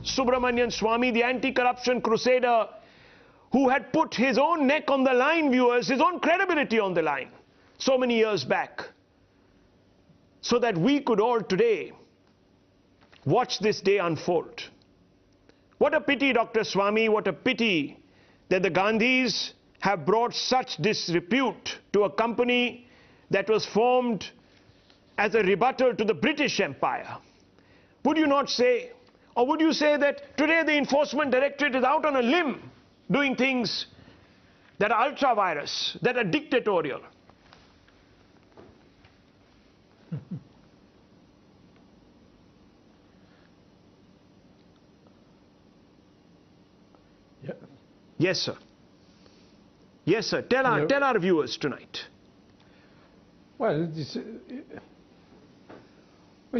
Subramanian Swamy, the anti-corruption crusader, who had put his own neck on the line, viewers, his own credibility on the line, so many years back, so that we could all today watch this day unfold. What a pity, Dr. Swamy, what a pity that the Gandhis have brought such disrepute to a company that was formed as a rebuttal to the British Empire. Would you not say, or would you say that today the Enforcement Directorate is out on a limb doing things that are ultra-virus, that are dictatorial? Yeah. Yes, sir. Yes, sir. Tell our viewers tonight. Well,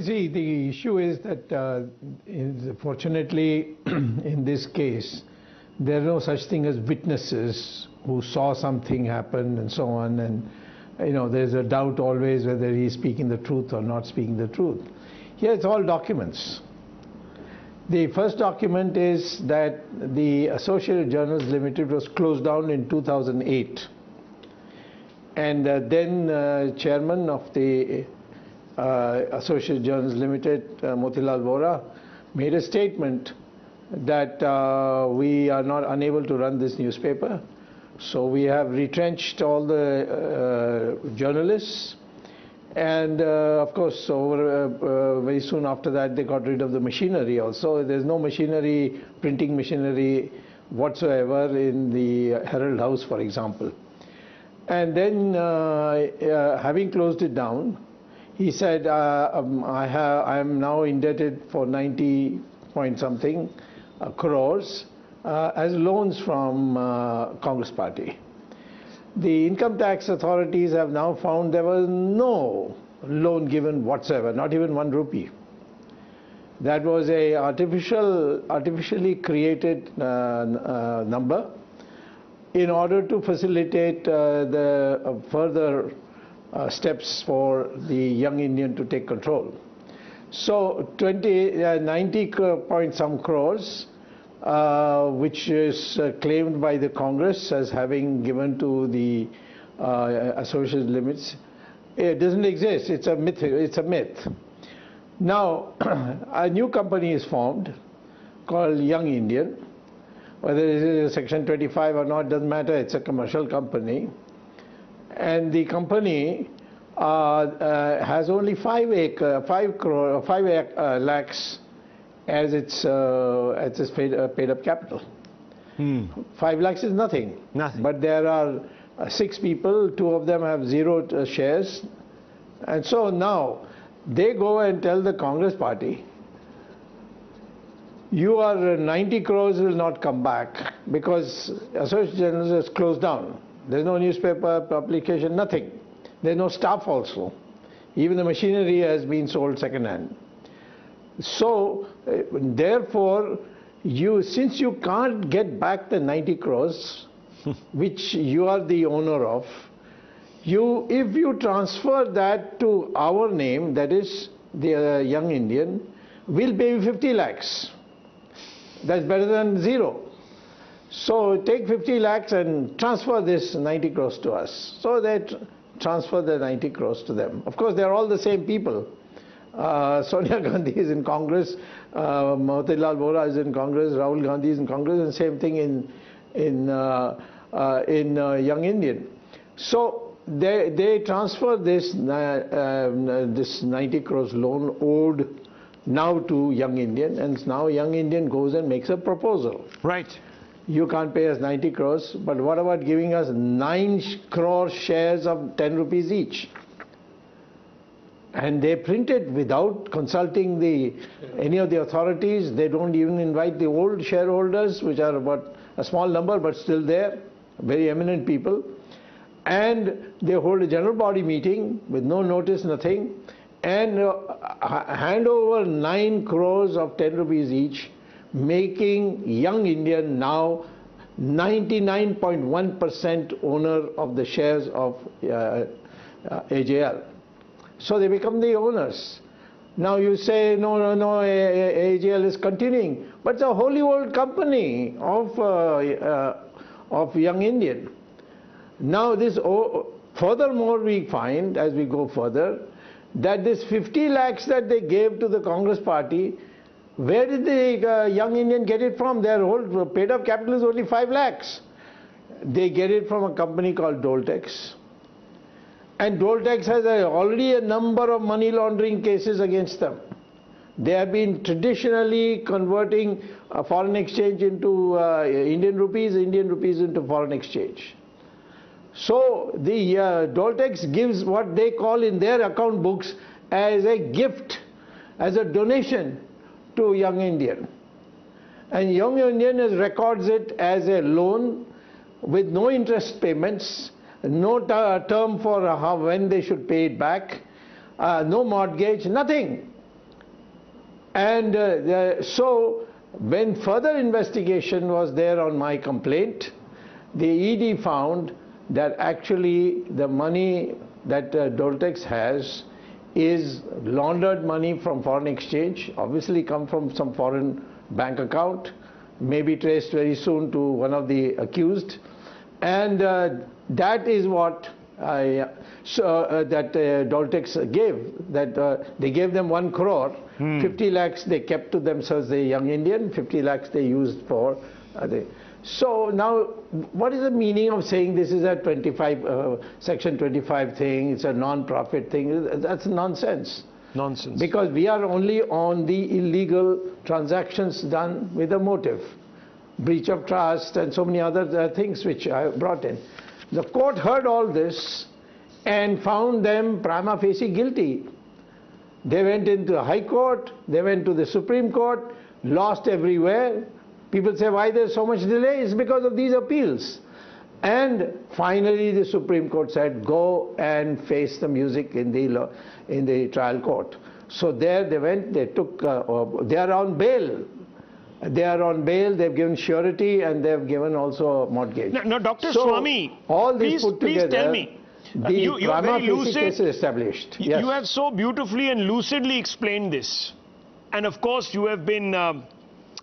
see, the issue is that fortunately in this case, there are no such thing as witnesses who saw something happen and so on, and there's a doubt always whether he's speaking the truth or not speaking the truth. Here it's all documents. The first document is that the Associated Journals Limited was closed down in 2008, and then chairman of the Associated Journals Limited, Motilal Vora, made a statement that we are not unable to run this newspaper, so we have retrenched all the journalists, and of course very soon after that they got rid of the machinery also. There's no machinery, printing machinery whatsoever in the Herald House, for example. And then having closed it down, he said, I am now indebted for 90 point something crores as loans from Congress party. The income tax authorities have now found there was no loan given whatsoever, not even 1 rupee. That was a artificially created number in order to facilitate the further steps for the young Indian to take control. So 90 point some crores, which is claimed by the Congress as having given to the associated limits, it doesn't exist. It's a myth. It's a myth. Now, a new company is formed called Young Indian. Whether it is Section 25 or not doesn't matter. It's a commercial company, and the company has only 5 lakhs as its paid up capital. 5 lakhs is nothing. Nothing. But there are 6 people. 2 of them have 0 shares, and so now they go and tell the Congress party, your 90 crores will not come back because Associated Journals is closed down. There's no newspaper publication, nothing. There's no staff also. Even the machinery has been sold second hand. So, therefore, since you can't get back the 90 crores, which you are the owner of, if you transfer that to our name, that is the Young Indian, we'll pay you 50 lakhs. That's better than 0. So take 50 lakhs and transfer this 90 crores to us. So they transfer the 90 crores to them. Of course, they're all the same people. Sonia Gandhi is in Congress, Motilal Vora is in Congress, Rahul Gandhi is in Congress, and same thing in Young Indian. So they transfer this 90 crores loan owed now to Young Indian, and now Young Indian goes and makes a proposal. Right. You can't pay us 90 crores, but what about giving us 9 crore shares of 10 rupees each? And they print it without consulting any of the authorities. They don't even invite the old shareholders, which are about a small number, but still there, very eminent people. And they hold a general body meeting with no notice, nothing, and hand over 9 crores of 10 rupees each, making Young Indian now 99.1% owner of the shares of AJL. So they become the owners. Now you say, no, AGL is continuing. But it's a wholly owned company of Young Indian. Now this, furthermore we find, as we go further, that this 50 lakhs that they gave to the Congress party, where did the Young Indian get it from? Their whole paid up capital is only 5 lakhs. They get it from a company called Doltex. And Doltex has already a number of money laundering cases against them. They have been traditionally converting foreign exchange into Indian rupees into foreign exchange. So the Doltex gives what they call in their account books as a gift, as a donation to Young Indian. And Young Indian records it as a loan with no interest payments, no term for when they should pay it back, no mortgage, nothing. And so when further investigation was there on my complaint, the ED found that actually the money that Doltex has is laundered money from foreign exchange, obviously come from some foreign bank account, may be traced very soon to one of the accused. And that is what Doltex gave, that they gave them 1 crore, 50 lakhs they kept to themselves, the Young Indian, 50 lakhs they used for So now, what is the meaning of saying this is a Section 25 thing, it's a non-profit thing? That's nonsense. Nonsense. Because we are only on the illegal transactions done with a motive. Breach of trust and so many other things which I brought in. The court heard all this and found them prima facie guilty. They went into the High Court, they went to the Supreme Court, lost everywhere. People say, why there's so much delay? It's because of these appeals. And finally the Supreme Court said, go and face the music in the trial court. So there they went, they took, they are on bail. They are on bail, they've given surety, and they've given also a mortgage. Now Dr. So, Swami, all these put together, please tell me. You are very lucid. Case is established. Yes. You have so beautifully and lucidly explained this. And of course, you have been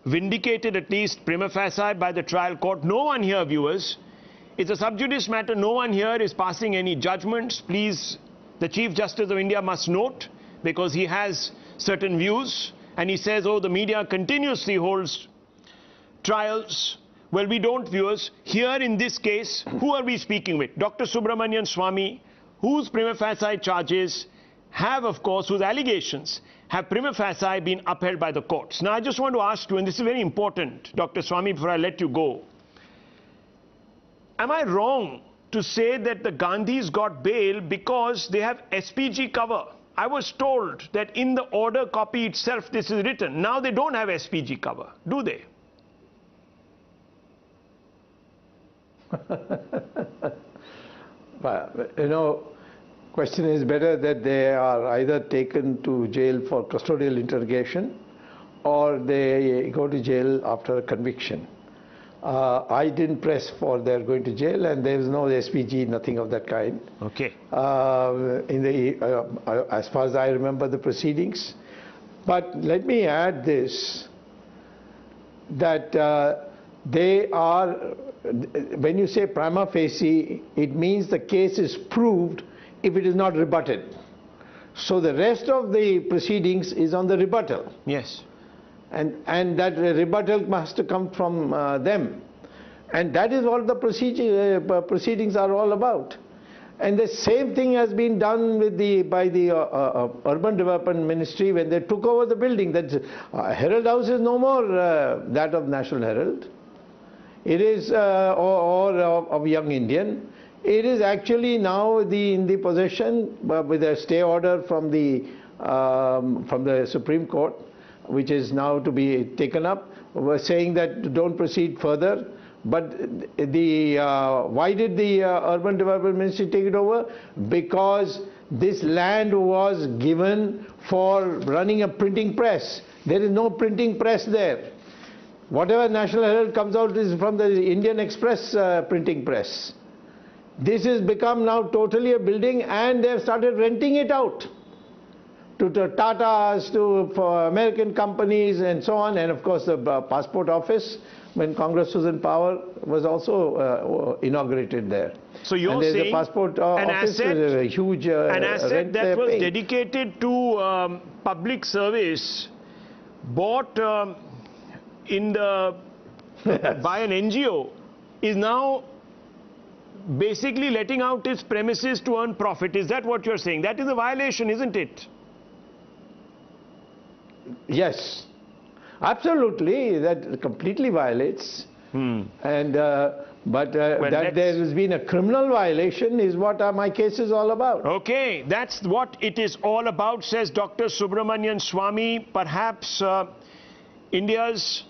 vindicated, at least prima facie, by the trial court. No one here, viewers, it's a sub judice matter. No one here is passing any judgments. Please, the Chief Justice of India must note, because he has certain views. And he says, oh, the media continuously holds trials. Well, we don't, viewers. Here in this case, who are we speaking with? Dr. Subramanian Swamy, whose prima facie charges have, of course, whose allegations have prima facie been upheld by the courts. Now, I just want to ask you, and this is very important, Dr. Swamy, before I let you go. Am I wrong to say that the Gandhis got bail because they have SPG cover? I was told that in the order copy itself this is written. Now they don't have SPG cover, do they? But, you know, question is better that they are either taken to jail for custodial interrogation or they go to jail after a conviction. I didn't press for their going to jail, and there is no SPG, nothing of that kind. Okay. As far as I remember the proceedings. But let me add this, that they are, when you say prima facie, it means the case is proved if it is not rebutted. So the rest of the proceedings is on the rebuttal. Yes. And that rebuttal must come from them. And that is what the proceedings are all about. And the same thing has been done with by the Urban Development Ministry when they took over the building. That Herald House is no more that of National Herald. It is or of Young Indian. It is actually now in the possession with a stay order from the Supreme Court, which is now to be taken up. We're saying that don't proceed further. But why did the Urban Development Ministry take it over? Because this land was given for running a printing press. There is no printing press there. Whatever National Herald comes out is from the Indian Express printing press. This has become now totally a building, and they have started renting it out to Tatas, to for American companies and so on, and of course the passport office, when Congress was in power, was also inaugurated there. So you're and saying a passport office with a huge an asset that was paying. dedicated to public service, bought in the by an NGO, is now basically letting out its premises to earn profit. Is that what you're saying? That is a violation, isn't it? Yes, absolutely. That completely violates. And but that there has been a criminal violation is what my case is all about. Okay, that's what it is all about, says Dr. Subramanian Swamy, perhaps India's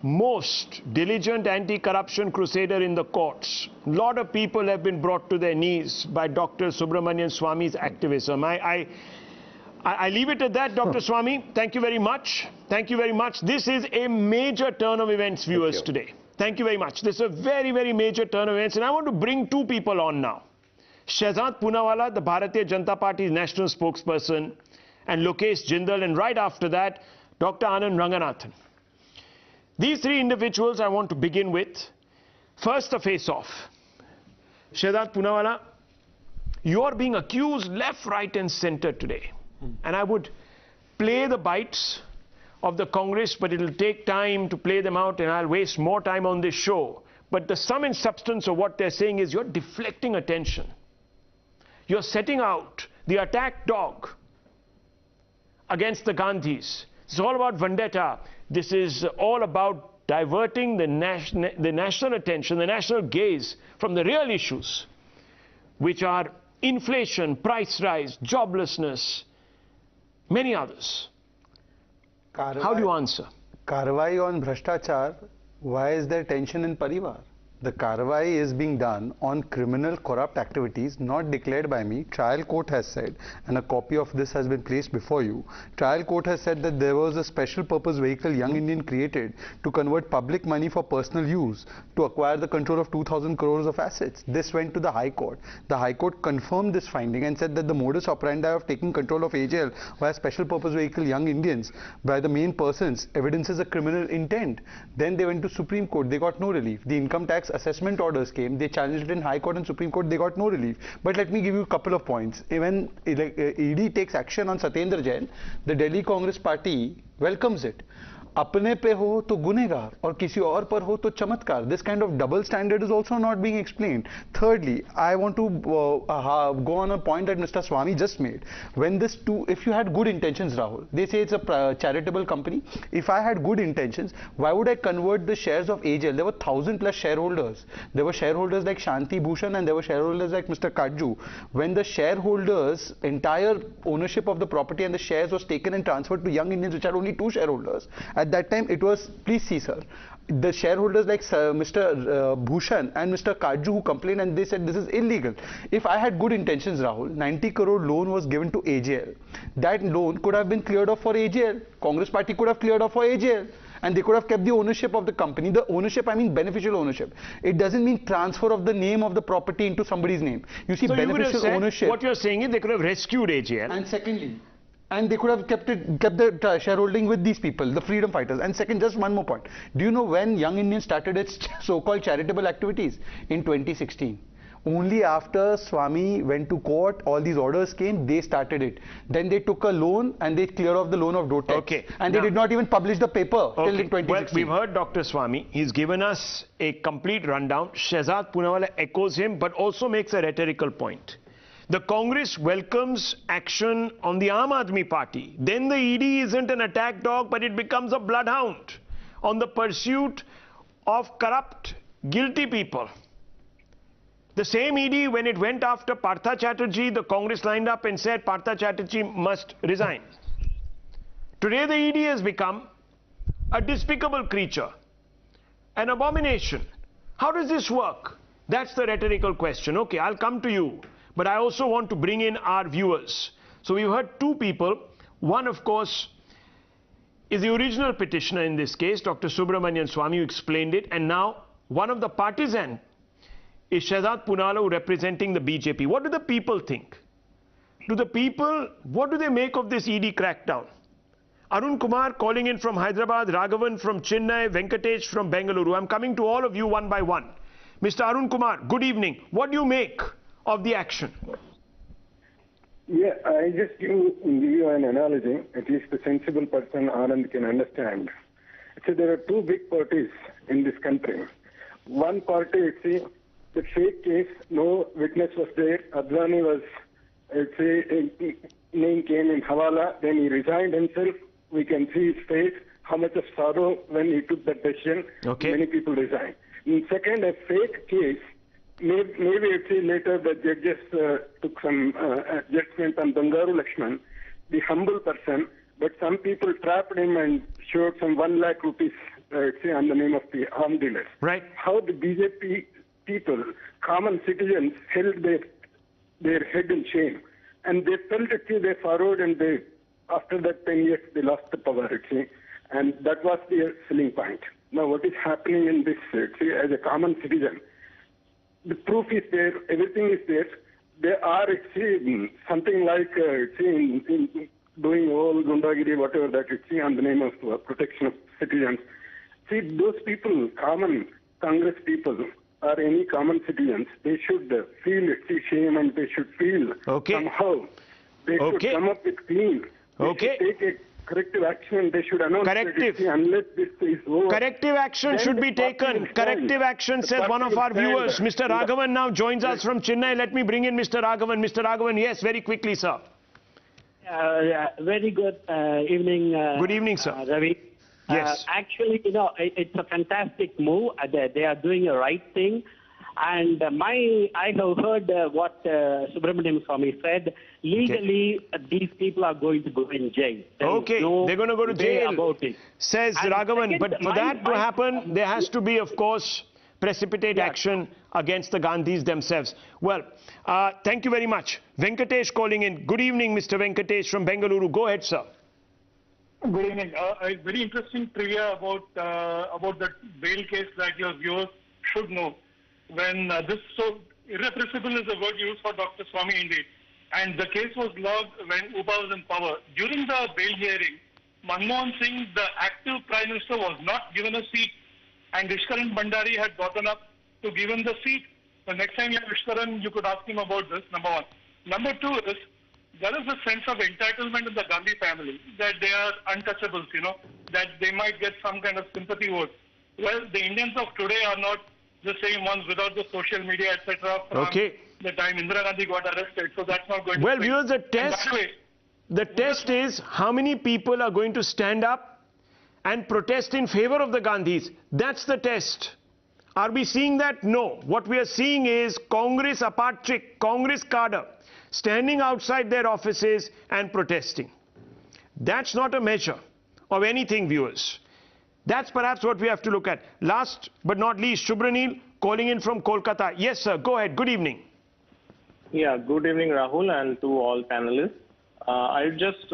most diligent anti-corruption crusader in the courts. A lot of people have been brought to their knees by Dr. Subramanian Swamy's activism. I leave it at that, Dr. Swamy. Thank you very much. Thank you very much. This is a major turn of events, viewers, today. Thank you very much. This is a very, very major turn of events. And I want to bring two people on now. Shehzad Poonawala, the Bharatiya Janata Party's national spokesperson, and Lokesh Jindal. And right after that, Dr. Anand Ranganathan. These three individuals I want to begin with. First, the face-off. Shehzad Poonawala, you are being accused left, right and center today. And I would play the bites of the Congress, but it will take time to play them out and I'll waste more time on this show. But the sum and substance of what they're saying is you're deflecting attention. You're setting out the attack dog against the Gandhis. It's all about vendetta. This is all about diverting the national attention, the national gaze from the real issues, which are inflation, price rise, joblessness, many others. How do you answer? Karwai on Bhrashtachar, why is there tension in Parivar? The Karwai is being done on criminal corrupt activities not declared by me. Trial court has said, and a copy of this has been placed before you. Trial court has said that there was a special purpose vehicle Young Indian created to convert public money for personal use to acquire the control of 2,000 crores of assets. This went to the High Court. The High Court confirmed this finding and said that the modus operandi of taking control of AJL via special purpose vehicle Young Indians by the main persons evidences a criminal intent. Then they went to Supreme Court. They got no relief. The income tax assessment orders came, they challenged it in High Court and Supreme Court, they got no relief. But let me give you a couple of points. When ED takes action on Satyendra Jain, the Delhi Congress Party welcomes it. अपने पे हो तो गुनहगार और किसी और पर हो तो चमत्कार. This kind of double standard is also not being explained. Thirdly, I want to go on a point that Mr. Swamy just made. When this if you had good intentions, Rahul, they say it's a charitable company. If I had good intentions, why would I convert the shares of AJL? There were 1,000+ shareholders. There were shareholders like Shanti Bhushan and there were shareholders like Mr. Kajju. When the shareholders' entire ownership of the property and the shares was taken and transferred to Young Indians, which had only 2 shareholders, at that time it was, please see sir, the shareholders like Mr. Bhushan and Mr. Kajju who complained and they said this is illegal. If I had good intentions, Rahul, 90 crore loan was given to AJL. That loan could have been cleared off for AJL. Congress party could have cleared off for AJL. And they could have kept the ownership of the company. The ownership, I mean beneficial ownership. It doesn't mean transfer of the name of the property into somebody's name. You see, so beneficial ownership. What you're saying is they could have rescued AJL. And secondly, and they could have kept the shareholding with these people, the freedom fighters. And second, just one more point. Do you know when Young Indian started its so-called charitable activities? In 2016. Only after Swamy went to court, all these orders came, they started it. Then they took a loan and they cleared off the loan of Dotex. Okay. And they did not even publish the paper till in 2016. Well, we've heard Dr. Swamy. He's given us a complete rundown. Shehzad Poonawala echoes him, but also makes a rhetorical point. The Congress welcomes action on the Aam Aadmi Party. Then the ED isn't an attack dog, but it becomes a bloodhound on the pursuit of corrupt, guilty people. The same ED, when it went after Partha Chatterjee, the Congress lined up and said Partha Chatterjee must resign. Today the ED has become a despicable creature, an abomination. How does this work? That's the rhetorical question. Okay, I'll come to you. But I also want to bring in our viewers. So we've heard 2 people. One, of course, is the original petitioner in this case, Dr. Subramanian Swamy, who explained it. And now one of the partisan is Shehzad Poonawala, representing the BJP. What do the people think? to the people, what do they make of this ED crackdown? Arun Kumar calling in from Hyderabad, Raghavan from Chennai, Venkatesh from Bengaluru. I'm coming to all of you one by one. Mr. Arun Kumar, good evening. What do you make of the action? Yeah, I just give you an analogy. At least a sensible person, Anand, can understand. So there are two big parties in this country. One party, the fake case, no witness was there. Advani was, name came in Hawala, then he resigned himself. We can see his face, how much of sorrow when he took that decision. Okay. Many people resigned. And second, a fake case, maybe later the judges took some judgment on Bangaru Lakshman, the humble person, but some people trapped him and showed some 1 lakh rupees on the name of the arm dealers. Right. How the BJP people, common citizens, held their head in shame. And they felt they followed, and they, after that 10 years, they lost the power, and that was their selling point. Now, what is happening in this, as a common citizen, the proof is there, everything is there. They are, something like, doing all Gundagiri, whatever that, on the name of protection of citizens. See, those people, common Congress people, or any common citizens, they should feel shame, and they should feel somehow they should come up with clean. They should take a corrective action, and they should announce corrective. Unless this is over. Corrective action should be taken. Corrective action, says one of our viewers. Mr. Raghavan now joins us from Chennai. Let me bring in Mr. Raghavan. Mr. Raghavan, yes, very quickly, sir. Very good evening. Good evening, sir. Ravi. Yes. Actually, it's a fantastic move. They are doing a right thing. And I have heard what Subramaniam Swamy said. Legally, these people are going to go in jail. They're going to go to jail, about it. Says Raghavan. But for that to happen, there has to be, of course, precipitate action against the Gandhis themselves. Well, thank you very much. Venkatesh calling in. Good evening, Mr. Venkatesh from Bengaluru. Go ahead, sir. Good evening. A very interesting trivia about the bail case that your viewers should know. When irrepressible is a word used for Dr. Swamy indeed. And the case was logged when Upa was in power. During the bail hearing, Manmohan Singh, the active Prime Minister, was not given a seat. And Ishkaran Bandari had gotten up to give him the seat. The next time you have Ishkaran, you could ask him about this, number one. Number two is, there is a sense of entitlement in the Gandhi family that they are untouchables, that they might get some kind of sympathy vote. Well, the Indians of today are not the same ones without the social media, etc. from the time Indira Gandhi got arrested. So that's not going to Well, viewers, the test is how many people are going to stand up and protest in favor of the Gandhis. That's the test. Are we seeing that? No. What we are seeing is Congress apatrik, Congress cadre, standing outside their offices and protesting. That's not a measure of anything, viewers. That's perhaps what we have to look at. Last but not least, Shubranil calling in from Kolkata. Yes, sir. Go ahead. Good evening. Yeah, good evening, Rahul, and to all panelists. I would just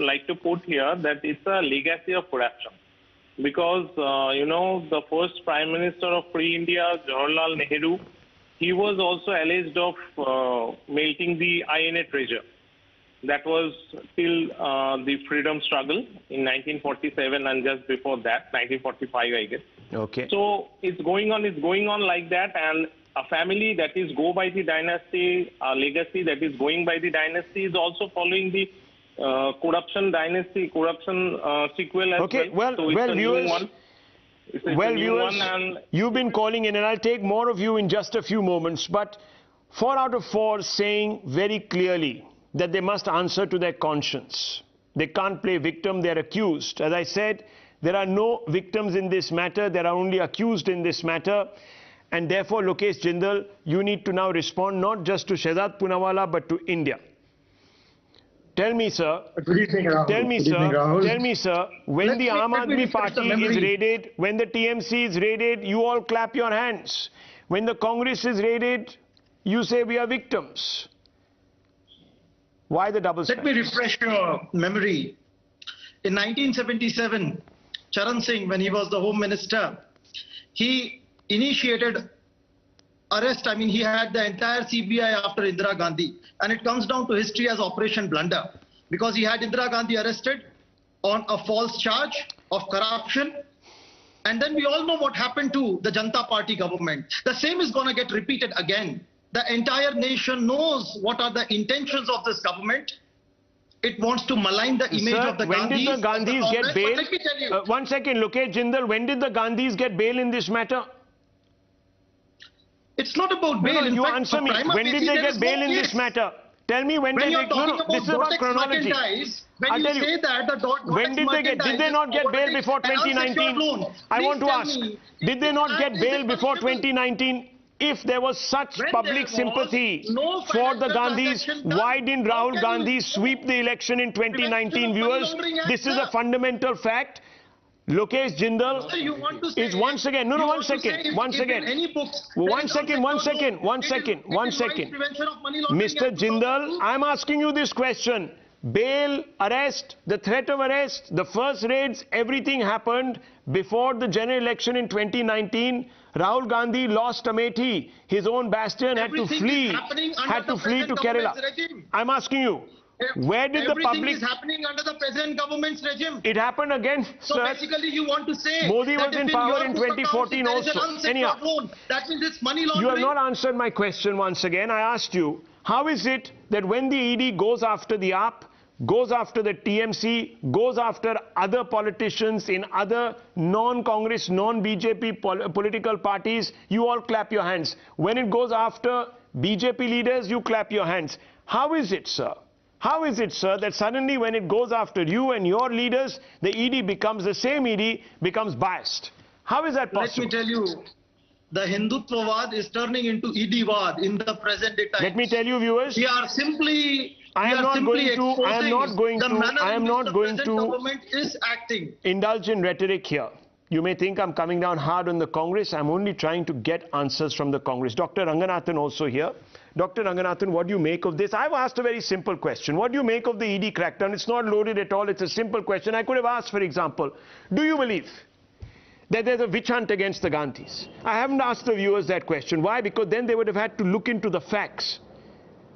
like to put here that it's a legacy of corruption. Because, the first Prime Minister of Free India, Jawaharlal Nehru, he was also alleged of melting the INA treasure. That was till the freedom struggle in 1947 and just before that, 1945, I guess. Okay. So it's going on like that, and a family that is go by the dynasty, a legacy that is going by the dynasty is also following the corruption dynasty, corruption sequel as well. So viewers, you've been calling in, and I'll take more of you in just a few moments, but 4 out of 4 saying very clearly that they must answer to their conscience. They can't play victim, they're accused. As I said, there are no victims in this matter, there are only accused in this matter. And therefore, Lokesh Jindal, you need to now respond not just to Shehzad Poonawalla, but to India. Tell me, sir, when the Aam Aadmi Party is raided, when the TMC is raided, you all clap your hands. When the Congress is raided, you say we are victims. Why the double standard? Let me refresh your memory. In 1977, Charan Singh, when he was the Home Minister, he initiated arrest, I mean, he had the entire CBI after Indira Gandhi. And it comes down to history as Operation Blunder. Because he had Indira Gandhi arrested on a false charge of corruption. And then we all know what happened to the Janata Party government. The same is going to get repeated again. The entire nation knows what are the intentions of this government. It wants to malign the image of the Gandhis. When did the Gandhis get bail? Let me tell you. One second, Lokesh Jindal, when did the Gandhis get bail in this matter? It's not about bail. No, you answer me. When did they get bail in this matter? Tell me when did they... No, this is about chronology. When you say that, when did they get... Did they not get bail before 2019? I want to ask. Did they not get bail before 2019? If there was such public sympathy for the Gandhis, why didn't Rahul Gandhi sweep the election in 2019? Viewers, this is a fundamental fact. Lokesh Jindal is once again, one second. Mr. Jindal, I'm asking you this question. Bail, arrest, the threat of arrest, the first raids, everything happened before the general election in 2019. Rahul Gandhi lost Amethi, his own bastion, had to flee to Kerala. I'm asking you, where did the public... Everything is happening under the present government's regime. It happened again, so sir. Basically you want to say... Modi was in power in 2014 also. Anyhow, that means it's money laundering. You have not answered my question once again. I asked you, how is it that when the ED goes after the AAP, goes after the TMC, goes after other politicians in other non-Congress, non-BJP political parties, you all clap your hands. When it goes after BJP leaders, you clap your hands. How is it, sir? How is it, sir, that suddenly when it goes after you and your leaders, the ED becomes, the same ED becomes biased? How is that possible? Let me tell you, the Hindutva is turning into ED-wad in the present day times. Let me tell you, viewers. We are simply... I am not going to government is acting. Indulge in rhetoric here. You may think I'm coming down hard on the Congress. I'm only trying to get answers from the Congress. Dr. Ranganathan also here. Dr. Ranganathan, what do you make of this? I've asked a very simple question. What do you make of the ED crackdown? It's not loaded at all. It's a simple question. I could have asked, for example, do you believe that there's a witch hunt against the Gandhis? I haven't asked the viewers that question. Why? Because then they would have had to look into the facts.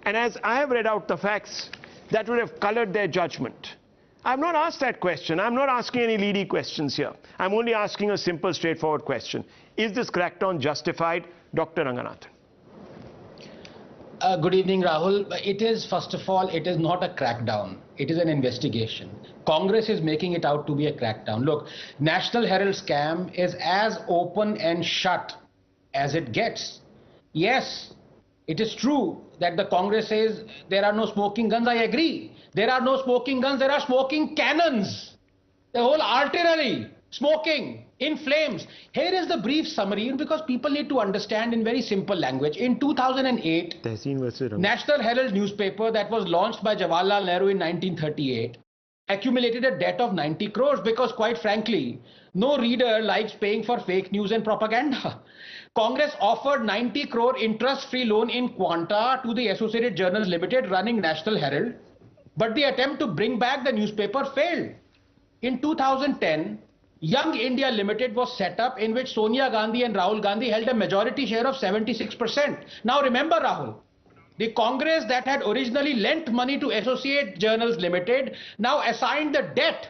And as I have read out the facts, that would have colored their judgment. I've not asked that question. I'm not asking any leading questions here. I'm only asking a simple, straightforward question. Is this crackdown justified? Dr. Ranganathan. Good evening, Rahul. It is, first of all, it is not a crackdown. It is an investigation. Congress is making it out to be a crackdown. Look, National Herald scam is as open and shut as it gets. Yes, it is true that the Congress says there are no smoking guns. I agree. There are no smoking guns. There are smoking cannons. The whole artillery, smoking, in flames. Here is the brief summary, because people need to understand in very simple language. In 2008, National Herald newspaper that was launched by Jawaharlal Nehru in 1938 accumulated a debt of 90 crores because, quite frankly, no reader likes paying for fake news and propaganda. Congress offered 90 crore interest-free loan in quanta to the Associated Journals Limited running National Herald, but the attempt to bring back the newspaper failed. In 2010, Young India Limited was set up, in which Sonia Gandhi and Rahul Gandhi held a majority share of 76%. Now remember, Rahul, the Congress that had originally lent money to Associate Journals Limited now assigned the debt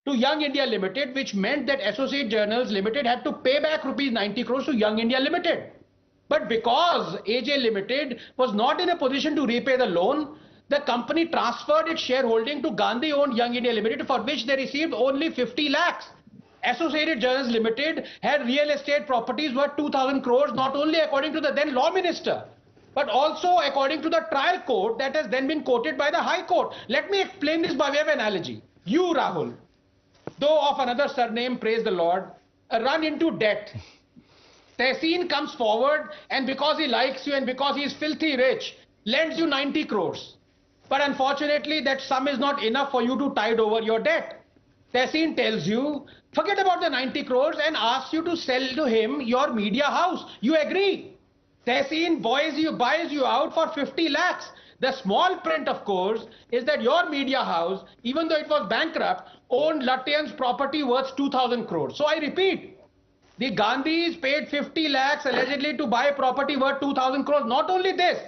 to Young India Limited, which meant that Associate Journals Limited had to pay back rupees 90 crores to Young India Limited. But because AJ Limited was not in a position to repay the loan, the company transferred its shareholding to Gandhi-owned Young India Limited, for which they received only 50 lakhs. Associated Journals Limited had real estate properties worth 2,000 crores, not only according to the then Law Minister, but also according to the trial court that has then been quoted by the High Court. Let me explain this by way of analogy. You, Rahul, though of another surname, praise the Lord, run into debt. Tehseen comes forward, and because he likes you and because he is filthy rich, lends you 90 crores. But unfortunately, that sum is not enough for you to tide over your debt. Tehseen tells you, forget about the 90 crores and asks you to sell to him your media house. You agree. Tehseen buys you out for 50 lakhs. The small print, of course, is that your media house, even though it was bankrupt, owned Lattian's property worth 2,000 crores. So I repeat, The Gandhis paid 50 lakhs allegedly to buy property worth 2,000 crores. Not only this,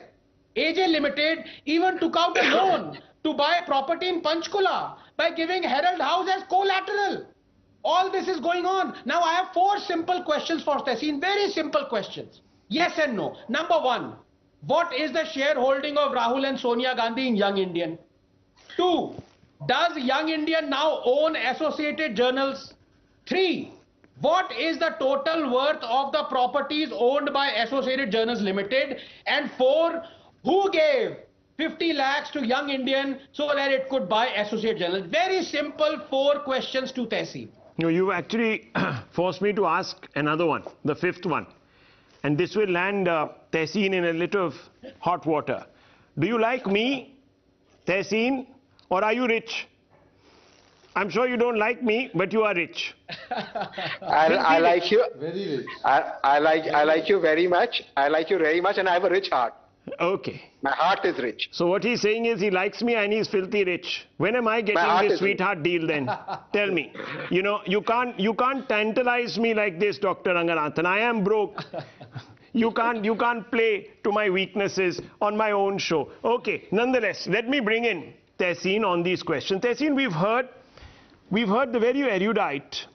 AJ Limited even took out a loan to buy property in Panchkula by giving Herald House as collateral. All this is going on. Now I have 4 simple questions for Tehseen, very simple questions. Yes and no. Number 1, what is the shareholding of Rahul and Sonia Gandhi in Young Indian? 2, does Young Indian now own Associated Journals? 3, what is the total worth of the properties owned by Associated Journals Limited? And 4, who gave 50 lakhs to Young Indian so that it could buy Associated Journals? Very simple 4 questions to Tehseen. No, you actually forced me to ask another one, the 5th one. And this will land Tehseen in a little of hot water. Do you like me, Tehseen, or are you rich? I'm sure you don't like me, but you are rich. I like you. Very rich. I like you very much. I like you very much, and I have a rich heart. Okay. My heart is rich. So what he's saying is he likes me and he's filthy rich. When am I getting this sweetheart deal then? Tell me. You know, you can't tantalize me like this, Dr. Ranganathan. I am broke. You can't play to my weaknesses on my own show. Okay, nonetheless, let me bring in Tehseen on these questions. Tehseen, we've heard the very erudite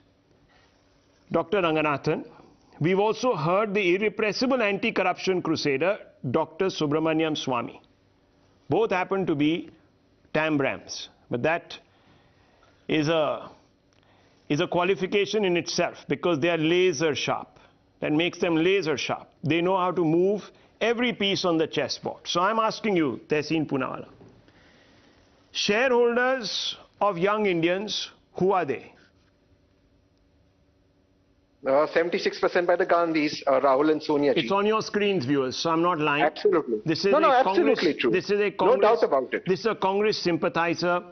Dr. Ranganathan. We've also heard the irrepressible anti-corruption crusader, Dr. Subramaniam Swamy. Both happen to be Tambrams, but that is a qualification in itself because they are laser sharp. That makes them laser sharp. They know how to move every piece on the chessboard. So I'm asking you, Tehseen Poonawalla, shareholders of Young Indians, who are they? 76% by the Gandhis, Rahul and Sonia ji. It's on your screens, viewers, so I'm not lying. Absolutely. This is absolutely true. This is a Congress, no doubt about it. This is a Congress sympathizer,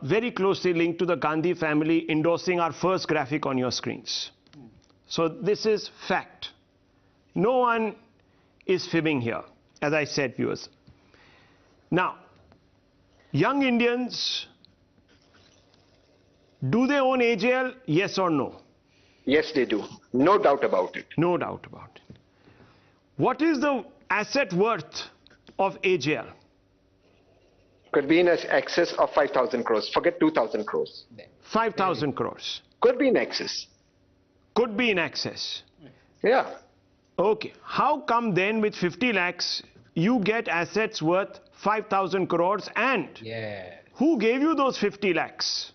very closely linked to the Gandhi family, endorsing our first graphic on your screens. So this is fact. No one is fibbing here, as I said, viewers. Now, Young Indians, do they own AJL? Yes or no? Yes, they do. No doubt about it. No doubt about it. What is the asset worth of AJL? Could be in excess of 5,000 crores. Forget 2,000 crores. 5,000 crores. Could be in excess. Could be in excess. Yeah. Okay. How come then with 50 lakhs you get assets worth 5,000 crores and who gave you those 50 lakhs?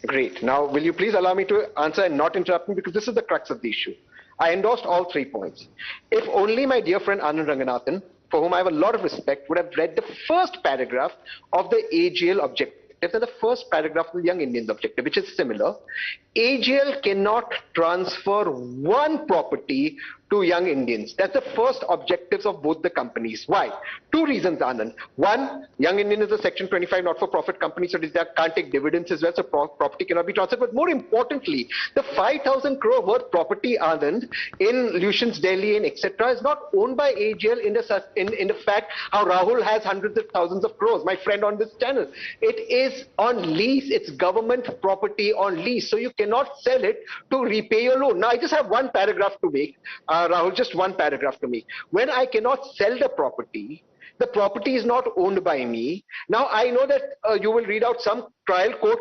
Great. Now, will you please allow me to answer and not interrupt me, because this is the crux of the issue. I endorsed all 3 points. If only my dear friend Anand Ranganathan, for whom I have a lot of respect, would have read the first paragraph of the AGL objective and the first paragraph of the Young Indians objective, which is similar. AGL cannot transfer one property to Young Indians. That's the first objectives of both the companies. Why? 2 reasons, Anand. One, Young Indian is a Section 25 not-for-profit company, so they can't take dividends as well, so property cannot be transferred. But more importantly, the 5,000 crore worth property, Anand, in Lucian's Delhi and etc. is not owned by AGL in the fact how Rahul has hundreds of thousands of crores, my friend on this channel. It is on lease. It's government property on lease. So you cannot sell it to repay your loan. Now, I just have one paragraph to make. Rahul, just one paragraph to me. When I cannot sell the property is not owned by me. Now, I know that you will read out some trial court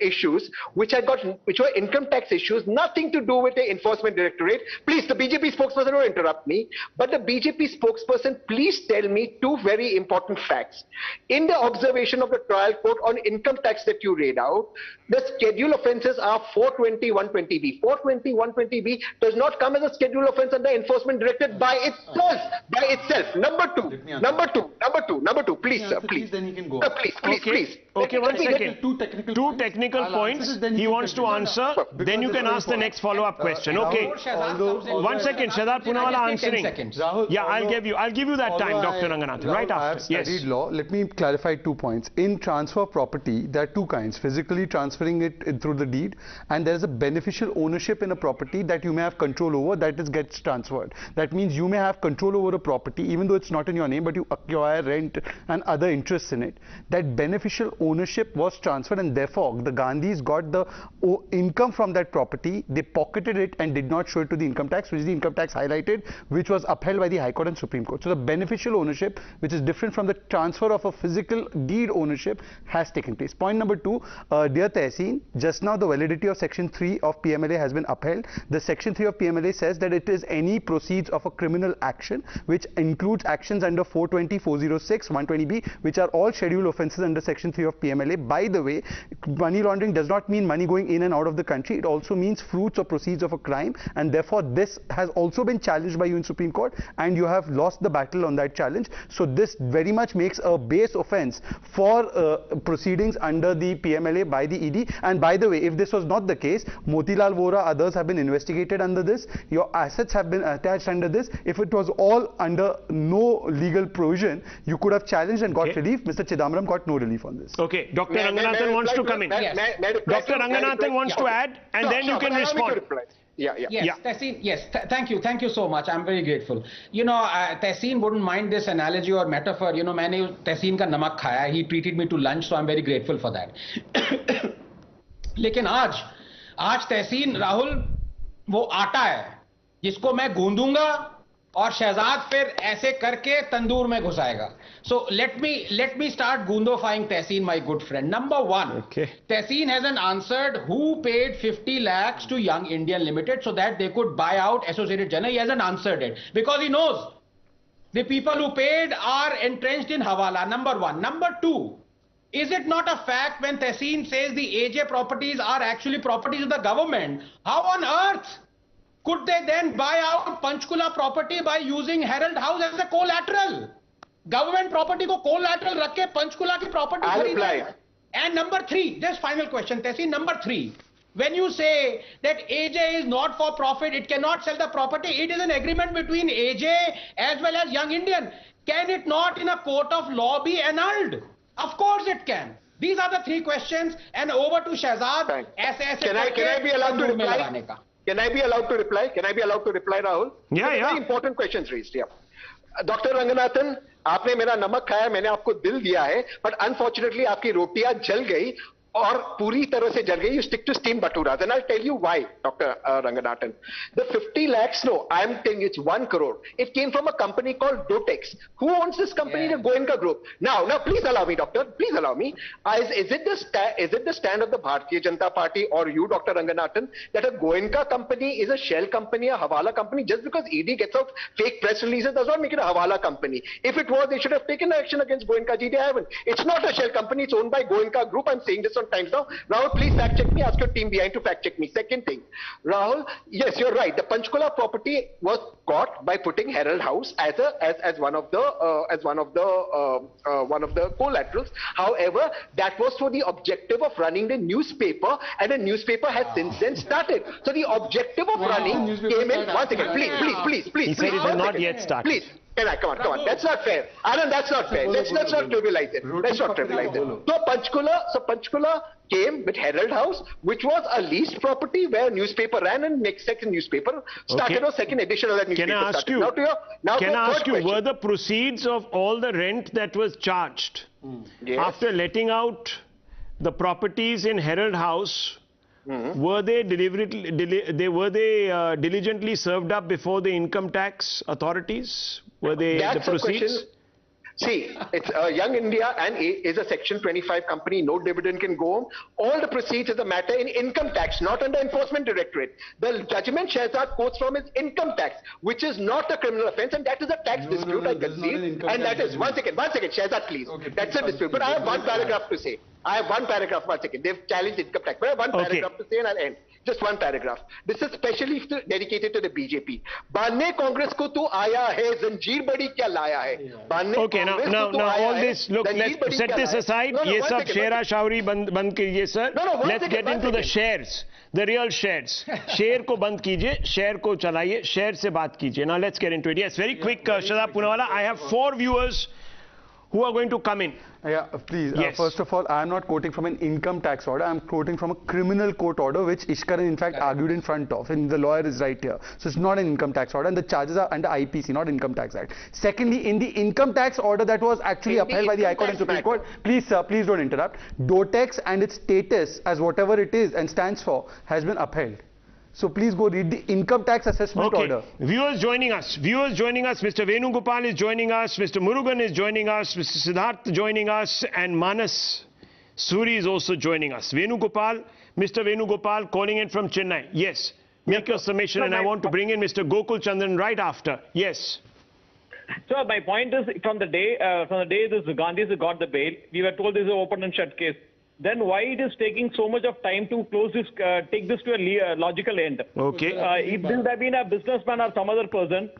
issues which were income tax issues, nothing to do with the enforcement directorate. Please, the BJP spokesperson, don't interrupt me. But the BJP spokesperson, please tell me 2 very important facts. In the observation of the trial court on income tax that you read out, the schedule offences are 420, 120B. 420, 120B does not come as a schedule offence under enforcement directorate by itself. Number two. Please, sir, please. Then he can go. Please. Okay, one second. Two technical points he wants to answer. Then you can ask the next follow-up question. Okay. 1 second, Shahzad Poonawalla answering. Yeah, I'll give you that time, Dr. Ranganathan. Right after. I have studied law. Let me clarify 2 points. In transfer property, there are 2 kinds: physically transferring it through the deed, and there is a beneficial ownership in a property that you may have control over, that gets transferred. That means you may have control over a property even though it's not in your name, but you acquire rent and other interests in it. That beneficial ownership was transferred, and therefore the Gandhis got the income from that property. They pocketed it and did not show it to the income tax, which the income tax highlighted, which was upheld by the High Court and Supreme Court. So the beneficial ownership, which is different from the transfer of a physical deed ownership, has taken place. Point number two, dear Tehseen, just now the validity of Section 3 of PMLA has been upheld. The Section 3 of PMLA says that it is any proceeds of a criminal action, which includes actions under 420, 406, 120B, which are all scheduled offences under Section 3 of PMLA. By the way, money laundering does not mean money going in and out of the country. It also means fruits or proceeds of a crime, and therefore this has also been challenged by you in Supreme Court, and you have lost the battle on that challenge. So this very much makes a base offence for proceedings under the PMLA by the ED. And by the way, if this was not the case, Motilal Vora, others have been investigated under this. Your assets have been attached under this. If it was all under no legal provision, you could have challenged and got relief. Mr. Chidambaram got no relief on this. Okay, Dr. Ranganathan wants to come in. Dr. Ranganathan wants to add, and then you can respond. Yes, Tehseen, yes, thank you so much. I'm very grateful. You know, Tehseen wouldn't mind this analogy or metaphor. You know, मैंने Tehseen का नमक खाया. He treated me to lunch, so I'm very grateful for that. लेकिन आज Tehseen, Rahul, वो आटा है जिसको मैं गूंदूंगा और शहजाद फिर ऐसे करके तंदूर में घुसाएगा. So let me start goondofying Tehseen, my good friend. Number one, Tehseen hasn't answered who paid 50 lakhs to Young Indian Limited so that they could buy out Associated General. He hasn't answered it because he knows the people who paid are entrenched in Hawala. Number one. Number two, is it not a fact when Tehseen says the AJ properties are actually properties of the government? How on earth could they then buy out Panchkula property by using Herald House as a collateral? Government property ko collateral rakh ke Panchkula ki property kharide. And number three, just final question, Tehseen, number three. When you say that AJ is not for profit, it cannot sell the property, it is an agreement between AJ as well as Young Indian. Can it not in a court of law be annulled? Of course it can. These are the three questions, and over to Shahzad. Can I be allowed to reply? Can I be allowed to reply? Can I be allowed to reply, Rahul? Yeah. Very important questions raised. Yeah. Dr. Ranganathan, आपने मेरा नमक खाया, मैंने आपको दिल दिया है, but unfortunately आपकी रोटियां जल गई और पूरी तरह से जल गई. You stick to steam baturas, and I'll tell you why, Dr. Ranganathan. The 50 lakhs, no, I'm telling you it's 1 crore. It came from a company called Dotex. Who owns this company? The Goenka Group. Now, please allow me, Doctor. Please allow me. Is it the stand of the Bharatiya Janata Party or you, Dr. Ranganathan, that a Goenka company is a shell company, a Hawala company? Just because ED gets out fake press releases does not make it a Hawala company. If it was, they should have taken action against Goenka Ji. They haven't. It's not a shell company. It's owned by Goenka Group. I'm saying this times now. Rahul, please fact check me. Ask your team behind to fact check me. Second thing, Rahul, yes, you're right. The Panchkula property was got by putting Herald House as one of the collaterals. However, that was for the objective of running the newspaper, and the newspaper has since then started. So the objective of running came in. 1 second, please. He said it has not yet started. Please. Come on. That's not fair. Anand, that's not fair. Let's not trivialize it. So Panchkula came with Herald House, which was a leased property where a newspaper ran, and next second newspaper started, or second edition of that newspaper started. Can I ask you, were the proceeds of all the rent that was charged after letting out the properties in Herald House, were they diligently served up before the income tax authorities? Were they the proceeds? See, it's Young India and is a Section 25 company. No dividend can go home. All the proceeds is a matter in income tax, not under Enforcement Directorate. The judgment Shahzad quotes from is income tax, which is not a criminal offence, and that is a tax dispute, I concede. And that is, one second, Shahzad, please. That's a dispute. But I have one paragraph to say. One second. They've challenged income tax. But I have one paragraph to say, and I'll end. Just one paragraph. This is specially dedicated to the BJP. Banne Congress ko tu aaya hai, zanjeer badi kya laya hai. Okay, now all this, look, let's set this aside. Ye sab shera shawri band kijiye, sir. Let's get into the shares, the real shares. Share ko band kijiye, share ko chalaiye, share se baat kijiye. Now let's get into it. Yes, very quick, Shahzad Poonawala. I have 4 viewers who are going to come in. Yeah, please. Yes. First of all, I am not quoting from an income tax order. I am quoting from a criminal court order, which Ishkaran in fact argued in front of, and the lawyer is right here. So it's not an income tax order, and the charges are under IPC, not Income Tax Act. Secondly, in the income tax order that was actually upheld by the High Court and Supreme Court, please, sir, please don't interrupt. Dotex and its status as whatever it is and stands for has been upheld. So please go read the income tax assessment order. Viewers joining us. Mr. Venugopal is joining us. Mr. Murugan is joining us. Mr. Siddharth joining us. And Manas Suri is also joining us. Venugopal, Mr. Venugopal calling in from Chennai. Yes. Make your summation, and I want to bring in Mr. Gokul Chandran right after. Yes. So my point is, from the day this Gandhis got the bail, we were told this is an open and shut case. Then why it is taking so much of time to close this, take this to a logical end? Okay. If this had been a businessman or some other person,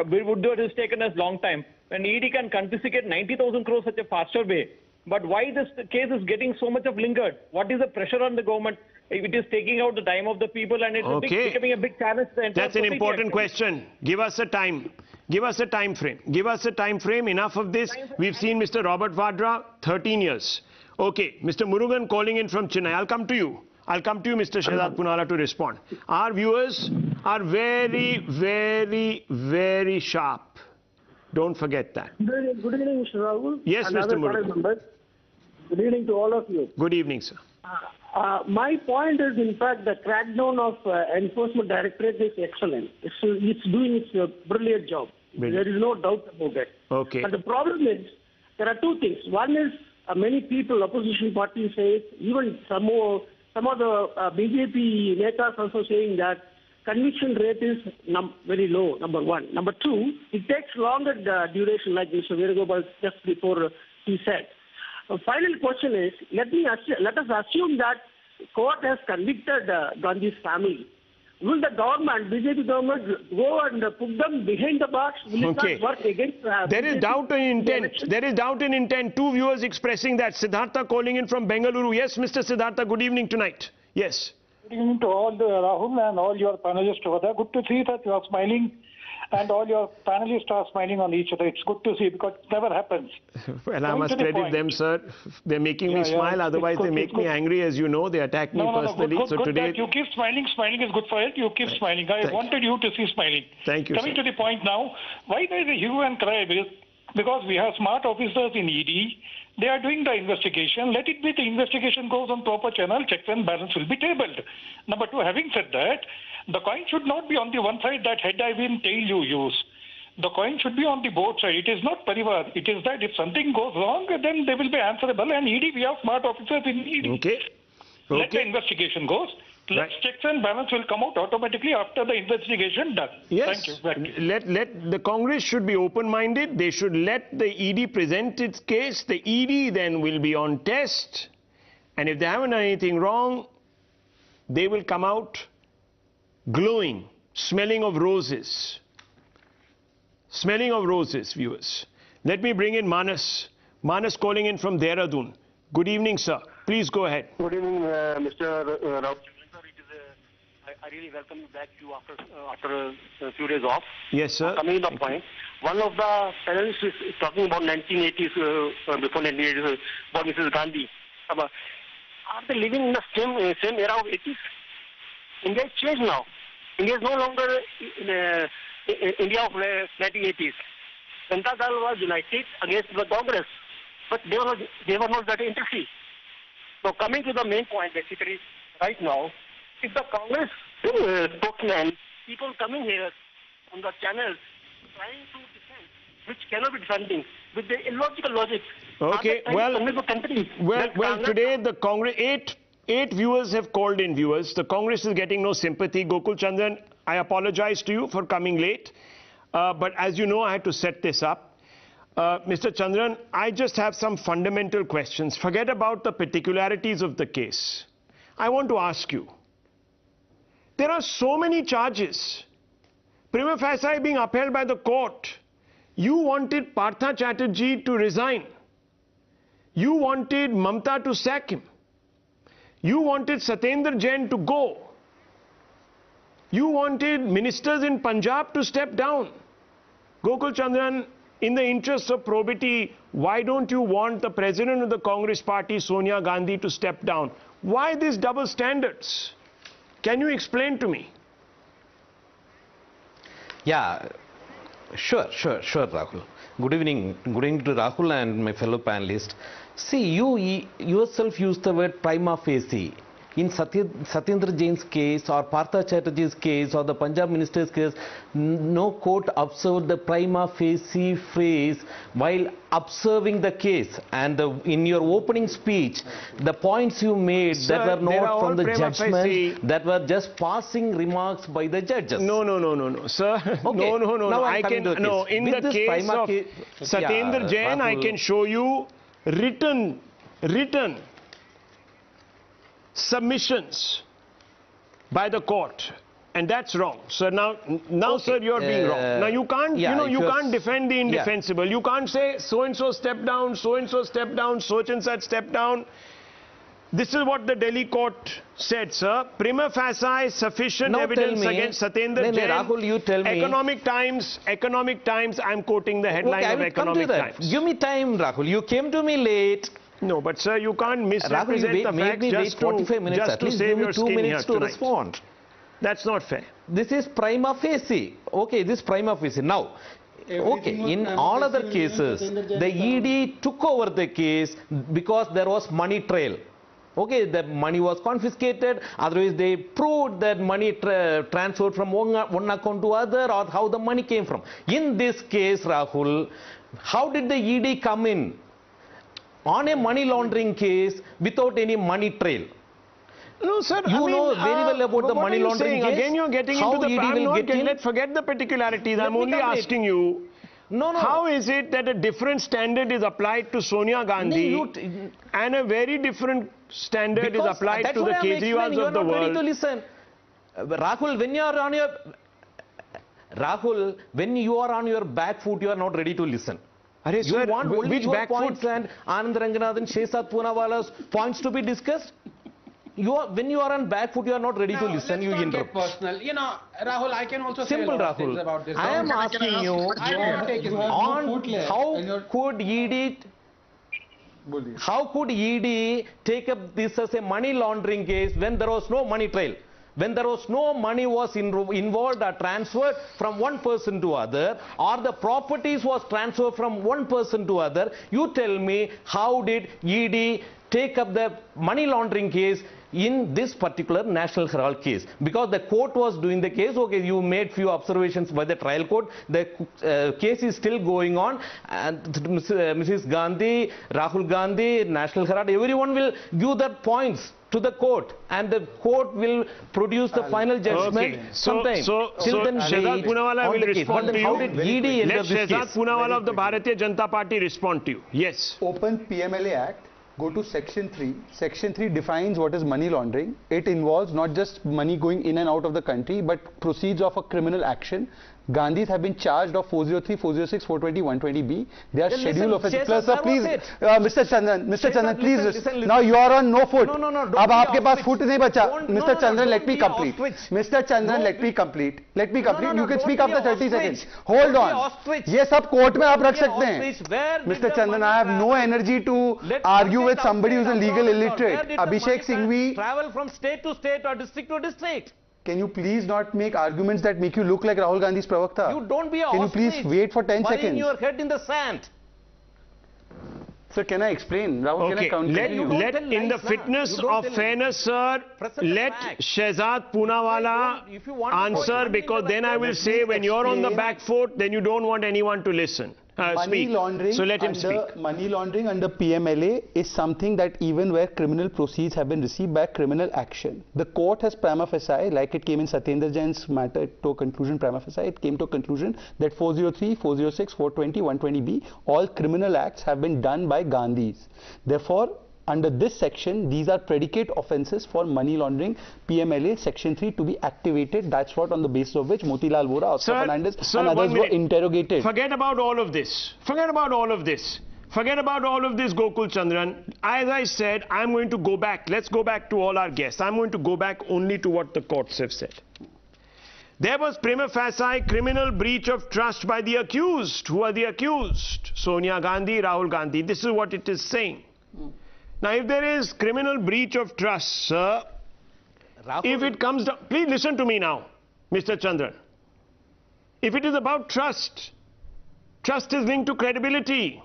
we would do it has taken us long time. When ED can confiscate 90,000 crores such a faster way, but why this case is getting so much of lingered? What is the pressure on the government? It is taking out the time of the people, and it's becoming a big challenge. That's an important question. Give us a time. Give us a time frame. Give us a time frame. Enough of this. We've seen Mr. Robert Vadra, 13 years. Okay, Mr. Murugan calling in from Chennai. I'll come to you. Mr. Shehzad Punala, to respond. Our viewers are very, very, very sharp. Don't forget that. Good evening, Mr. Rahul. Yes, Mr. Murugan. Good evening to all of you. Good evening, sir. My point is, in fact, the crackdown of Enforcement Directorate is excellent. It's doing its brilliant job. Brilliant. There is no doubt about that. Okay. But the problem is, there are two things. One is, many people, opposition parties say, even some of the BJP netas also saying that conviction rate is very low, number one. Number two, it takes longer duration, like Mr. Venugopal just before he said. Final question is, let us assume that court has convicted Gandhi's family. Will the government, BJP government, go and put them behind the box? Will it not work against There is doubt in intent. There is doubt in intent. Two viewers expressing that. Siddhartha calling in from Bengaluru. Yes, Mr. Siddhartha, good evening tonight. Yes. Good evening to all the Rahul and all your panelists over there. Good to see that you are smiling and all your panelists are smiling on each other. It's good to see because it never happens. Well, I must credit them, sir. They're making me smile. Otherwise, they make me angry. As you know, they attack me personally. Good, so good today, that you keep smiling. Smiling is good for health. You keep smiling. I wanted you to see smiling. Thank you, Coming to the point now, why there is a hue and cry? Because we have smart officers in ED. They are doing the investigation. Let it be the investigation goes on proper channel. Checks and balance will be tabled. Number two, having said that, the coin should not be on the one side that head I win, tail you use. The coin should be on the both sides. It is not parivar. It is that if something goes wrong, then they will be answerable. And ED, we have smart officers in ED. Okay. Let the investigation goes. Checks and balance will come out automatically after the investigation done. Yes. Thank you. Let the Congress should be open-minded. They should let the ED present its case. The ED then will be on test. And if they haven't done anything wrong, they will come out glowing, smelling of roses. Smelling of roses, viewers. Let me bring in Manas. Manas calling in from Dehradun. Good evening, sir. Please go ahead. Good evening, Mr. Rahul. I really welcome you back to you after a few days off. Yes, sir. Coming to the point, one of the panelists is talking about 1980s, before 1980s, about Mrs. Gandhi. Are they living in the same era of 80s? India has changed now. India is no longer in India of 1980s. Janata Dal was united against the Congress, but they were not that interested. So coming to the main point, basically, right now, if the Congress spokesman, people coming here on the channels, trying to defend, which cannot be defending, with the illogical logic. Okay, well, today the Congress, eight viewers have called in, viewers. The Congress is getting no sympathy. Gokul Chandran, I apologize to you for coming late. But as you know, I had to set this up. Mr. Chandran, I just have some fundamental questions. Forget about the particularities of the case. I want to ask you. There are so many charges. Prima facie being upheld by the court. You wanted Partha Chatterjee to resign. You wanted Mamta to sack him. You wanted Satyendra Jain to go. You wanted ministers in Punjab to step down. Gokul Chandran, in the interest of probity, why don't you want the president of the Congress party, Sonia Gandhi, to step down? Why these double standards? Can you explain to me? Yeah, sure, Rahul. Good evening to Rahul and my fellow panelists. See, you yourself used the word prima facie. In Satyendra Jain's case or Partha Chatterjee's case or the Punjab minister's case, no court observed the prima facie phrase while observing the case. And in your opening speech, the points you made, Sir, that were not from the judgment, that were just passing remarks by the judges. No, sir. Okay. No. I can no. In With the this case of Satyendra Jain, Rahul, I can show you written submissions by the court, and that's wrong. So now okay. Sir, you're being wrong. Now you can't, you can't defend the indefensible. Yeah. You can't say so and so step down, so and so step down, such and such step down. This is what the Delhi court said, sir. Prima facie sufficient now evidence against Satyendra Jain. Rahul, you tell me. Economic Times. I'm quoting the headline of Economic Times. Give me time, Rahul. You came to me late. No, but sir, you can't misrepresent the facts just to save your skin here tonight. Respond. That's not fair. This is prima facie. Okay, this prima facie. Now, okay, in all other cases, the ED took over the case because there was money trail. Okay, the money was confiscated, otherwise they proved that money transferred from one account to other, or how the money came from. In this case, Rahul, how did the ED come in on a money laundering case without any money trail? No, sir. You know very well about the money laundering case. Again, you're getting into the... Let's forget the particularities. I'm only asking you. No. How is it that a different standard is applied to Sonia Gandhi and a very different standard is applied to the Kejriwals of the world? Ready to listen. Rahul, when you are on your back foot, you are not ready to listen. You sir, want only which your back points foot? And Anand Ranganathan, Shesat Poonawala's points to be discussed? When you are on back foot, you are not ready to listen. You interrupt. Personal. You know, Rahul, I can also simple, say a lot Rahul. of things about this. I am asking you how could ED take up this as a money laundering case when there was no money trail? When there was no money was involved or transferred from one person to other, or the properties was transferred from one person to other, you tell me how did ED take up the money laundering case in this particular National Herald case? Because the court was doing the case. Okay, you made few observations by the trial court. The case is still going on, and Mrs. Gandhi, Rahul Gandhi, National Herald, everyone will give their points to the court, and the court will produce the final judgment sometime. Till then, Shehzad Poonawala will respond to you. How did ED enter this case? Let Shehzad Poonawala of the Bharatiya Janata Party respond to you. Yes. Open PMLA Act. Go to Section 3. Section 3 defines what is money laundering. It involves not just money going in and out of the country, but proceeds of a criminal action. Gandhis have been charged of 403, 406, 420, 120B. They are scheduled offenses. Plus, sir, please, Mr. Chandran, please listen. Now you are on no foot. No. अब आपके पास foot नहीं बचा. Mr. Chandran, let me complete. Mr. Chandran, let me complete. Let me complete. You can speak after 30 seconds. Hold on. ये सब court में आप रख सकते हैं. Mr. Chandran, I have no energy to argue with somebody who is a legal illiterate. Abhishek Singhvi. Travel from state to state or district to district. Can you please not make arguments that make you look like Rahul Gandhi's pravakta? You don't be a Can you please wait for 10 seconds? Burying your head in the sand. Sir, can I explain? Rahul, okay. can I let in the fitness of fairness, sir, let Shehzad Poonawala answer, because then I will say when you're on the back foot, then you don't want anyone to listen. Money laundering, so let him speak. Money laundering under PMLA is something that even where criminal proceeds have been received by criminal action, the court has prima facie, like it came in Satyendra Jain's matter to a conclusion prima facie, it came to a conclusion that 403, 406, 420, 120B, all criminal acts have been done by Gandhis. Therefore, under this section, these are predicate offences for money laundering, PMLA Section 3 to be activated. That's what on the basis of which Motilal Vora, Oscar Fernandez and others were interrogated. Forget about all of this. Forget about all of this. Forget about all of this, Gokul Chandran. As I said, I'm going to go back. Let's go back to all our guests. I'm going to go back only to what the courts have said. There was prima facie criminal breach of trust by the accused. Who are the accused? Sonia Gandhi, Rahul Gandhi. This is what it is saying. Now, if there is criminal breach of trust, sir, if it comes down, please listen to me now, Mr. Chandran. If it is about trust, trust is linked to credibility.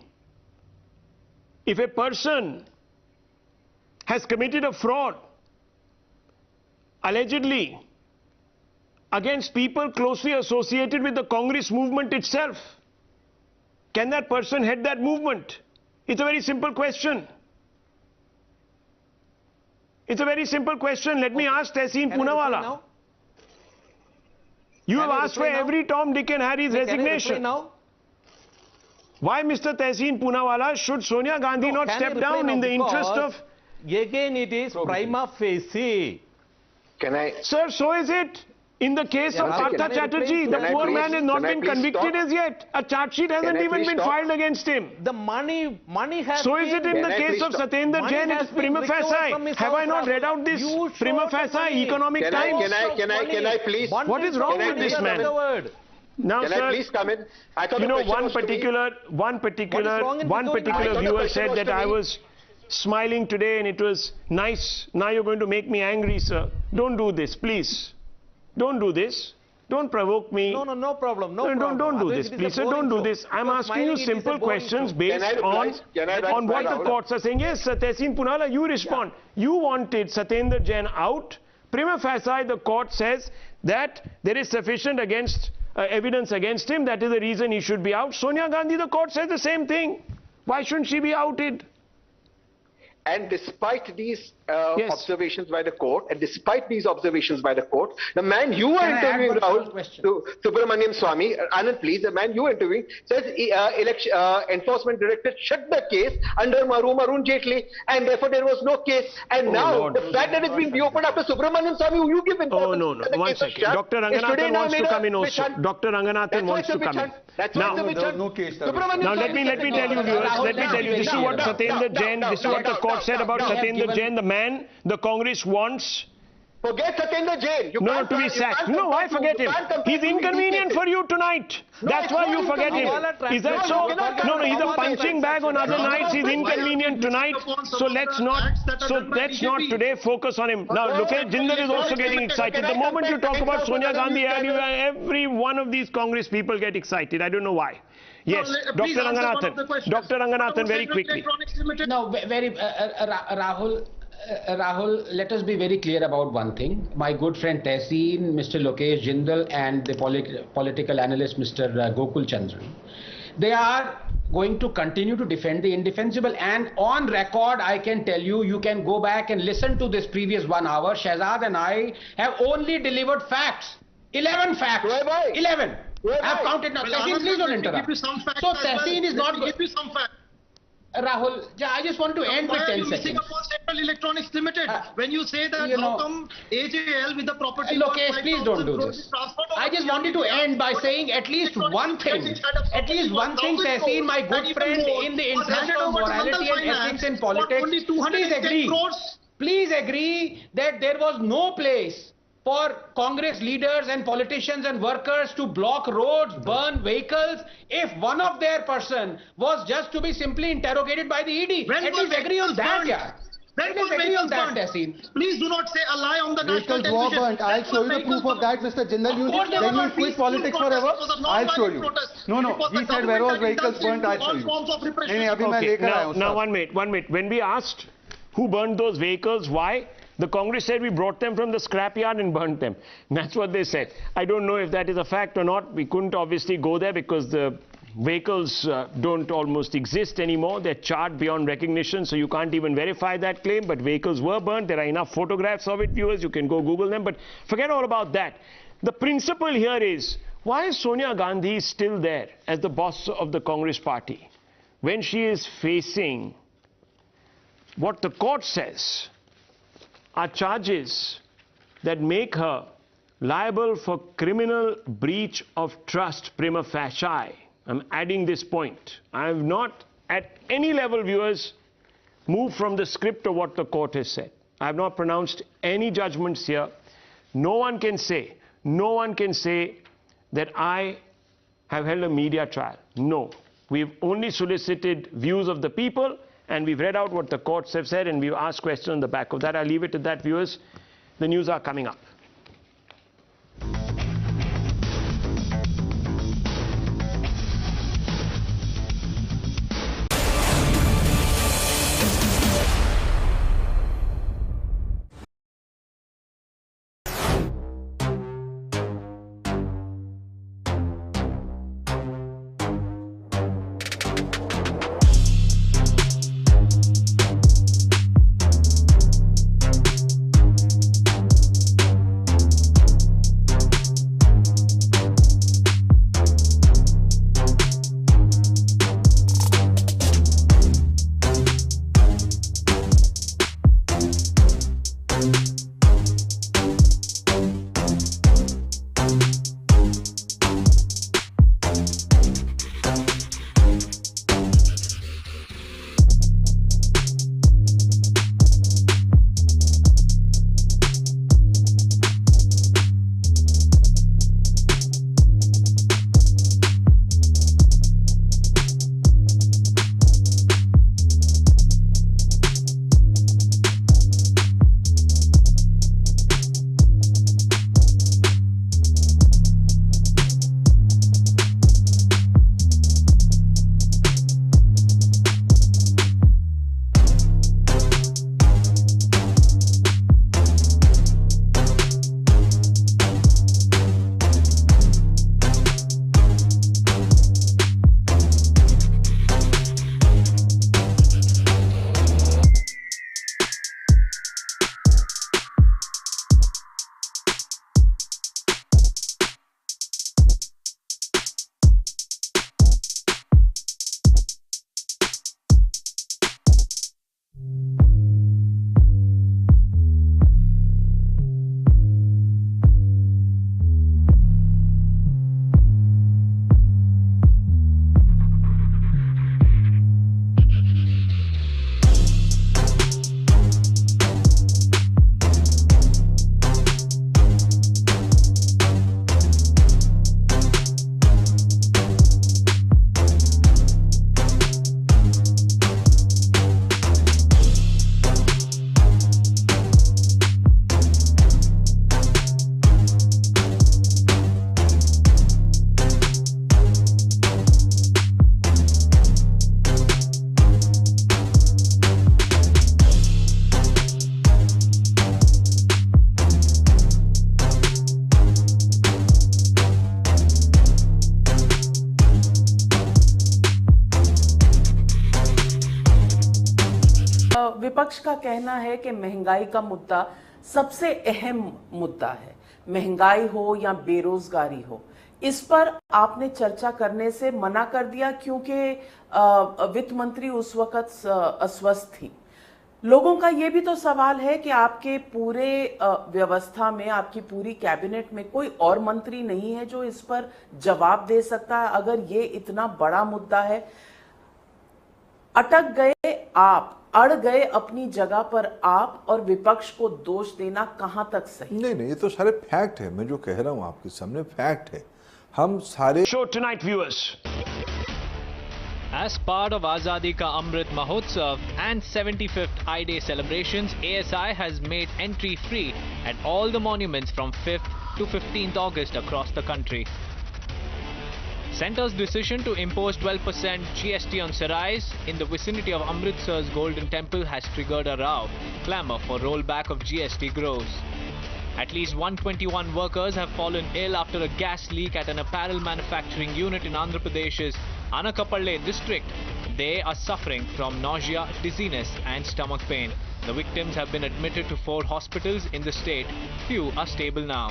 If a person has committed a fraud, allegedly, against people closely associated with the Congress movement itself, can that person head that movement? It's a very simple question. It's a very simple question. Let me ask Tehseen Poonawalla. You have asked for every Tom, Dick and Harry's resignation. Now? Why, Mr. Tehseen Poonawalla, should Sonia Gandhi not step down in the interest of... Again, it is prima facie. Can I... Sir, so is it. In the case of Partha Chatterjee, the poor man has not been convicted as yet. A charge sheet hasn't even been filed against him. The money has So is it in the case of Satyendra Jain, it is prima facie. Have I not read out this prima facie economic times? Can I please? What is wrong with this man? Now, can sir, I please come in? I thought you know, one particular viewer said that I was smiling today and it was nice. Now you're going to make me angry, sir. Don't do this, please. Don't do this. Don't provoke me. No problem. Don't do this, please, sir. Don't do this. I'm asking you simple questions based on what the courts are saying. Yes, sir, Tehseen Poonawalla, you respond. You wanted Satyendra Jain out. Prima facie, the court says that there is sufficient evidence against him. That is the reason he should be out. Sonia Gandhi, the court says the same thing. Why shouldn't she be outed? And despite these observations by the court, the man you were interviewing, Rahul, Subramaniam Swamy, Anand, please, the man you were interviewing says enforcement director shut the case under Arun Jaitley, and therefore there was no case. And now the fact that it's been reopened after Subramaniam Swamy, who you give importance. No. One second. Dr. Ranganathan wants to come in also. Dr. Ranganathan wants to come in. Now, let me tell you, viewers, this is what Satyendra Jain, this is what the court said about Satyendra Jain, the man the Congress wants. Forget Satyendra Jain. No, to be sacked. No, why forget him? He's inconvenient for you tonight. That's why you forget him. Is that so? No, he's a punching bag on other nights. He's inconvenient tonight. So let's not today focus on him. Now, look at Jindal is also getting excited. The moment you talk about Sonia Gandhi, every one of these Congress people get excited. I don't know why. Yes, Dr. Ranganathan, very quickly. No, Rahul, let us be very clear about one thing. My good friend Tehseen, Mr. Lokesh Jindal and the political analyst Mr. Gokul Chandran, they are going to continue to defend the indefensible, and on record I can tell you, you can go back and listen to this previous 1 hour. Shehzad and I have only delivered facts. 11 facts. 11. I've counted now. Tehseen, please don't interrupt. So Tehseen is not... Rahul, I just want to end with 10 seconds. Central Electronics Limited, when you say that how come AJL with the property... Lokesh, please don't do this. I just wanted to end by saying at least one thing. At least one thing, Tehseen, my good friend, in the interest of morality and ethics in politics, please agree that there was no place for Congress leaders and politicians and workers to block roads, burn vehicles, if one of their person was just to be simply interrogated by the ED. At least agree on that, yeah. When was vehicles burned? Please do not say a lie on the national television. Burnt. I'll show you the proof of that, Mr. Jindal. You quit politics forever? I'll show you. No. He said where was vehicles burnt, I'll show you. Now, one minute. When we asked who burned those vehicles, why? The Congress said we brought them from the scrapyard and burnt them. That's what they said. I don't know if that is a fact or not. We couldn't obviously go there because the vehicles don't almost exist anymore. They're charred beyond recognition, so you can't even verify that claim. But vehicles were burnt. There are enough photographs of it, viewers. You can go Google them. But forget all about that. The principle here is, why is Sonia Gandhi still there as the boss of the Congress party when she is facing what the court says are charges that make her liable for criminal breach of trust prima facie? I'm adding this point. I have not at any level, viewers, moved from the script of what the court has said. I have not pronounced any judgments here. No one can say, no one can say that I have held a media trial. No. We've only solicited views of the people, and we've read out what the courts have said, and we've asked questions on the back of that. I'll leave it at that, viewers. The news are coming up. विपक्ष का कहना है कि महंगाई का मुद्दा सबसे अहम मुद्दा है, महंगाई हो या बेरोजगारी हो। इस पर आपने चर्चा करने से मना कर दिया क्योंकि वित्त मंत्री उस वक्त अस्वस्थ थी। लोगों का ये भी तो सवाल है कि आपके पूरे व्यवस्था में, आपकी पूरी कैबिनेट में कोई और मंत्री नहीं है जो इस पर जवाब दे सकता है। अगर ये इतना बड़ा मुद्दा है, अटक गए आप, अड़ गए अपनी जगह पर आप, और विपक्ष को दोष देना कहां तक सही? नहीं, ये तो सारे फैक्ट है। मैं जो कह रहा हूं आपके सामने फैक्ट है। हम सारे show tonight viewers, As part of Azadi Ka Amrit Mahotsav and 75th I-Day celebrations, ASI has made entry free at all the monuments from 5th to 15th August across the country. Centre's decision to impose 12% GST on sarais in the vicinity of Amritsar's Golden Temple has triggered a row. Clamour for rollback of GST grows. At least 121 workers have fallen ill after a gas leak at an apparel manufacturing unit in Andhra Pradesh's Anakapalle district. They are suffering from nausea, dizziness and stomach pain. The victims have been admitted to 4 hospitals in the state. Few are stable now.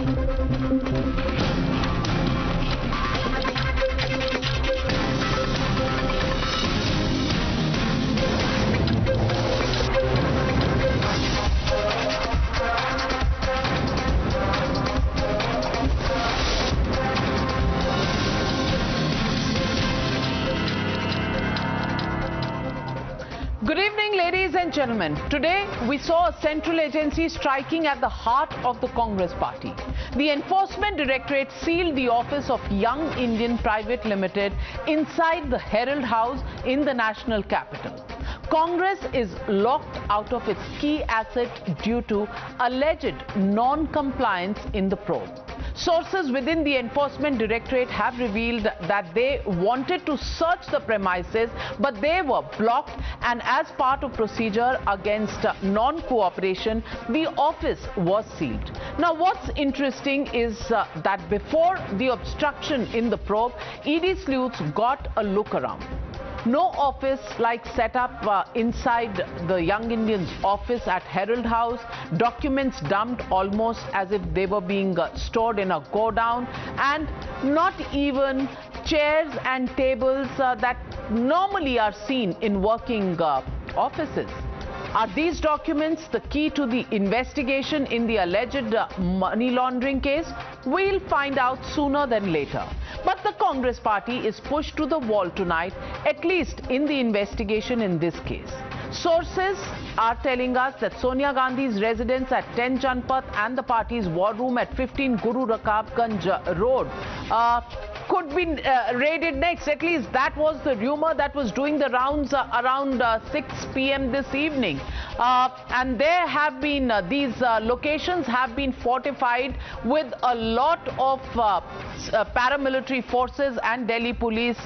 Good evening, ladies and gentlemen. Today, we saw a central agency striking at the heart of the Congress party. The Enforcement Directorate sealed the office of Young Indian Private Limited inside the Herald House in the national capital. Congress is locked out of its key asset due to alleged non-compliance in the probe. Sources within the Enforcement Directorate have revealed that they wanted to search the premises, but they were blocked, and as part of procedure against non-cooperation, the office was sealed. Now, what's interesting is that before the obstruction in the probe, ED sleuths got a look around. No office like set up inside the Young Indians office at Herald House, documents dumped almost as if they were being stored in a godown, and not even chairs and tables that normally are seen in working offices. Are these documents the key to the investigation in the alleged money laundering case? We'll find out sooner than later. But the Congress party is pushed to the wall tonight, at least in the investigation in this case. Sources are telling us that Sonia Gandhi's residence at 10 Janpath and the party's war room at 15 Guru Rakabganj Road could be raided next. At least that was the rumor that was doing the rounds around 6 p.m. this evening. And there have been, these locations have been fortified with a lot of paramilitary forces and Delhi police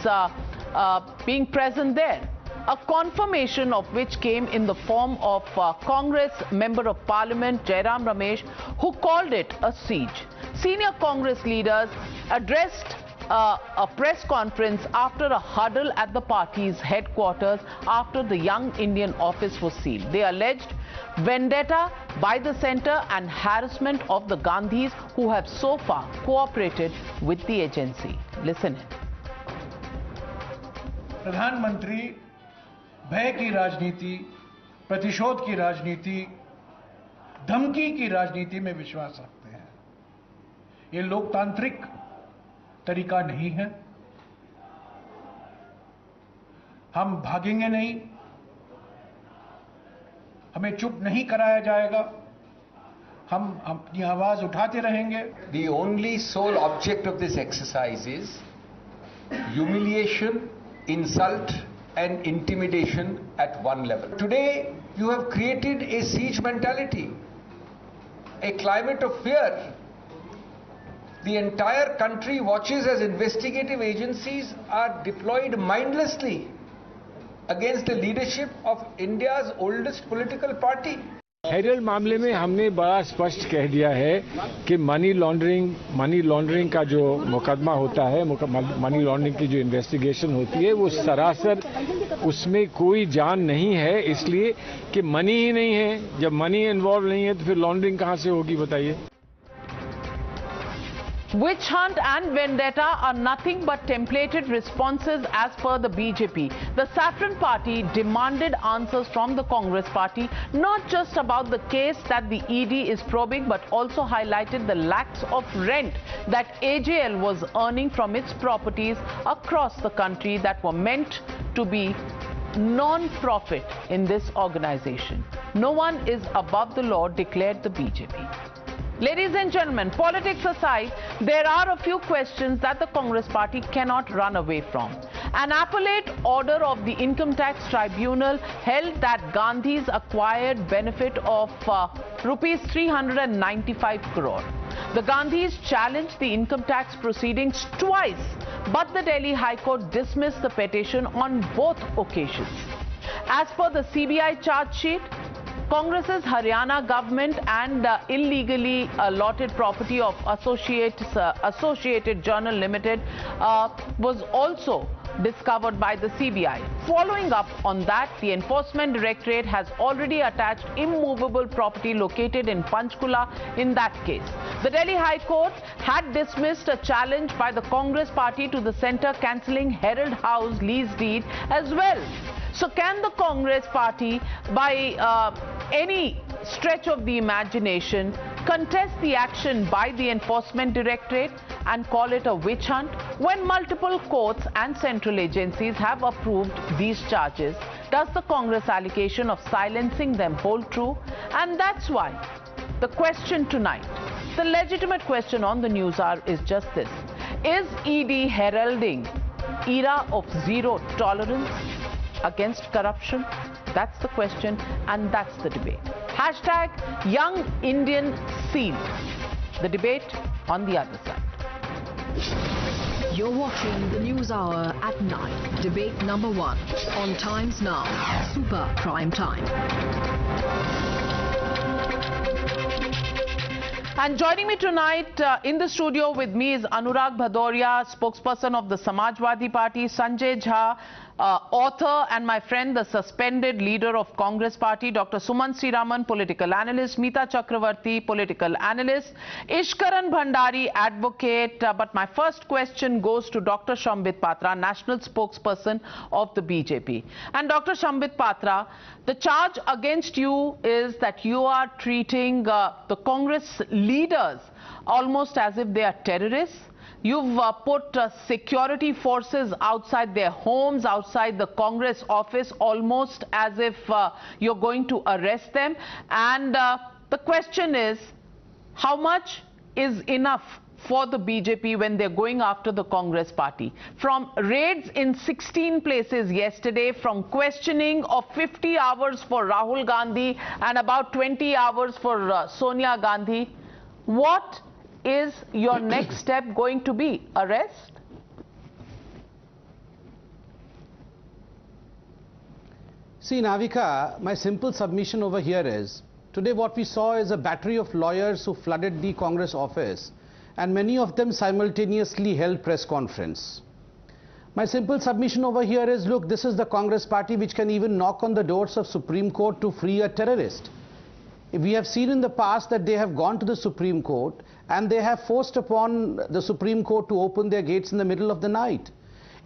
being present there. A confirmation of which came in the form of Congress Member of Parliament Jairam Ramesh, who called it a siege. Senior Congress leaders addressed a press conference after a huddle at the party's headquarters after the Young Indian office was sealed. They alleged vendetta by the centre and harassment of the Gandhis who have so far cooperated with the agency. Listen in. प्रधानमंत्री भय की राजनीति, प्रतिशोध की राजनीति, धमकी की राजनीति में विश्वास रखते हैं। ये लोकतांत्रिक तरीका नहीं है। हम भागेंगे नहीं, हमें चुप नहीं कराया जाएगा, हम अपनी आवाज उठाते रहेंगे। The only sole object of this exercise is humiliation, insult and intimidation at one level. Today you have created a siege mentality, a climate of fear. The entire country watches as investigative agencies are deployed mindlessly against the leadership of India's oldest political party. Herald मामले में हमने बड़ा स्पष्ट कह दिया है कि money laundering का जो मुकदमा होता है, मनी लॉन्ड्रिंग की जो इन्वेस्टिगेशन होती है, वो सरासर उसमें कोई जान नहीं है, इसलिए कि मनी ही नहीं है। जब मनी इन्वॉल्व नहीं है तो फिर लॉन्ड्रिंग कहाँ से होगी बताइए। Witch hunt and vendetta are nothing but templated responses as per the BJP. The Saffron Party demanded answers from the Congress Party, not just about the case that the ED is probing, but also highlighted the lakhs of rent that AJL was earning from its properties across the country that were meant to be non-profit in this organization. No one is above the law, declared the BJP. Ladies and gentlemen, politics aside, there are a few questions that the Congress party cannot run away from. An appellate order of the Income Tax Tribunal held that Gandhi's acquired benefit of rupees 395 crore. The Gandhis challenged the income tax proceedings twice, but the Delhi High Court dismissed the petition on both occasions. As per the CBI charge sheet, Congress's Haryana government and illegally allotted property of Associated Journal Limited was also discovered by the CBI. Following up on that, the Enforcement Directorate has already attached immovable property located in Panchkula in that case. The Delhi High Court had dismissed a challenge by the Congress party to the centre cancelling Herald House lease deed as well. So can the Congress party, by any stretch of the imagination, contest the action by the Enforcement Directorate and call it a witch hunt when multiple courts and central agencies have approved these charges? Does the Congress allegation of silencing them hold true? And that's why the question tonight, the legitimate question on the news hour, is just this: is ED heralding era of zero tolerance against corruption? That's the question, and that's the debate. Hashtag Young Indian Sealed. The debate on the other side. You're watching the News Hour at 9. Debate number 1 on Times Now, Super Prime Time. And joining me tonight in the studio with me is Anurag Bhadoria, spokesperson of the Samajwadi Party, Sanjay Jha, author, and my friend, the suspended leader of Congress Party, Dr. Suman Sriraman, political analyst, Meeta Chakravarti, political analyst, Ishkaran Bhandari, advocate. But my first question goes to Dr. Shambit Patra, national spokesperson of the BJP. And Dr. Shambit Patra, the charge against you is that you are treating the Congress leaders almost as if they are terrorists. You've put security forces outside their homes, outside the Congress office, almost as if you're going to arrest them. And the question is, how much is enough for the BJP when they're going after the Congress party? From raids in 16 places yesterday, from questioning of 50 hours for Rahul Gandhi and about 20 hours for Sonia Gandhi, what is your next step going to be? Arrest? See, Navika, my simple submission over here is, today what we saw is a battery of lawyers who flooded the Congress office, and many of them simultaneously held press conference. My simple submission over here is, look, this is the Congress party which can even knock on the doors of Supreme Court to free a terrorist. We have seen in the past that they have gone to the Supreme Court and they have forced upon the Supreme Court to open their gates in the middle of the night.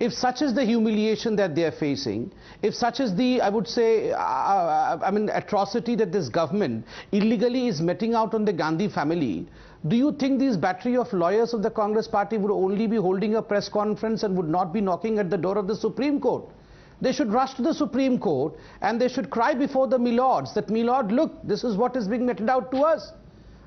If such is the humiliation that they are facing, if such is the, I would say, atrocity that this government illegally is meting out on the Gandhi family, do you think these battery of lawyers of the Congress party would only be holding a press conference and would not be knocking at the door of the Supreme Court? They should rush to the Supreme Court and they should cry before the Milords that, Milord, look, this is what is being meted out to us.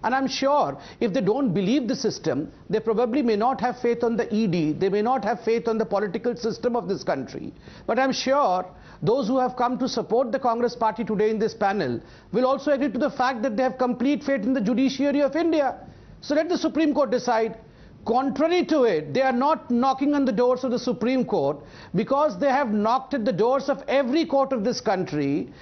And I'm sure if they don't believe the system, they probably may not have faith on the ED, they may not have faith on the political system of this country. But I'm sure those who have come to support the Congress party today in this panel will also agree to the fact that they have complete faith in the judiciary of India. So let the Supreme Court decide. Contrary to it, they are not knocking on the doors of the Supreme Court because they have knocked at the doors of every court of this country,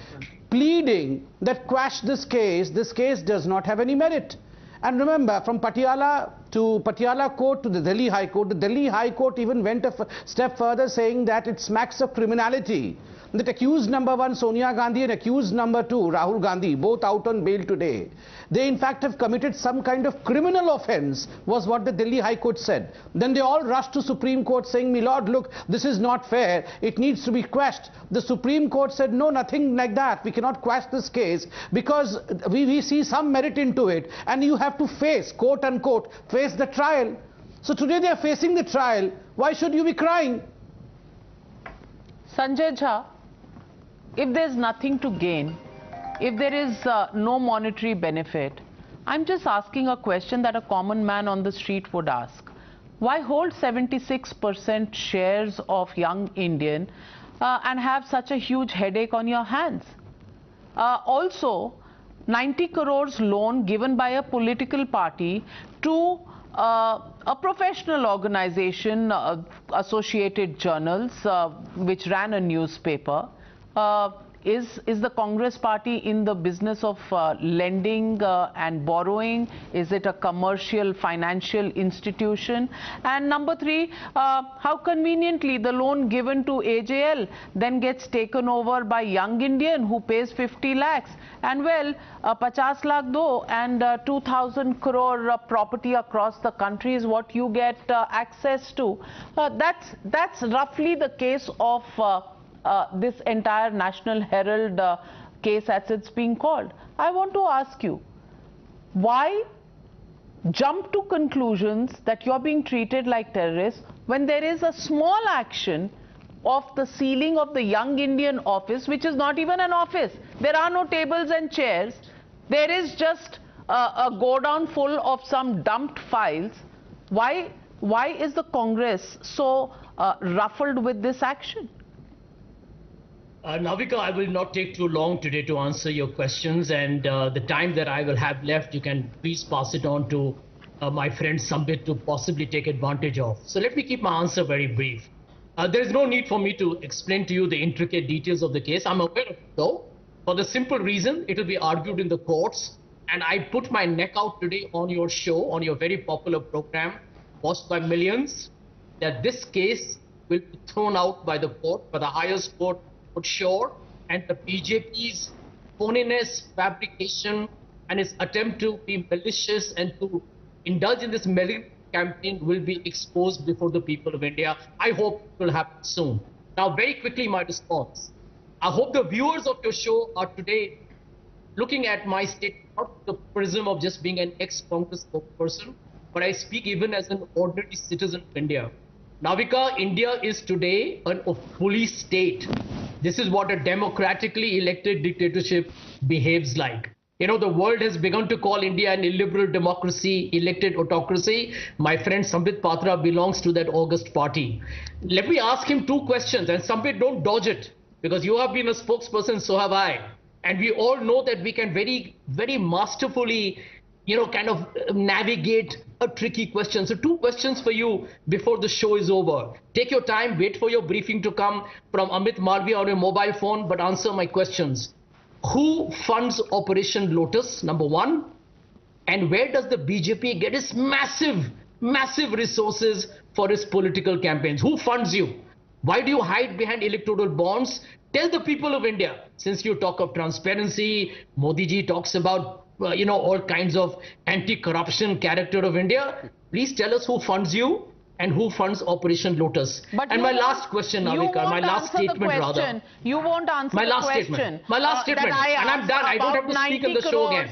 pleading that quash this case does not have any merit. And remember, from Patiala Court to the Delhi High Court, the Delhi High Court even went a step further, saying that it smacks of criminality. That accused number 1 Sonia Gandhi and accused number 2 Rahul Gandhi, both out on bail today, they in fact have committed some kind of criminal offence, was what the Delhi High Court said. Then they all rushed to Supreme Court saying, Milord, look, this is not fair, it needs to be quashed. The Supreme Court said, no, nothing like that, we cannot quash this case because we see some merit into it and you have to face, quote unquote, face the trial. So today they are facing the trial. Why should you be crying? Sanjay Jha, if there's nothing to gain, if there is no monetary benefit, I'm just asking a question that a common man on the street would ask. Why hold 76% shares of Young Indian and have such a huge headache on your hands? Also, 90 crores loan given by a political party to a professional organization, Associated Journals, which ran a newspaper. Is the Congress party in the business of lending and borrowing? Is it a commercial financial institution? And number three, how conveniently the loan given to AJL then gets taken over by young Indian who pays 50 lakhs. And well, 50 lakh do and 2,000 crore property across the country is what you get access to. That's roughly the case of this entire National Herald case as it's being called. I want to ask you, why jump to conclusions that you're being treated like terrorists when there is a small action of the sealing of the Young Indian office, which is not even an office. There are no tables and chairs. There is just a go-down full of some dumped files. Why is the Congress so ruffled with this action? Navika, I will not take too long today to answer your questions, and the time that I will have left, you can please pass it on to my friend Sambit to possibly take advantage of. So let me keep my answer very brief. There is no need for me to explain to you the intricate details of the case. I'm aware of it though, for the simple reason it will be argued in the courts, and I put my neck out today on your show, on your very popular program, watched by millions, that this case will be thrown out by the court, by the highest court for sure, and the BJP's phoniness, fabrication, and its attempt to be malicious and to indulge in this malignant campaign will be exposed before the people of India. I hope it will happen soon. Now, very quickly, my response. I hope the viewers of your show are today looking at my statement, not the prism of just being an ex-Congress spokesperson, but I speak even as an ordinary citizen of India. Navika, India is today a police state. This is what a democratically elected dictatorship behaves like. You know, the world has begun to call India an illiberal democracy, elected autocracy. My friend Sambit Patra belongs to that August party. Let me ask him two questions, and Sambit, don't dodge it, because you have been a spokesperson, so have I. And we all know that we can very, very masterfully, you know, kind of navigate a tricky question. So two questions for you before the show is over. Take your time, wait for your briefing to come from Amit Malviya on your mobile phone, but answer my questions. Who funds Operation Lotus, number one? And where does the BJP get its massive, massive resources for its political campaigns? Who funds you? Why do you hide behind electoral bonds? Tell the people of India, since you talk of transparency, Modi ji talks about, you know, all kinds of anti-corruption character of India. Please tell us who funds you and who funds Operation Lotus. But and my last question, Navika, my last statement rather. You won't answer my the last question. Statement. My last statement. And I'm done. I don't have to speak on the show again.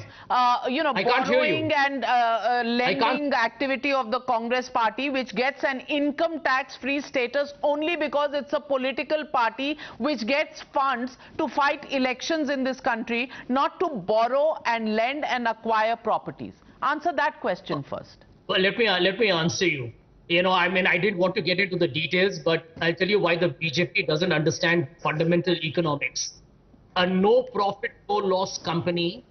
You know, borrowing and lending activity of the Congress party, which gets an income tax-free status only because it's a political party which gets funds to fight elections in this country, not to borrow and lend and acquire properties. Answer that question first. Well, let me answer you. You know, I mean, I didn't want to get into the details, but I'll tell you why the BJP doesn't understand fundamental economics. A no profit, no loss company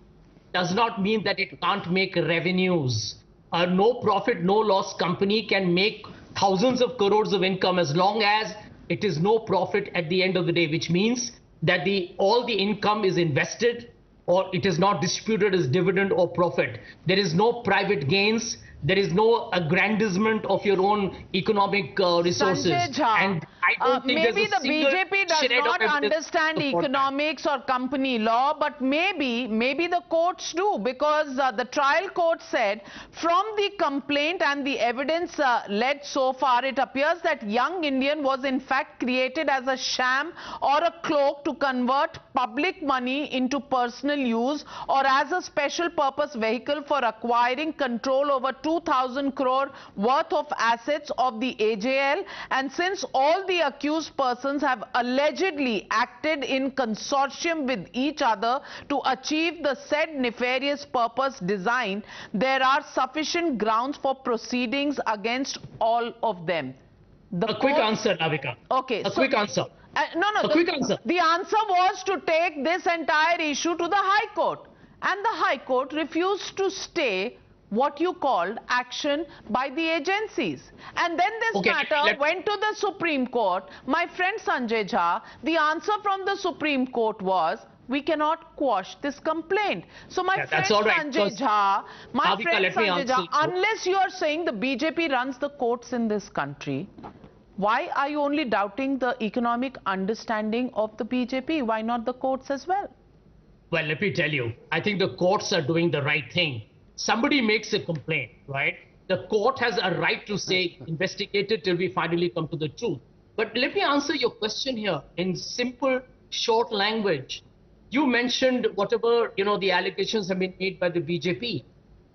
does not mean that it can't make revenues. A no profit, no loss company can make thousands of crores of income as long as it is no profit at the end of the day, which means that all the income is invested or it is not distributed as dividend or profit. There is no private gains. There is no aggrandizement of your own economic resources. And I don't think maybe there's a the BJP does not understand economics or company law, but maybe the courts do, because the trial court said from the complaint and the evidence led so far, it appears that Young Indian was in fact created as a sham or a cloak to convert public money into personal use or as a special purpose vehicle for acquiring control over 2,000 crore worth of assets of the AJL. And since all the accused persons have allegedly acted in consortium with each other to achieve the said nefarious purpose design, there are sufficient grounds for proceedings against all of them. A quick answer, Navika. Okay. A quick answer. Quick answer. The answer was to take this entire issue to the High Court. And the High Court refused to stay what you called action by the agencies. And then this matter went to the Supreme Court. My friend Sanjay Jha, the answer from the Supreme Court was, we cannot quash this complaint. So my friend Sanjay Jha, unless you are saying the BJP runs the courts in this country, why are you only doubting the economic understanding of the BJP? Why not the courts as well? Well, let me tell you, I think the courts are doing the right thing. Somebody makes a complaint, right? The court has a right to say, investigate it till we finally come to the truth. But let me answer your question here in simple, short language. You mentioned whatever, the allegations have been made by the BJP.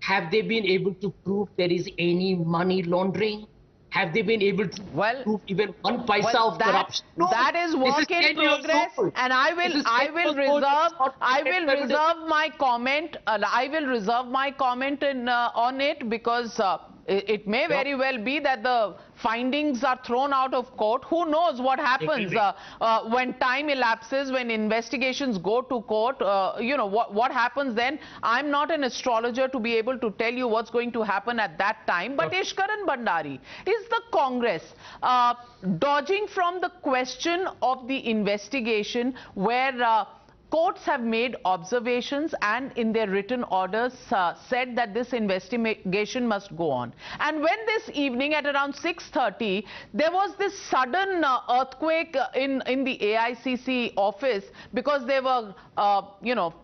Have they been able to prove there is any money laundering? Have they been able to prove even one paisa of corruption? No, that is work in progress, and I will reserve my comment. I will reserve my comment on it, because it may very well be that the findings are thrown out of court. Who knows what happens when time elapses, when investigations go to court, what happens then. I'm not an astrologer to be able to tell you what's going to happen at that time. But Ishkaran Bhandari, is the Congress dodging from the question of the investigation, where courts have made observations and in their written orders said that this investigation must go on. And when this evening at around 6:30, there was this sudden earthquake in the AICC office, because there were,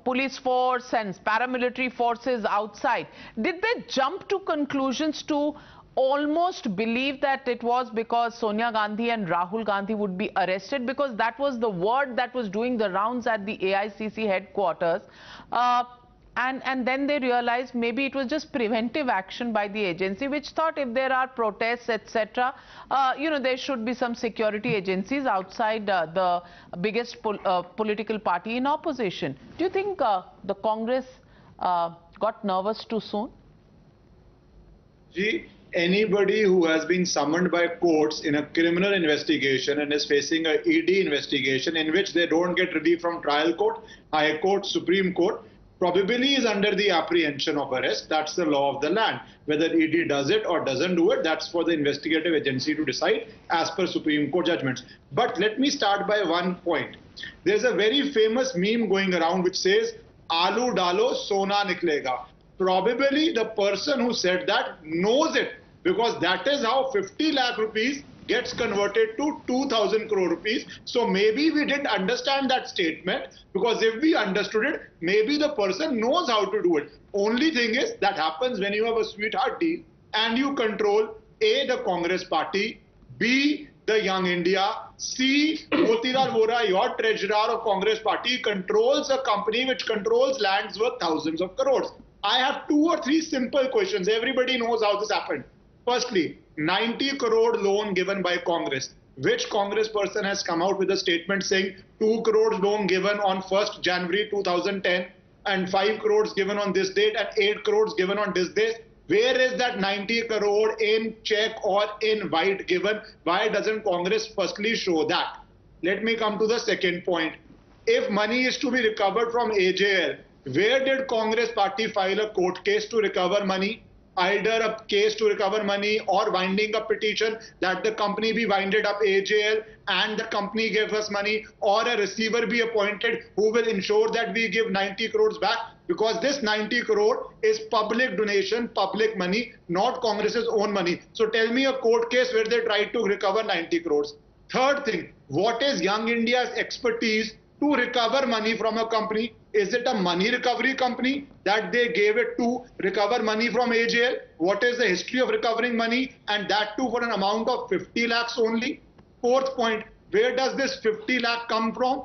police force and paramilitary forces outside. Did they jump to conclusions to almost believe that it was because Sonia Gandhi and Rahul Gandhi would be arrested, because that was the word that was doing the rounds at the AICC headquarters, and then they realized maybe it was just preventive action by the agency, which thought if there are protests, etc., there should be some security agencies outside the biggest political party in opposition. Do you think the Congress got nervous too soon? Anybody who has been summoned by courts in a criminal investigation and is facing an ED investigation in which they don't get relief from trial court, high court, Supreme Court, probably is under the apprehension of arrest. That's the law of the land. Whether ED does it or doesn't do it, that's for the investigative agency to decide as per Supreme Court judgments. But let me start by one point. There's a very famous meme going around which says, "Alu dalo, sona niklega." Probably the person who said that knows it, because that is how 50 lakh rupees gets converted to 2,000 crore rupees. So maybe we didn't understand that statement, because if we understood it, maybe the person knows how to do it. Only thing is, that happens when you have a sweetheart deal and you control A, the Congress party, B, the Young India, C, Motilal Vora, your treasurer of Congress party, controls a company which controls lands worth thousands of crores. I have 2 or 3 simple questions. Everybody knows how this happened. Firstly, 90 crore loan given by Congress. Which Congress person has come out with a statement saying 2 crores loan given on 1st January 2010 and 5 crores given on this date and 8 crores given on this date? Where is that 90 crore in check or in white given? Why doesn't Congress firstly show that? Let me come to the second point. If money is to be recovered from AJL, where did Congress party file a court case to recover money? Either a case to recover money or winding up petition that the company be winded up AJL and the company gave us money, or a receiver be appointed who will ensure that we give 90 crores back, because this 90 crore is public donation, public money, not Congress's own money. So tell me a court case where they tried to recover 90 crores. Third thing, what is Young India's expertise to recover money from a company? Is it a money recovery company that they gave it to recover money from AJL? What is the history of recovering money, and that too for an amount of 50 lakhs only? Fourth point, where does this 50 lakh come from?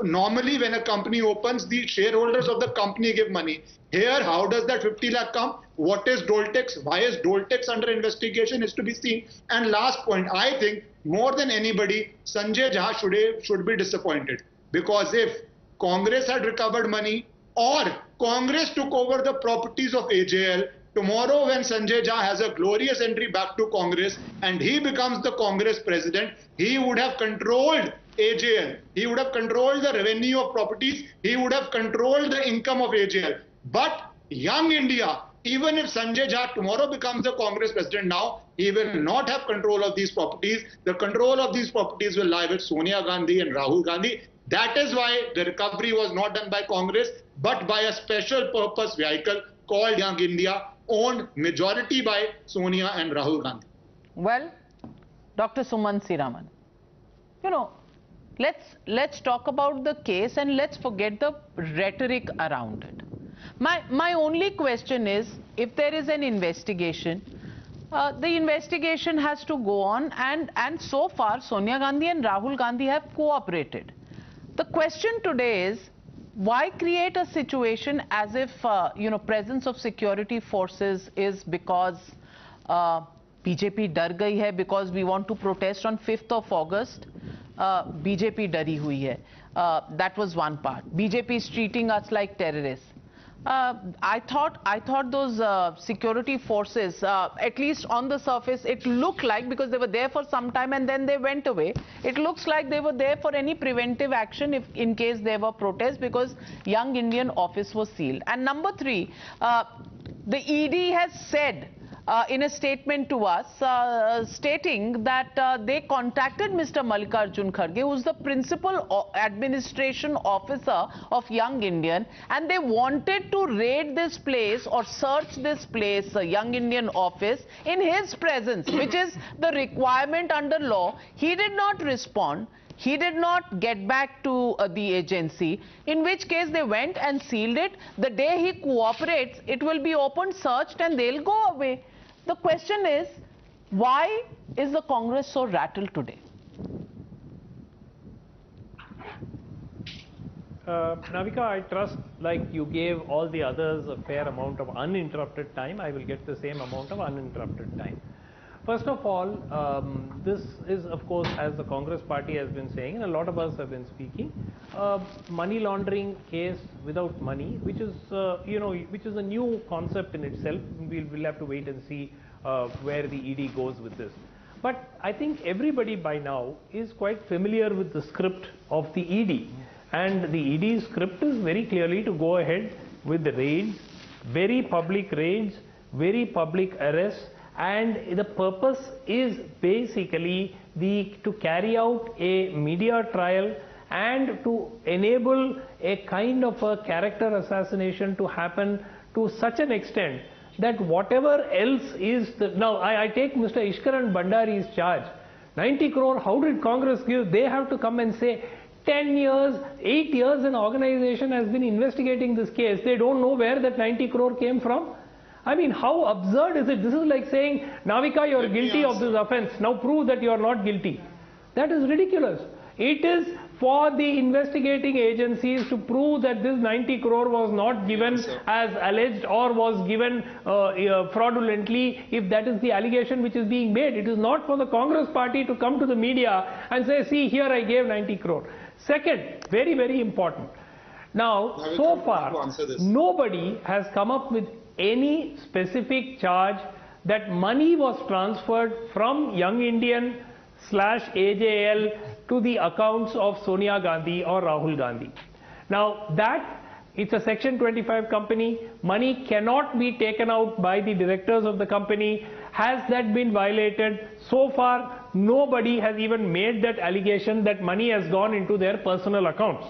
Normally when a company opens, the shareholders of the company give money. Here, how does that 50 lakh come? What is Doltex? Why is Doltex under investigation is to be seen. And last point, I think more than anybody, Sanjay Jha should be disappointed, because if Congress had recovered money or Congress took over the properties of AJL, tomorrow when Sanjay Jha has a glorious entry back to Congress and he becomes the Congress president, he would have controlled AJL. He would have controlled the revenue of properties. He would have controlled the income of AJL. But Young India Even if Sanjay Jha tomorrow becomes the Congress president now, he will not have control of these properties. The control of these properties will lie with Sonia Gandhi and Rahul Gandhi. That is why the recovery was not done by Congress, but by a special purpose vehicle called Young India, owned majority by Sonia and Rahul Gandhi. Well, Dr. Suman Siraman, you know, let's talk about the case and let's forget the rhetoric around it. My only question is, if there is an investigation, the investigation has to go on, and so far Sonia Gandhi and Rahul Gandhi have cooperated. The question today is, why create a situation as if, you know, presence of security forces is because BJP dar gayi hai, because we want to protest on 5th of August. BJP dari hui hai. That was one part. BJP is treating us like terrorists. I thought those security forces, at least on the surface, it looked like, because they were there for some time and then they went away, it looks like they were there for any preventive action if in case there were protests, because Young Indian office was sealed. And number 3, the ED has said in a statement to us, stating that they contacted Mr. Mallikarjun Kharge, who is the principal administration officer of Young Indian, and they wanted to raid this place or search this place, Young Indian office, in his presence, which is the requirement under law. He did not respond. He did not get back to the agency, in which case they went and sealed it. The day he cooperates, it will be opened, searched, and they'll go away. The question is, why is the Congress so rattled today? Navika, I trust, like you gave all the others a fair amount of uninterrupted time, I will get the same amount of uninterrupted time. First of all, this is, of course, as the Congress party has been saying, and a lot of us have been speaking, money laundering case without money, which is, you know, which is a new concept in itself. We'll have to wait and see where the ED goes with this. But I think everybody by now is quite familiar with the script of the ED. And the ED script is very clearly to go ahead with the raids, very public raids, very public arrests, and the purpose is basically to carry out a media trial and to enable a kind of a character assassination to happen to such an extent that whatever else is now I take Mr. Ishkaran Bandari's charge. 90 crore, how did Congress give? They have to come and say 10 years, 8 years an organization has been investigating this case. They don't know where that 90 crore came from. I mean, how absurd is it? This is like saying, Navika, you are guilty of this offense. Now prove that you are not guilty. That is ridiculous. It is for the investigating agencies to prove that this 90 crore was not given as alleged or was given fraudulently, if that is the allegation which is being made. It is not for the Congress party to come to the media and say, see, here I gave 90 crore. Second, very, very important. Now, so far, nobody has come up with any specific charge that money was transferred from Young Indian / AJL to the accounts of Sonia Gandhi or Rahul Gandhi. Now that, it's a Section 25 company, money cannot be taken out by the directors of the company. Has that been violated? So far, nobody has even made that allegation that money has gone into their personal accounts.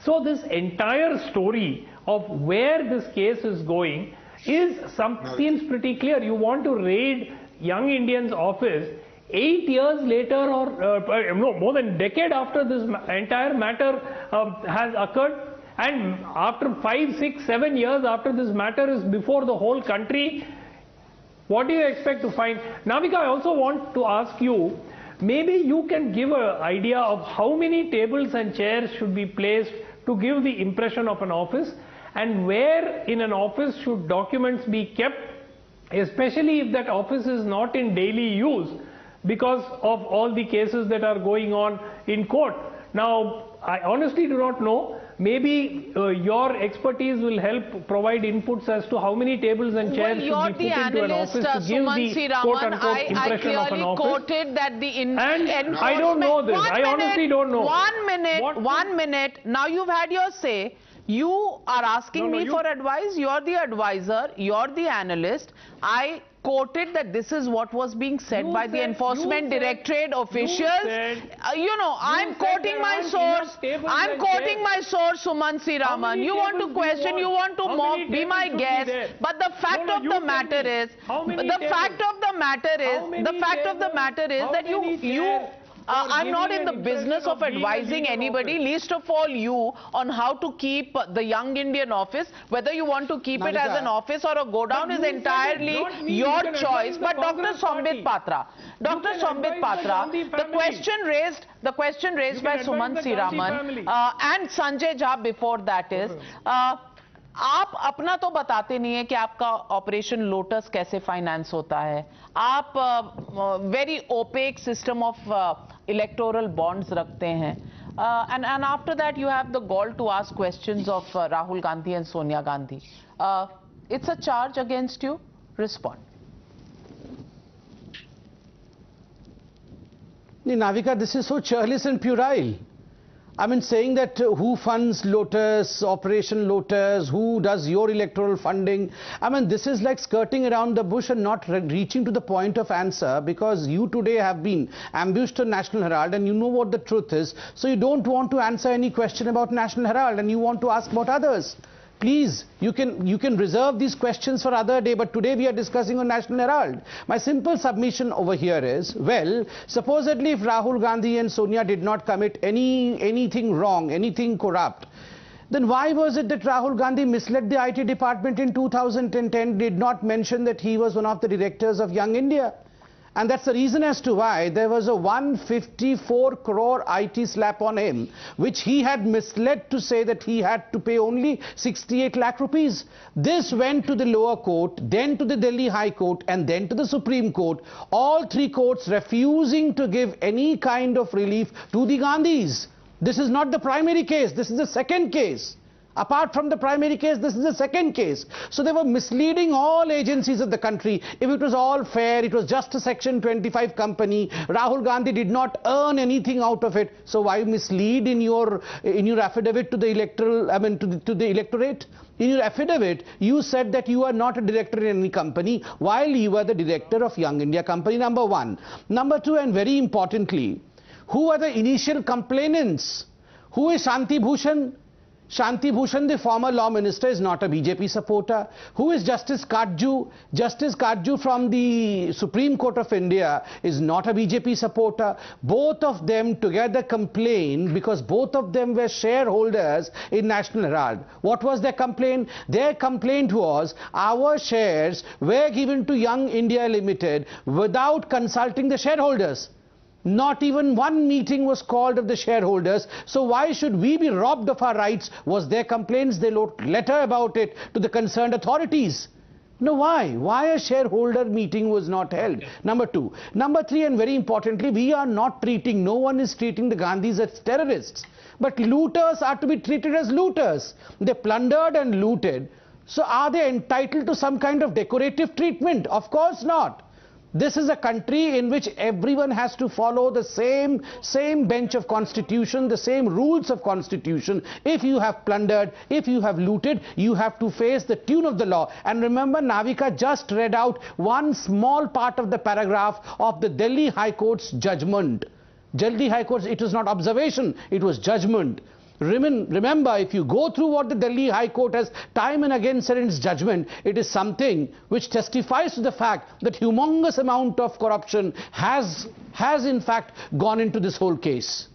So this entire story of where this case is going seems pretty clear. You want to raid Young Indian's office 8 years later, or no, more than a decade after this entire matter has occurred, and after 5, 6, 7 years after this matter is before the whole country. What do you expect to find? Navika, I also want to ask you, maybe you can give an idea of how many tables and chairs should be placed to give the impression of an office, and where in an office should documents be kept, especially if that office is not in daily use because of all the cases that are going on in court. Now, I honestly do not know. Maybe your expertise will help provide inputs as to how many tables and chairs should be put into an office to give the quote-unquote impression of an office. Quoted that the and I don't know this. I honestly don't know. 1 minute. Now you've had your say. You are asking me for advice. You're the advisor. You're the analyst. I quoted that this is what was being said by the enforcement directorate officials. I'm quoting my source. I'm quoting my source, Suman C. Raman. You want to question, you want to mock, be my guest. But the fact of the matter is, that I'm not in the business of advising anybody, least of all you, on how to keep the Young Indian office. Whether you want to keep it as an office or a go down is entirely your choice. But Dr. Sambit Patra, the question raised by Suman C. Raman and Sanjay Jha before that is, आप अपना तो बताते नहीं है कि आपका operation lotus कैसे finance होता है. आप very opaque system of electoral bonds रखते हैं. And after that you have the gall to ask questions of Rahul Gandhi and Sonia Gandhi. It's a charge against you. Respond. Navika, this is so churlish and puerile. I mean, saying that who funds Lotus, Operation Lotus, who does your electoral funding. I mean, this is like skirting around the bush and not reaching to the point of answer, because you today have been ambushed on National Herald and you know what the truth is. So you don't want to answer any question about National Herald and you want to ask about others. Please, you can reserve these questions for other day, but today we are discussing on National Herald. My simple submission over here is, well, supposedly if Rahul Gandhi and Sonia did not commit anything wrong, anything corrupt, then why was it that Rahul Gandhi misled the IT department in 2010, did not mention that he was one of the directors of Young India? And that's the reason as to why there was a 154 crore IT slap on him, which he had misled to say that he had to pay only 68 lakh rupees. This went to the lower court, then to the Delhi High Court, and then to the Supreme Court. All three courts refusing to give any kind of relief to the Gandhis. This is not the primary case, this is the second case. Apart from the primary case, this is the second case. So they were misleading all agencies of the country. If it was all fair, it was just a Section 25 company, Rahul Gandhi did not earn anything out of it. So why mislead in your affidavit to the to the electorate? In your affidavit, you said that you are not a director in any company, while you are the director of Young India Company, number one. Number two, and very importantly, who are the initial complainants? Who is Shanti Bhushan? Shanti Bhushan, the former law minister, is not a BJP supporter. Who is Justice Katju? Justice Katju from the Supreme Court of India is not a BJP supporter. Both of them together complained because both of them were shareholders in National Herald. What was their complaint? Their complaint was our shares were given to Young India Limited without consulting the shareholders. Not even one meeting was called of the shareholders. So why should we be robbed of our rights? Was their complaints. They wrote letter about it to the concerned authorities. No, why? Why a shareholder meeting was not held? Number two. Number three, and very importantly, we are not treating, no one is treating the Gandhis as terrorists. But looters are to be treated as looters. They plundered and looted. So are they entitled to some kind of decorative treatment? Of course not. This is a country in which everyone has to follow the same bench of constitution, the same rules of constitution. If you have plundered, if you have looted, you have to face the tune of the law. And remember, Navika just read out one small part of the paragraph of the Delhi High Court's judgment. Delhi High Court, it was not observation, it was judgment. Remember, if you go through what the Delhi High Court has time and again said in its judgment, it is something which testifies to the fact that humongous amount of corruption has in fact gone into this whole case.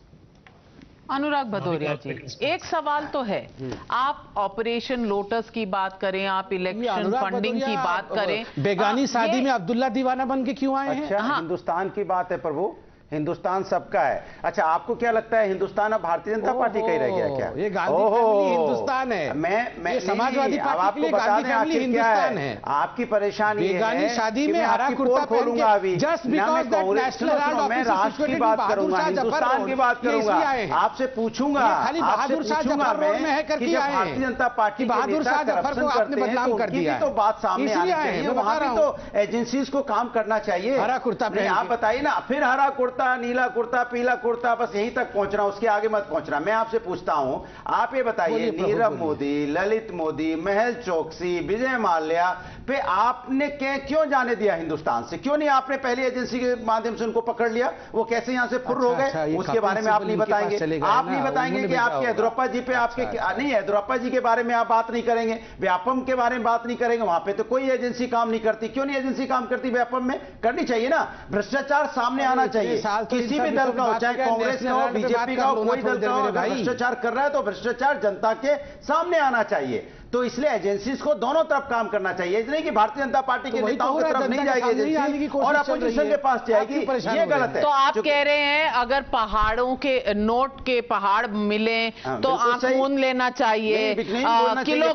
अनुराग भदौरिया जी, एक सवाल तो है, आप operation lotus की बात करें, आप election funding की बात करें, बेगानी शादी में अब्दुल्ला दीवाना बन के क्यों आए हैं? अच्छा, हिंदुस्तान की बात है प्रभु, हिंदुस्तान सबका है। अच्छा, आपको क्या लगता है हिंदुस्तान अब भारतीय जनता पार्टी का ही रह गया क्या? ये गांधी फैमिली हिंदुस्तान है। मैं समाजवादी पार्टी के लिए गांधी फैमिली हिंदुस्तान है। आपकी परेशानी ये है शादी में हरा कुर्ता खोलूंगा अभी, just because that national Herald मैं राष्ट्र की बात करूंगा, हिंदुस्तान की बात करूंगा, आपसे पूछूंगा, खाली बहादुर शाह जफर रोड में है करके आए, भारतीय जनता पार्टी बहादुर शाह जफर को आपने बदनाम कर दिया, तो बात सामने आनी चाहिए। वहां भी तो एजेंसीज को काम करना चाहिए। हरा कुर्ता, आप बताइए ना, फिर हरा कुर्ता कुर्ता, नीला कुर्ता, पीला कुर्ता, बस यहीं तक पहुंचना, उसके आगे मत पहुंचना। मैं आपसे पूछता हूं, आप ये बताइए, नीरव मोदी, ललित मोदी, महल चौकसी, विजय माल्या पे आपने क्यों जाने दिया हिंदुस्तान से? क्यों नहीं आपने पहली एजेंसी के माध्यम से उनको पकड़ लिया? वो कैसे यहां से फुर्र हो गए, उसके बारे में आप नहीं बताएंगे। आप नहीं बताएंगे कि आपके येदियुरप्पा जी पे आपके नहीं, येदियुरप्पा जी के बारे में आप बात नहीं करेंगे, व्यापम के बारे में बात नहीं करेंगे। वहां पे तो कोई एजेंसी काम नहीं करती। क्यों नहीं एजेंसी काम करती? व्यापम में करनी चाहिए ना। भ्रष्टाचार सामने आना चाहिए, किसी भी दल का हो, चाहे कांग्रेस का हो, बीजेपी का हो, कोई दल का हो, अगर भ्रष्टाचार कर रहा है तो भ्रष्टाचार जनता के सामने आना चाहिए। तो इसलिए एजेंसीज को दोनों तरफ काम करना चाहिए। इसलिए कि भारतीय जनता पार्टी के नेताओं की तरफ नहीं जाएगी एजेंसी और अपोजिशन के पास जाएगी, ये गलत है। तो आप कह रहे हैं अगर पहाड़ों के नोट के पहाड़ मिले तो आंख मूंद लेना चाहिए, किलो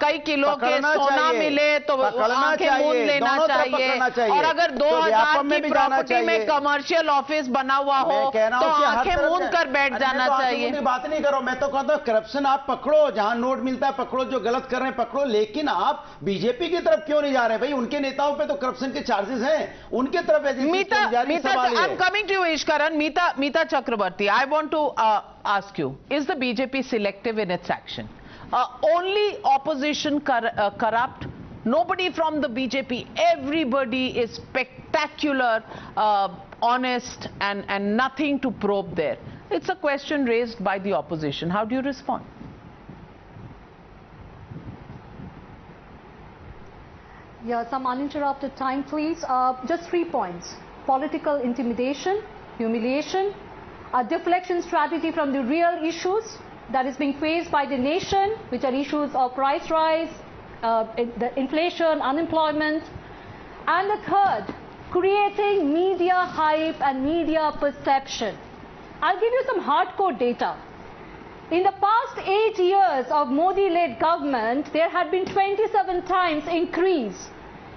कई किलो के सोना मिले तो आंखें मूंद लेना चाहिए, और अगर 2000 की प्रॉपर्टी में कमर्शियल ऑफिस बना हुआ हो तो आंखें मूंद कर बैठ जाना चाहिए। बात नहीं करो, मैं तो कहता हूँ करप्शन आप पकड़ो, जहां नोट मिलता है पकड़ो, जो गलत कर रहे हैं पकड़ो, लेकिन आप बीजेपी की तरफ क्यों नहीं जा रहे? भाई उनके नेताओं पे तो करप्शन के चार्जेस हैं, उनके तरफ I'm coming to you, Ishkaran. Meeta Chakrabarti, I want to ask you, is the BJP selective in its action? Only opposition corrupt? Nobody from the BJP, everybody is spectacular, honest, and nothing to probe there. It's a question raised by the opposition. How do you respond? Yeah, some uninterrupted time, please. Just 3 points. Political intimidation, humiliation, a deflection strategy from the real issues that is being faced by the nation, which are issues of price rise, the inflation, unemployment. And the third, creating media hype and media perception. I'll give you some hardcore data. In the past 8 years of Modi-led government, there had been 27 times increase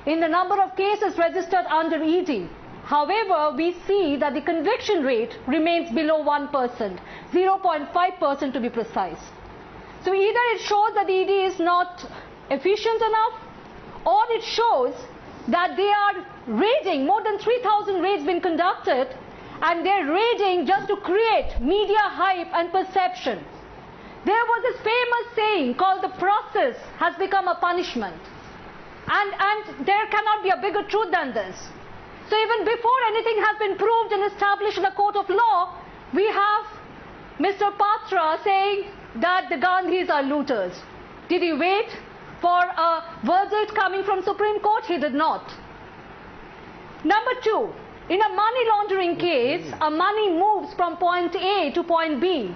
in the number of cases registered under ED. However, we see that the conviction rate remains below 1%, 0.5% to be precise. So either it shows that the ED is not efficient enough, or it shows that they are raiding. More than 3,000 raids been conducted, and they're raiding just to create media hype and perception. There was this famous saying called the process has become a punishment. And there cannot be a bigger truth than this. So even before anything has been proved and established in a court of law, we have Mr. Patra saying that the Gandhis are looters. Did he wait for a verdict coming from Supreme Court? He did not. Number two, in a money laundering case, a money moves from point A to point B.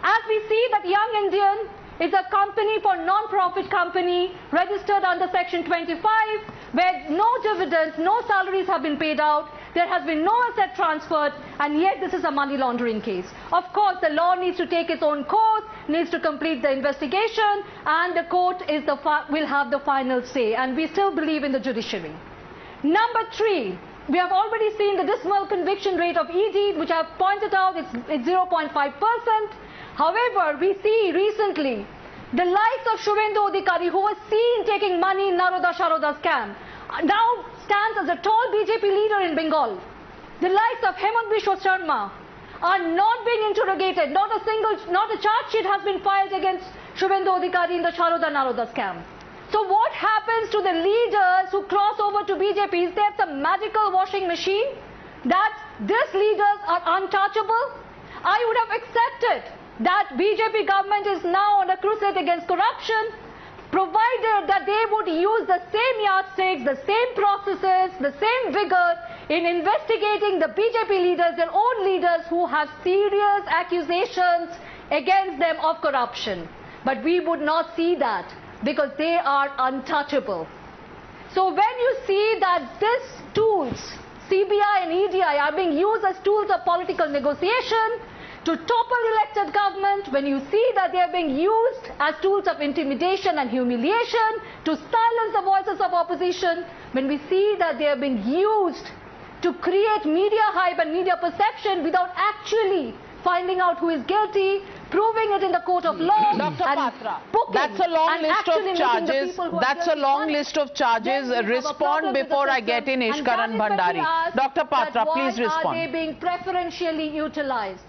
As we see that Young Indian is a company for non-profit company registered under section 25, where no dividends, no salaries have been paid out, there has been no asset transferred, and yet this is a money laundering case. Of course, the law needs to take its own course, needs to complete the investigation, and the court is will have the final say, and we still believe in the judiciary. Number three, we have already seen the dismal conviction rate of ED, which I have pointed out, it's 0.5%. However, we see recently the likes of Shubhendu Adhikari, who was seen taking money in Naroda Sharoda scam, now stands as a tall BJP leader in Bengal. The likes of Hemant Biswa Sharma are not being interrogated. Not a charge sheet has been filed against Shubhendu Adhikari in the Sharoda Naroda scam. So what happens to the leaders who cross over to BJP? Is there some magical washing machine that these leaders are untouchable? I would have accepted that BJP government is now on a crusade against corruption, provided that they would use the same yardsticks, the same processes, the same vigor in investigating the BJP leaders, their own leaders who have serious accusations against them of corruption. But we would not see that because they are untouchable. So when you see that these tools, CBI and EDI, are being used as tools of political negotiation, to topple elected government, when you see that they are being used as tools of intimidation and humiliation, to silence the voices of opposition, when we see that they are being used to create media hype and media perception without actually finding out who is guilty, proving it in the court of law. Dr. Patra, booking that's a long and list actually of making the charges. people who are That's a guilty long punished. list of charges. Then we have a Respond problem with the before I system. get in And Ishkaran that is when we Bhandari. ask Dr. Patra, that please why respond. are they being preferentially utilized?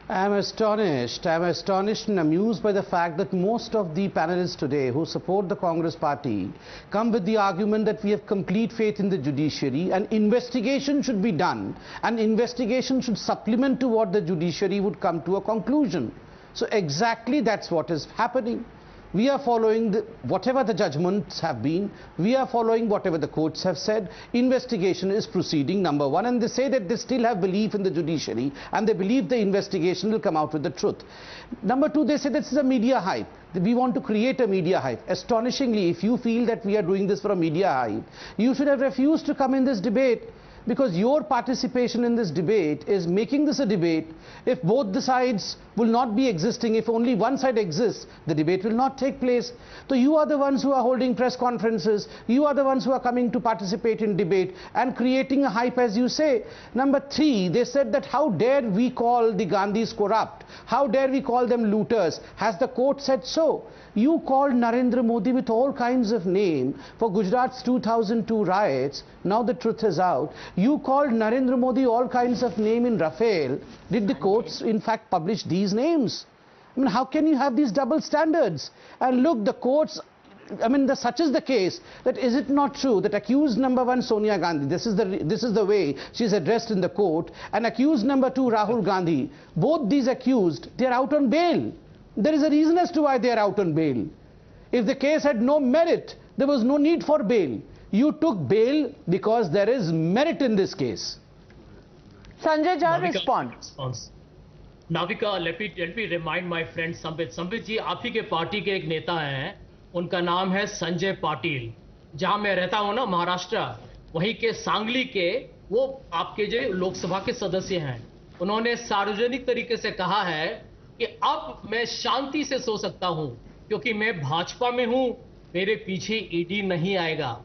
I'm astonished and amused by the fact that most of the panelists today who support the Congress party come with the argument that we have complete faith in the judiciary and investigation should be done, and investigation should supplement to what the judiciary would come to a conclusion. So exactly that's what is happening. We are following whatever the judgments have been. We are following whatever the courts have said. Investigation is proceeding, number one. And they say that they still have belief in the judiciary and they believe the investigation will come out with the truth. Number two, they say this is a media hype. We want to create a media hype. Astonishingly, if you feel that we are doing this for a media hype, you should have refused to come in this debate, because your participation in this debate is making this a debate. If both the sides will not be existing, if only one side exists, the debate will not take place. So you are the ones who are holding press conferences, you are the ones who are coming to participate in debate and creating a hype, as you say. Number three, they said that how dare we call the Gandhis corrupt? How dare we call them looters? Has the court said so? You called Narendra Modi with all kinds of name for Gujarat's 2002 riots. Now the truth is out. You called Narendra Modi all kinds of name in Rafale. Did the courts in fact publish these names? I mean, how can you have these double standards? And look, the courts, I mean, such is the case that is it not true that accused number one Sonia Gandhi, this is the way she is addressed in the court, and accused number two Rahul Gandhi, both these accused, they are out on bail. There is a reason as to why they are out on bail. If the case had no merit, there was no need for bail. You took bail because there is merit in this case. Sanjay Jha, respond. Navika, let me remind my friend Sambit. Sambit ji, आप ही के party के एक नेता हैं, उनका नाम है संजय पाटिल. जहां मैं रहता हूं ना, महाराष्ट्र, वहीं के सांगली के वो आपके जो लोकसभा के सदस्य हैं, उन्होंने सार्वजनिक तरीके से कहा है कि अब मैं शांति से सो सकता हूं क्योंकि मैं भाजपा में हूं, मेरे पीछे ईडी नहीं आएगा.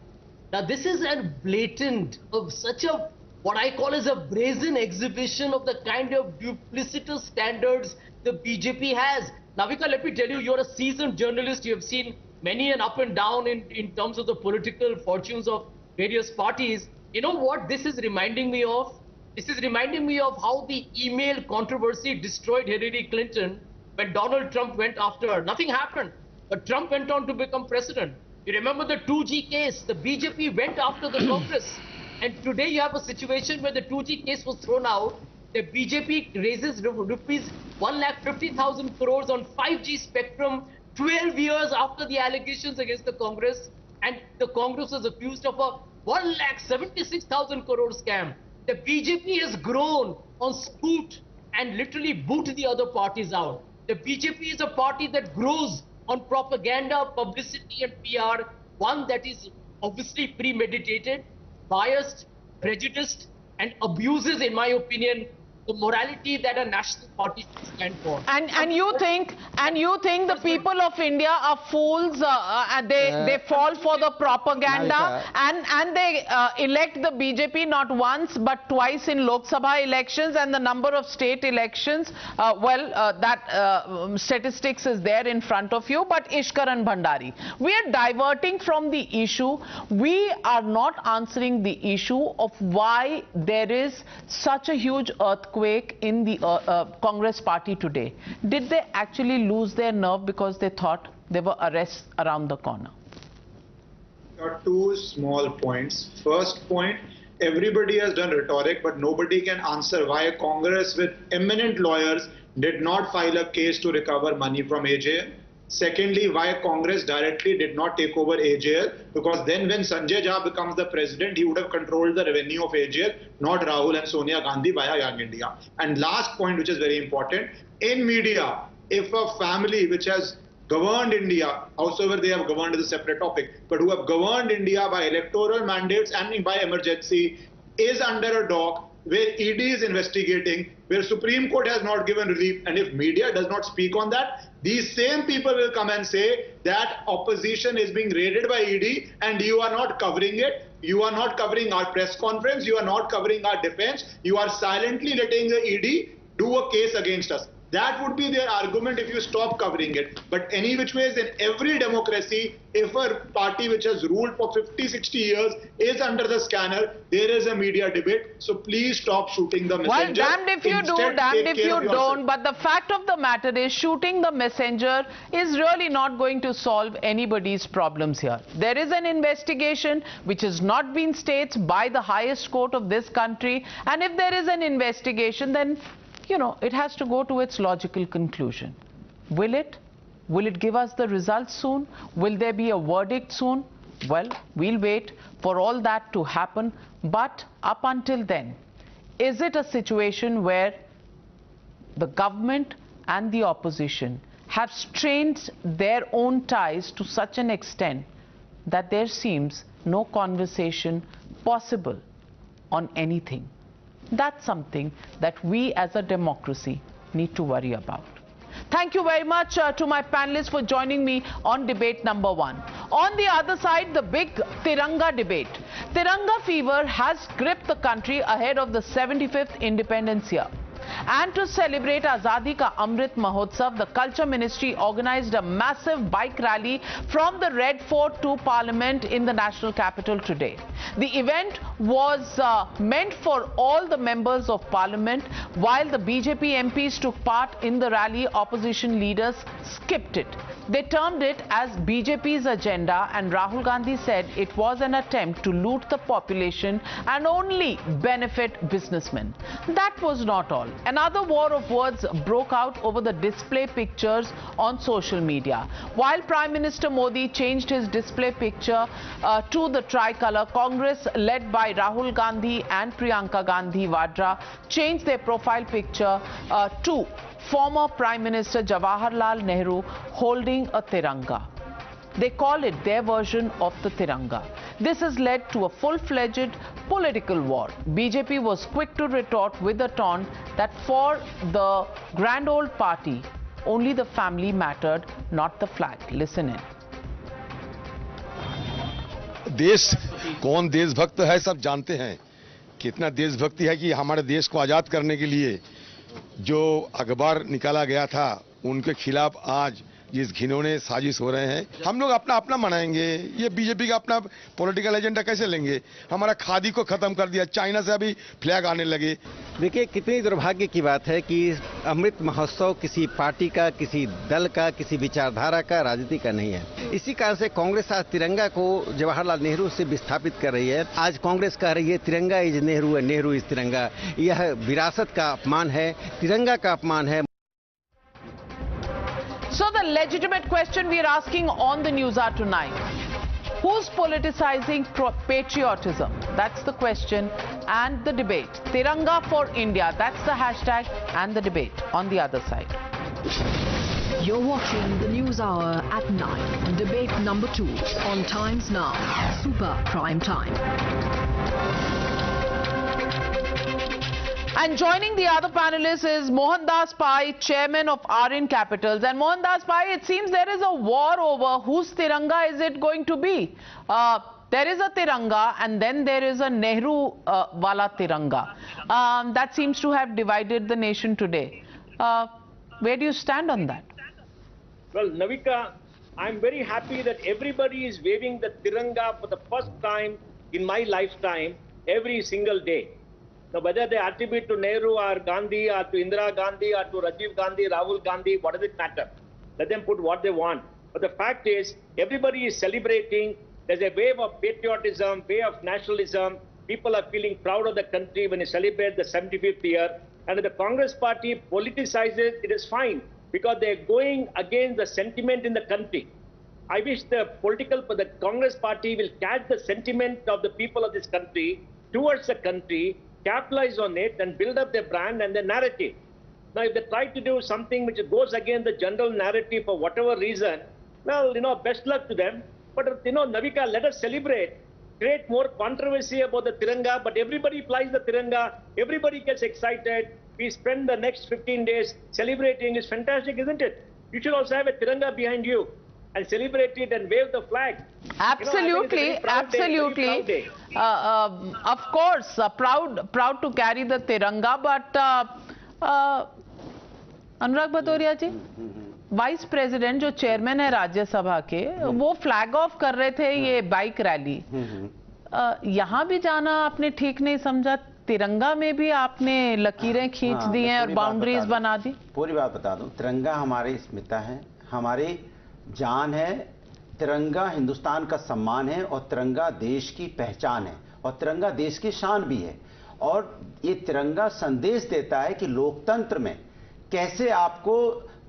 Now this is a blatant of such a what I call as a brazen exhibition of the kind of duplicitous standards the BJP has. Navika, let me tell you, you're a seasoned journalist. You have seen many an up and down in terms of the political fortunes of various parties. You know what this is reminding me of? This is reminding me of how the email controversy destroyed Hillary Clinton when Donald Trump went after her. Nothing happened, but Trump went on to become president. You remember the 2G case? The BJP went after the Congress. And today you have a situation where the 2G case was thrown out. The BJP raises rupees 1,50,000 crores on 5G spectrum 12 years after the allegations against the Congress. And the Congress was accused of a 1,76,000 crore scam. The BJP has grown on scoot and literally boot the other parties out. The BJP is a party that grows on propaganda, publicity and PR, one that is obviously premeditated, biased, prejudiced and abuses, in my opinion, the morality that a national party should stand for. And you think the people of India are fools? They fall for the propaganda and they elect the BJP not once but twice in Lok Sabha elections and the number of state elections. That statistics is there in front of you. But Ishkaran Bhandari, we are diverting from the issue. We are not answering the issue of why there is such a huge earthquake in the Congress party today. Did they actually lose their nerve because they thought there were arrests around the corner? Got two small points. First point, everybody has done rhetoric, but nobody can answer why Congress with eminent lawyers did not file a case to recover money from AJL. Secondly, why Congress directly did not take over AJL, because then when Sanjay Jha becomes the president, he would have controlled the revenue of AJL, not Rahul and Sonia Gandhi via Young India. And last point, which is very important, in media, if a family which has governed India, howsoever they have governed is a separate topic, but who have governed India by electoral mandates and by emergency, is under a dock where ED is investigating, where Supreme Court has not given relief, and if media does not speak on that, these same people will come and say that opposition is being raided by ED and you are not covering it. You are not covering our press conference. You are not covering our defense. You are silently letting the ED do a case against us. That would be their argument if you stop covering it. But any which ways, in every democracy, if a party which has ruled for 50, 60 years is under the scanner, there is a media debate. So please stop shooting the messenger. Well, damned if you do, damned if you don't. But the fact of the matter is, shooting the messenger is really not going to solve anybody's problems here. There is an investigation which has not been staged by the highest court of this country. And if there is an investigation, then you know, it has to go to its logical conclusion. Will it? Will it give us the results soon? Will there be a verdict soon? Well, we'll wait for all that to happen. But up until then, is it a situation where the government and the opposition have strained their own ties to such an extent that there seems no conversation possible on anything? That's something that we as a democracy need to worry about. Thank you very much to my panelists for joining me on debate number 1. On the other side, the big Tiranga debate. Tiranga fever has gripped the country ahead of the 75th independence year. And to celebrate Azadi Ka Amrit Mahotsav, the Culture Ministry organized a massive bike rally from the Red Fort to Parliament in the national capital today. The event was meant for all the members of Parliament. While the BJP MPs took part in the rally, opposition leaders skipped it. They termed it as BJP's agenda, and Rahul Gandhi said it was an attempt to loot the population and only benefit businessmen. That was not all. Another war of words broke out over the display pictures on social media. While Prime Minister Modi changed his display picture to the tricolour, Congress led by Rahul Gandhi and Priyanka Gandhi Vadra changed their profile picture to former Prime Minister Jawaharlal Nehru holding a Tiranga. They call it their version of the Tiranga. This has led to a full-fledged political war. BJP was quick to retort with a taunt that for the grand old party, only the family mattered, not the flag. Listen in. देश कौन देशभक्त है सब जानते हैं. कितना देशभक्ति है कि हमारे देश को आजाद करने के लिए जो अखबार निकाला गया था उनके खिलाफ आज जिस घिनौने साजिश हो रहे हैं, हम लोग अपना अपना मनाएंगे. ये बीजेपी का अपना पॉलिटिकल एजेंडा कैसे लेंगे? हमारा खादी को खत्म कर दिया, चाइना से अभी फ्लैग आने लगे. देखिए, कितनी दुर्भाग्य की बात है कि अमृत महोत्सव किसी पार्टी का, किसी दल का, किसी विचारधारा का, राजनीति का नहीं है. इसी कारण से कांग्रेस आज तिरंगा को जवाहरलाल नेहरू से विस्थापित कर रही है. आज कांग्रेस कह रही है तिरंगा इज नेहरू है, नेहरू इज तिरंगा. यह विरासत का अपमान है, तिरंगा का अपमान है. So the legitimate question we are asking on the Newshour tonight, who's politicizing patriotism? That's the question, and the debate. Tiranga for India, that's the hashtag, and the debate on the other side. You're watching the Newshour at 9, debate number 2 on Times Now, Super Prime Time. And joining the other panelists is Mohandas Pai, chairman of RN Capitals. And Mohandas Pai, it seems there is a war over whose Tiranga is it going to be. There is a Tiranga and then there is a Nehru wala Tiranga. That seems to have divided the nation today. Where do you stand on that? Well, Navika, I'm very happy that everybody is waving the Tiranga for the first time in my lifetime every single day. Now, whether they attribute to Nehru or Gandhi or to Indira Gandhi or to Rajiv Gandhi, Rahul Gandhi, what does it matter? Let them put what they want. But the fact is, everybody is celebrating. There's a wave of patriotism, wave of nationalism. People are feeling proud of the country when you celebrate the 75th year. And if the Congress party politicizes, it is fine because they're going against the sentiment in the country. I wish the Congress party will catch the sentiment of the people of this country towards the country, capitalize on it and build up their brand and their narrative. Now, if they try to do something which goes against the general narrative for whatever reason, well, best luck to them. But, Navika, let us celebrate, create more controversy about the Tiranga, but everybody flies the Tiranga, everybody gets excited. We spend the next 15 days celebrating. It's fantastic, isn't it? You should also have a Tiranga behind you. and celebrate it and wave the flag. Absolutely, absolutely. Of course, proud to carry the Tiranga, but Anurag Bhadauria ji, vice president जो chairman है राज्यसभा के, वो flag of कर रहे थे ये bike rally. यहाँ भी जाना आपने ठीक नहीं समझा? तिरंगा में भी आपने लकीरें खींच दी हैं और बाउंड्रीज बना दी। पूरी बात बता दूं, तिरंगा हमारी अस्मिता है, हमारी जान है। तिरंगा हिंदुस्तान का सम्मान है और तिरंगा देश की पहचान है और तिरंगा देश की शान भी है। और ये तिरंगा संदेश देता है कि लोकतंत्र में कैसे आपको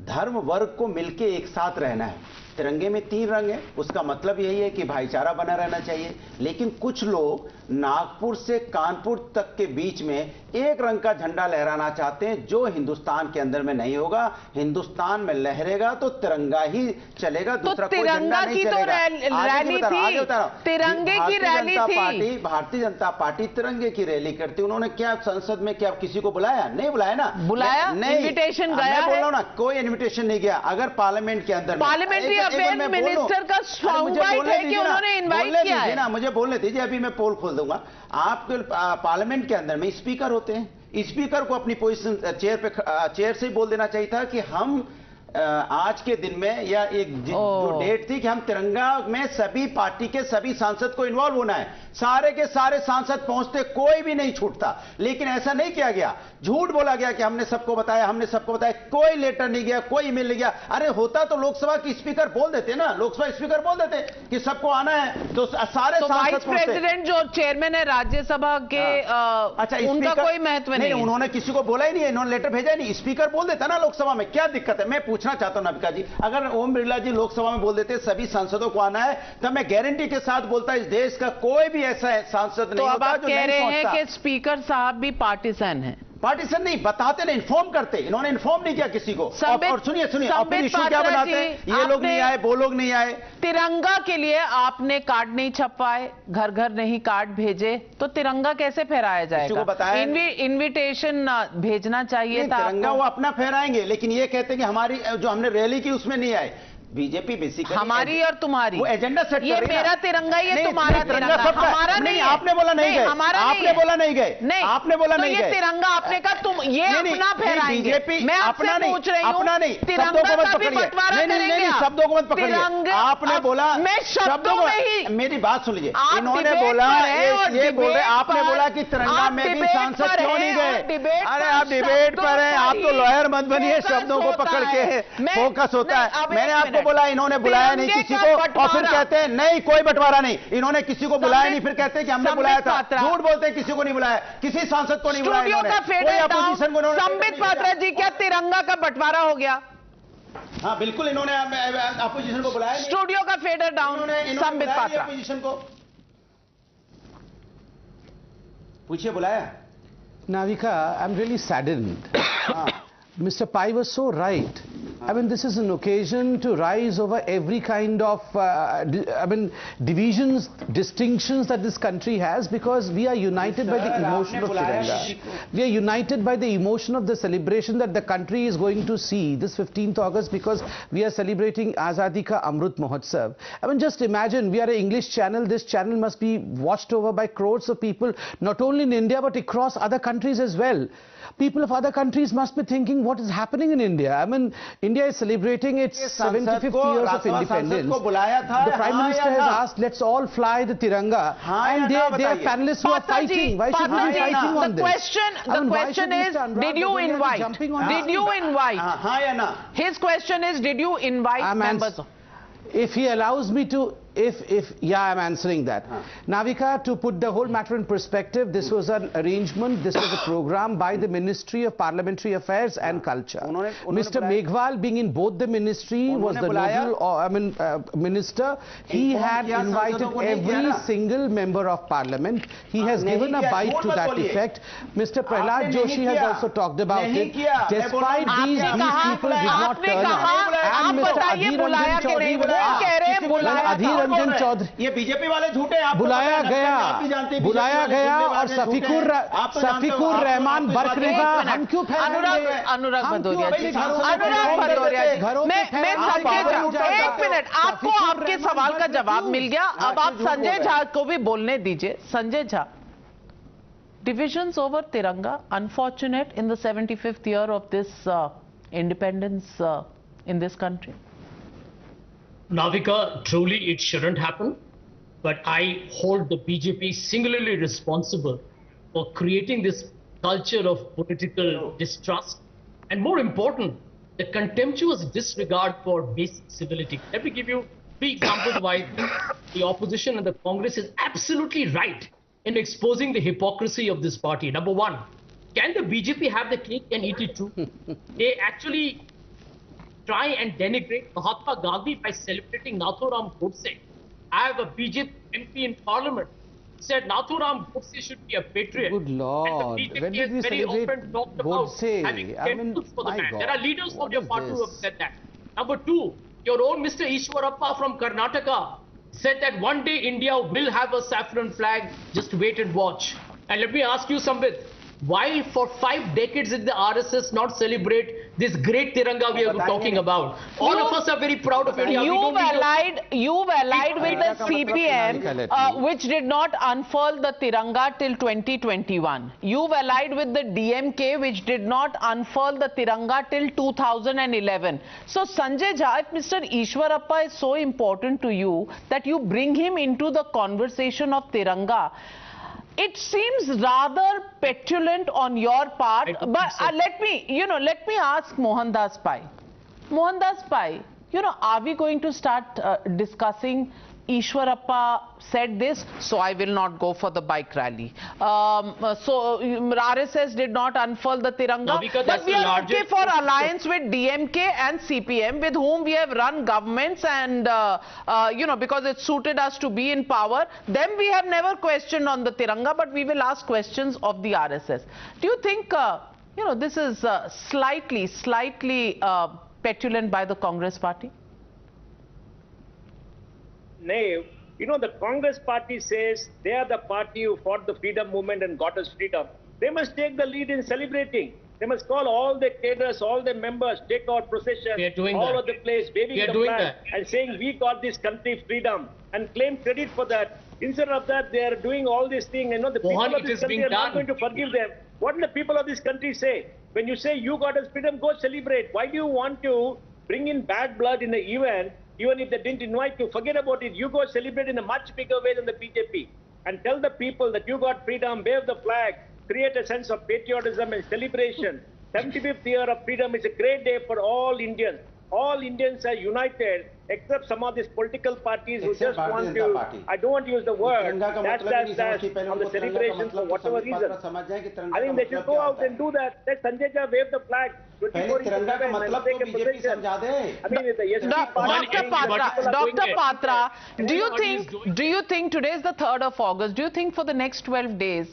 धर्म वर्ग को मिलके एक साथ रहना है। तिरंगे में 3 रंग है, उसका मतलब यही है कि भाईचारा बना रहना चाहिए। लेकिन कुछ लोग नागपुर से कानपुर तक के बीच में एक रंग का झंडा लहराना चाहते हैं, जो हिंदुस्तान के अंदर में नहीं होगा। हिंदुस्तान में लहरेगा तो तिरंगा ही चलेगा, दूसरा कोई झंडा नहीं चलेगा। तिरंगे की रैली थी। भारतीय जनता पार्टी तिरंगे की रैली करती। उन्होंने क्या संसद में क्या किसी को बुलाया? नहीं बुलाया ना। बुलाया, इन्विटेशन गया है। बोल रहा हूं ना, कोई इन्विटेशन नहीं गया। अगर पार्लियामेंट के अंदर पार्लियामेंट्री अफेयर मिनिस्टर का साउंड बाइट है कि उन्होंने इनवाइट किया है ना। मुझे बोलने दीजिए, अभी मैं पोल खोल दूंगा। आपके पार्लियामेंट के अंदर में स्पीकर होते हैं। स्पीकर को अपनी पोजीशन चेयर से ही बोल देना चाहिए था कि हम आज के दिन में या एक जो डेट थी कि हम तिरंगा में सभी पार्टी के सभी सांसद को इन्वॉल्व होना है। सारे के सारे सांसद पहुंचते, कोई भी नहीं छूटता। लेकिन ऐसा नहीं किया गया, झूठ बोला गया कि हमने सबको बताया, हमने सबको बताया। कोई लेटर नहीं गया, कोई ईमेल नहीं गया। अरे होता तो लोकसभा की स्पीकर बोल देते ना, लोकसभा स्पीकर बोल देते कि सबको आना है, तो सारे सांसद वाइस प्रेसिडेंट जो चेयरमैन है राज्यसभा के, अच्छा, उनका कोई महत्व नहीं। उन्होंने किसी को बोला ही नहीं, इन्होंने लेटर भेजा ही नहीं। स्पीकर बोल देता ना लोकसभा में, क्या दिक्कत है? मैं पूछना चाहता हूं नविका जी, अगर ओम बिरला जी लोकसभा में बोल देते सभी सांसदों को आना है, तो मैं गारंटी के साथ बोलता इस देश का कोई भी ऐसा सांसद नहीं होता जो नहीं पहुंचता। तो अब आप कह रहे हैं कि स्पीकर साहब भी पार्टीसन हैं? पार्टीशन नहीं, बताते नहीं, इन्फॉर्म करते। इन्होंने इन्फॉर्म नहीं किया किसी को। और सुनिए और फिर इशू क्या बनाते हैं, ये लोग नहीं आए, वो लोग नहीं आए। तिरंगा के लिए आपने कार्ड नहीं छपवाए, घर घर नहीं कार्ड भेजे, तो तिरंगा कैसे फहराया जाएगा? बताया इन्विटेशन भेजना चाहिए था। तिरंगा वो अपना फहराएंगे, लेकिन ये कहते हैं कि हमारी जो हमने रैली की उसमें नहीं आए। बीजेपी बेसिकली हमारी और तुम्हारी वो एजेंडा सेट कर रही है। ये मेरा तिरंगा, ये तुम्हारा तिरंगा, हमारा नहीं। आपने बोला नहीं गए, आपने बोला नहीं गए, नहीं आपने बोला नहीं गए। ये तिरंगा आपने कहा तुम ये अपना फहराएंगे। बीजेपी मैं आपसे पूछ रही हूं, अपना नहीं, तिरंगा का भी बंटवारा करेंगे? शब्दों को मत पकड़िए। आपने बोला, मैं शब्दों में ही, मेरी बात सुन लीजिए। इन्होंने बोला, ये बोल रहे, आपने बोला कि तिरंगा में भी सांसद क्यों नहीं गए? अरे आप डिबेट पर हैं, आप तो लॉयर मत बनिए, शब्दों को पकड़ के फोकस होता है। मैंने आपको बोला इन्होंने बुलाया नहीं किसी को, और फिर कहते हैं नहीं कोई बंटवारा नहीं, इन्होंने किसी को बुलाया नहीं, फिर कहते हैं कि हमने बुलाया था। झूठ बोलते हैं, किसी को नहीं बुलाया, किसी सांसद को नहीं बुलाया। संबित पात्रा जी, क्या तिरंगा का बंटवारा हो गया? हाँ बिल्कुल, इन्होंने अपोजिशन को बुलाया। स्टूडियो का fader down, Sambit Patra opposition को पूछिए, बुलाया? Navika, I'm really saddened. Mr. Pai was so right. I mean, this is an occasion to rise over every kind of, divisions, distinctions that this country has, because we are united by the emotion of Tiranga. We are united by the emotion of the celebration that the country is going to see this 15th August, because we are celebrating Azadi Ka Amrit Mahotsav. I mean, just imagine, we are an English channel. This channel must be watched over by crores of people, not only in India, but across other countries as well. People of other countries must be thinking, what is happening in India? I mean, India is celebrating its 75th years of independence. The Prime Minister has asked, let's all fly the Tiranga. And they are panelists who are fighting. Why should we be fighting on this? The question is, did you invite? Did you invite? His question is, did you invite members? If he allows me to, yeah, I'm answering that. Navika, to put the whole matter in perspective, this was an arrangement, this was a program by the Ministry of Parliamentary Affairs and Culture. Mr. Meghwal, being in both the ministry, was the nodal minister. He had invited every single member of parliament. He has given a bite to that effect. Mr. Prahlad Joshi has also talked about it. Despite these people did not turn up. And Mr. Adhir Ranjan Chaudhary Ranjan Chaudhary, ये BJP वाले झूठे, आप बुलाया गया और सफीकुर रहमान बर्क ने कहा हम क्यों फैलाएंगे? अनुराग भदौरिया जी, मैं संजय झा, एक मिनट, आपको आपके सवाल का जवाब मिल गया, अब आप संजय झा को भी बोलने दीजिए। Sanjay Jha, divisions over Tiranga, unfortunate in the 75th year of this independence in this country. Navika, truly it shouldn't happen, but I hold the BJP singularly responsible for creating this culture of political distrust, and more important, the contemptuous disregard for basic civility. Let me give you 3 examples why the opposition and the Congress is absolutely right in exposing the hypocrisy of this party. Number 1, can the BJP have the cake and eat it too? They actually try and denigrate Mahatma Gandhi by celebrating Nathuram Godse. I have a BJP MP in Parliament who said Nathuram Godse should be a patriot. Good Lord, when did we celebrate Godse? Having temples for the man. There are leaders of your party who have said that. Number 2, your own Mr. Ishwarappa from Karnataka said that one day India will have a saffron flag, just wait and watch. And let me ask you, Sambit, why for 5 decades did the RSS not celebrate this great Tiranga we are talking about? All of us are very proud of India. You've allied with the CPM, which did not unfurl the Tiranga till 2021. You've allied with the DMK, which did not unfurl the Tiranga till 2011. So, Sanjay Jha, if Mr. Ishwarappa is so important to you that you bring him into the conversation of Tiranga, it seems rather petulant on your part, but let me ask Mohandas Pai. Mohandas Pai, are we going to start discussing Ishwarappa said this, so I will not go for the bike rally. So RSS did not unfurl the Tiranga, but we are okay for alliance with DMK and CPM, with whom we have run governments, and because it suited us to be in power. Them we have never questioned on the Tiranga, but we will ask questions of the RSS. Do you think this is slightly petulant by the Congress party? Nay, the Congress party says they are the party who fought the freedom movement and got us freedom. They must take the lead in celebrating. They must call all the cadres, all the members, take out processions all over the place, waving the flag and saying we got this country freedom and claim credit for that. Instead of that, they are doing all these things. The people of this country are not going to forgive them. What will the people of this country say? When you say you got us freedom, go celebrate. Why do you want to bring in bad blood in the event? Even if they didn't invite you, forget about it. You go celebrate in a much bigger way than the BJP and tell the people that you got freedom, wave the flag, create a sense of patriotism and celebration. 75th year of freedom is a great day for all Indians. All Indians are united, except some of these political parties who just want to, I don't want to use the word, dash on the celebration for whatever reason. I think they should go out and do that. Let Sanjay Jha wave the flag. Dr. Patra, do you think today is the 3rd of August? Do you think for the next 12 days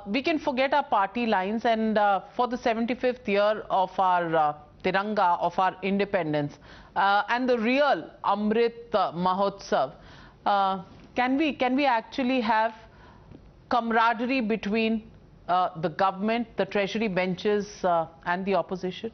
we can forget our party lines and for the 75th year of our Tiranga, of our independence, and the real Amrit Mahotsav, can we actually have camaraderie between the government, the treasury benches and the opposition?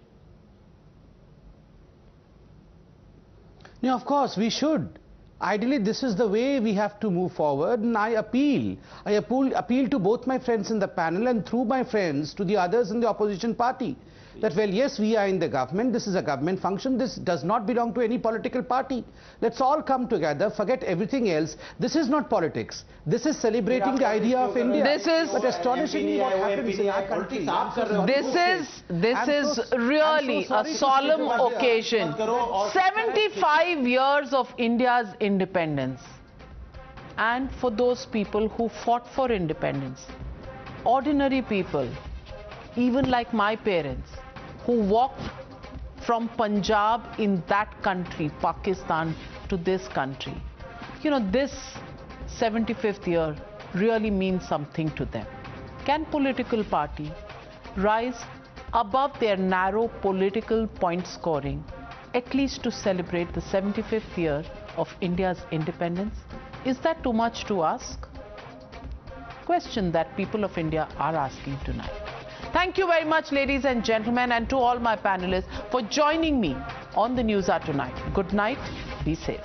No, of course we should. Ideally, this is the way we have to move forward, and I appeal to both my friends in the panel and through my friends to the others in the opposition party that, well, yes, we are in the government, this is a government function, this does not belong to any political party. Let's all come together, forget everything else. This is not politics. This is celebrating the idea of India. But astonishingly what happens in our country. This is really a solemn occasion. 75 years of India's independence. And for those people who fought for independence, ordinary people, even like my parents, who walked from Punjab in that country, Pakistan, to this country. This 75th year really means something to them. Can political party rise above their narrow political point scoring, at least to celebrate the 75th year of India's independence? Is that too much to ask? Question that people of India are asking tonight. Thank you very much, ladies and gentlemen, and to all my panelists for joining me on the Newshour tonight. Good night. Be safe.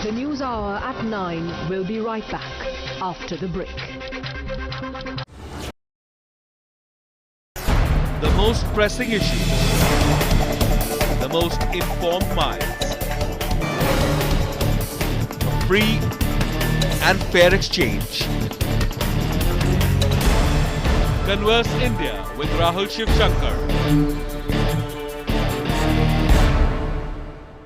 The Newshour at 9 will be right back after the break. The most pressing issues, the most informed minds, a free and fair exchange. Converse India with Rahul Shivshankar.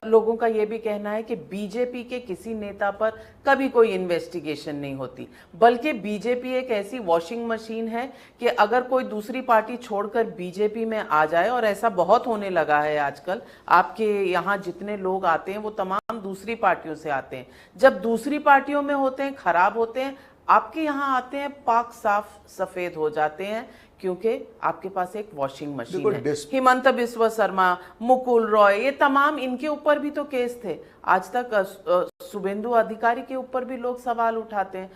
लोगों का ये भी कहना है कि BJP के किसी नेता पर कभी कोई इन्वेस्टिगेशन नहीं होती, बल्कि बीजेपी एक ऐसी वॉशिंग मशीन है कि अगर कोई दूसरी पार्टी छोड़कर बीजेपी में आ जाए, और ऐसा बहुत होने लगा है आजकल, आपके यहाँ जितने लोग आते हैं वो तमाम दूसरी पार्टियों से आते हैं, जब दूसरी पार्टियों में होते हैं, खराब होते हैं, आपके यहाँ आते हैं, पाक साफ सफेद हो जाते हैं, क्योंकि आपके पास एक वॉशिंग मशीन है। हिमंत बिस्वा शर्मा, मुकुल रॉय, ये तमाम, इनके ऊपर भी तो केस थे। आज तक शुभेंदु अधिकारी के ऊपर भी लोग सवाल उठाते हैं।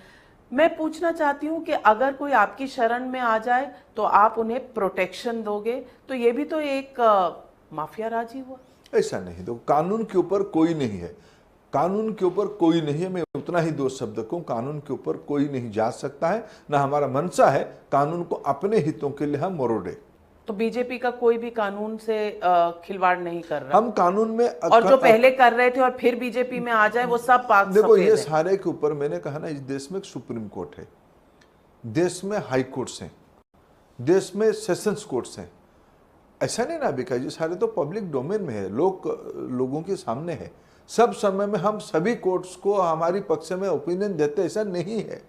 मैं पूछना चाहती हूं कि अगर कोई आपकी शरण में आ जाए तो आप उन्हें प्रोटेक्शन दोगे, तो ये भी तो एक माफिया राज ही हुआ। ऐसा नहीं, तो कानून के ऊपर कोई नहीं है, कानून के ऊपर कोई नहीं है। मैं उतना ही दो शब्द कहूं, कानून के ऊपर कोई नहीं जा सकता है, ना हमारा मंशा है कानून को अपने हितों के लिए हम मरोड़े। तो बीजेपी का कोई भी कानून से खिलवाड़ नहीं कर रहा। हम कानून में और जो पहले कर रहे थे और फिर बीजेपी में आ जाए, वो सब पाक सफेद है। देखो, ये सारे के ऊपर मैंने कहा ना, इस देश में एक सुप्रीम कोर्ट है, देश में हाई कोर्ट्स हैं, देश में सेशंस कोर्ट्स हैं। ऐसा नहीं नाविका जी, सारे तो पब्लिक डोमेन में है, लोगों के सामने है। सब समय में हम सभी कोर्ट्स को हमारी पक्ष में ओपिनियन देते, ऐसा नहीं है।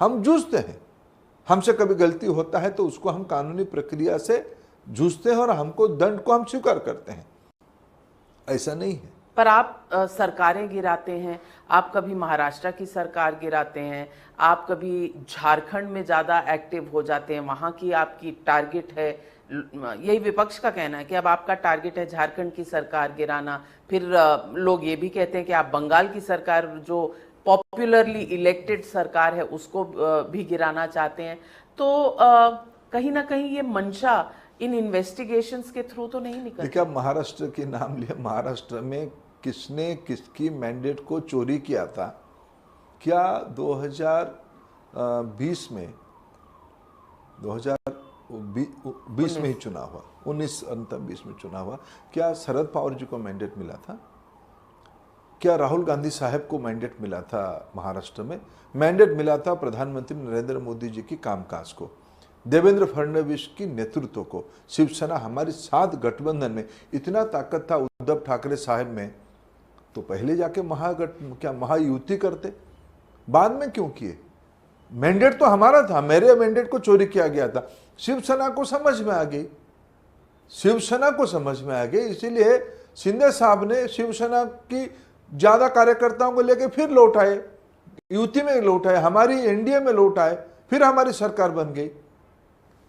हम जूझते हैं, हमसे कभी गलती होता है तो उसको हम कानूनी प्रक्रिया से जूझते हैं और हमको दंड को हम स्वीकार करते हैं, ऐसा नहीं है। पर आप सरकारें गिराते हैं, आप कभी महाराष्ट्र की सरकार गिराते हैं, आप कभी झारखंड में ज्यादा एक्टिव हो जाते हैं, वहां की आपकी टारगेट है, यही विपक्ष का कहना है कि अब आपका टारगेट है झारखंड की सरकार गिराना। फिर लोग ये भी कहते हैं कि आप बंगाल की सरकार, जो पॉपुलरली इलेक्टेड सरकार है, उसको भी गिराना चाहते हैं। तो कहीं ना कहीं ये मंशा इन इन्वेस्टिगेशंस के थ्रू तो नहीं निकलती। देखिए, आप महाराष्ट्र के नाम लिया, महाराष्ट्र में किसने किसकी मैंडेट को चोरी किया था? क्या 2020 में 2020 में ही चुनाव हुआ, 19 में चुनाव हुआ, क्या शरद पवार जी को मैंडेट मिला था? क्या राहुल गांधी साहब को मैंडेट मिला था? महाराष्ट्र में मैंडेट मिला था प्रधानमंत्री नरेंद्र मोदी जी की कामकाज को, देवेंद्र फडणवीस की नेतृत्व को, शिवसेना, हमारी साथ गठबंधन में इतना ताकत था उद्धव ठाकरे साहब में, तो पहले जाके महायुति करते, बाद में क्यों किए? मैंडेट तो हमारा था, मेरे मैंडेट को चोरी किया गया था। शिवसेना को समझ में आ गई, शिवसेना को समझ में आ गई, इसीलिए शिंदे साहब ने शिवसेना की ज्यादा कार्यकर्ताओं को लेकर फिर लौट आए, यूटी में लौट आए, हमारी एनडीए में लौट आए, फिर हमारी सरकार बन गई।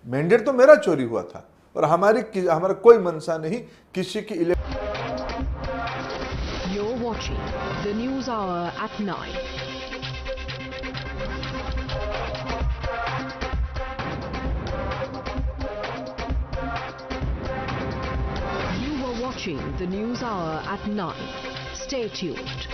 मैंडेट तो मेरा चोरी हुआ था और हमारा कोई मंशा नहीं किसी की You're watching the Newshour at 9. You were watching the Newshour at 9. Stay tuned.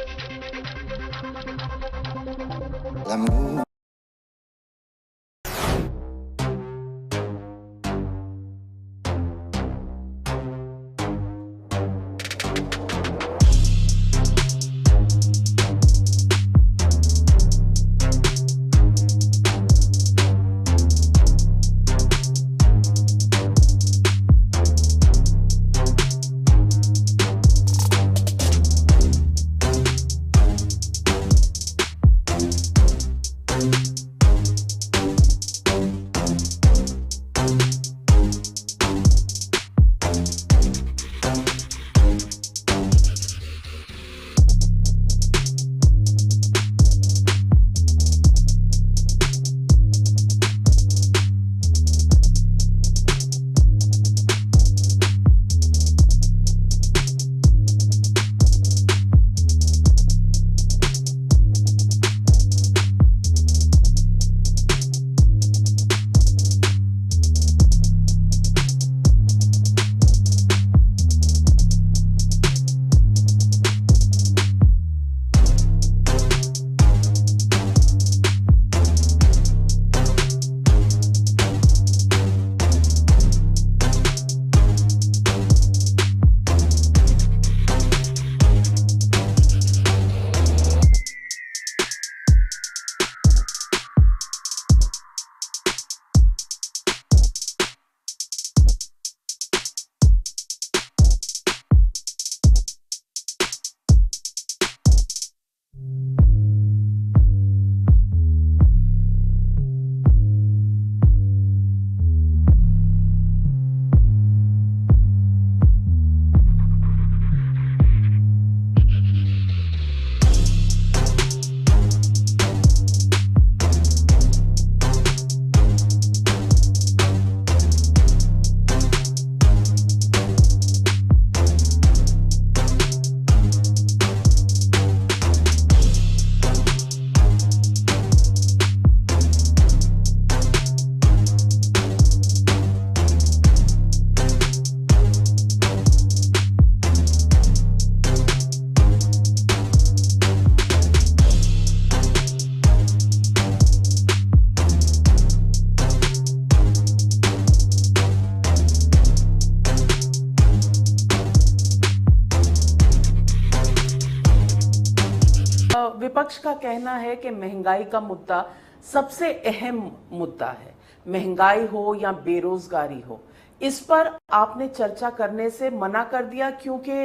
विपक्ष का कहना है कि महंगाई का मुद्दा सबसे अहम मुद्दा है। महंगाई हो या बेरोजगारी हो, इस पर आपने चर्चा करने से मना कर दिया क्योंकि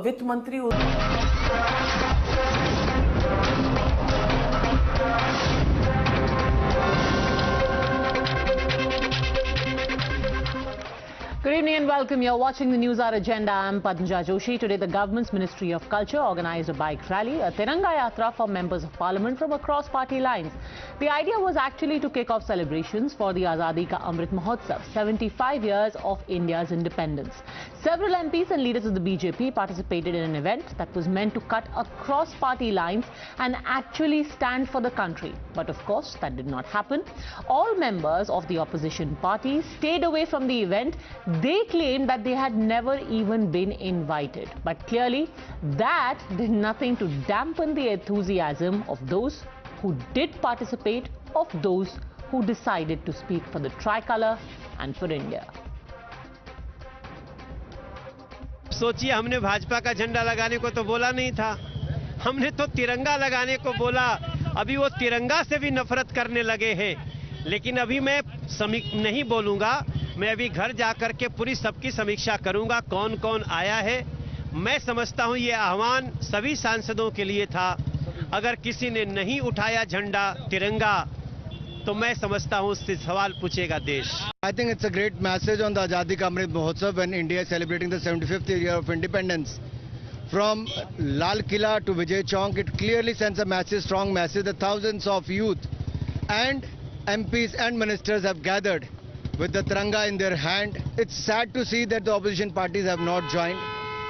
वित्त मंत्री Good evening and welcome. You're watching the Newshour agenda. I'm Padmaja Joshi. Today, the government's Ministry of Culture organized a bike rally, a Tiranga Yatra for members of parliament from across party lines. The idea was actually to kick off celebrations for the Azadi Ka Amrit Mahotsav, 75 years of India's independence. Several MPs and leaders of the BJP participated in an event that was meant to cut across party lines and actually stand for the country. But of course, that did not happen. All members of the opposition parties stayed away from the event. They claimed that they had never even been invited. But clearly, that did nothing to dampen the enthusiasm of those who did participate, of those who decided to speak for the tricolour and for India. सोचिए, हमने भाजपा का झंडा लगाने को तो बोला नहीं था, हमने तो तिरंगा लगाने को बोला। अभी वो तिरंगा से भी नफरत करने लगे हैं। लेकिन अभी मैं नहीं बोलूंगा, मैं अभी घर जाकर के पूरी सबकी समीक्षा करूंगा, कौन कौन आया है। मैं समझता हूं ये आह्वान सभी सांसदों के लिए था। अगर किसी ने नहीं उठाया झंडा तिरंगा, तो मैं समझता हूं उससे सवाल पूछेगा देश। I think it's a great message on the Azadi Ka Amrit Mahotsav when India is celebrating the 75th year of independence. From Lal Killa to Vijay Chowk, it clearly sends a message, strong message that thousands of youth and MPs and ministers have gathered with the Tiranga in their hand. It's sad to see that the opposition parties have not joined,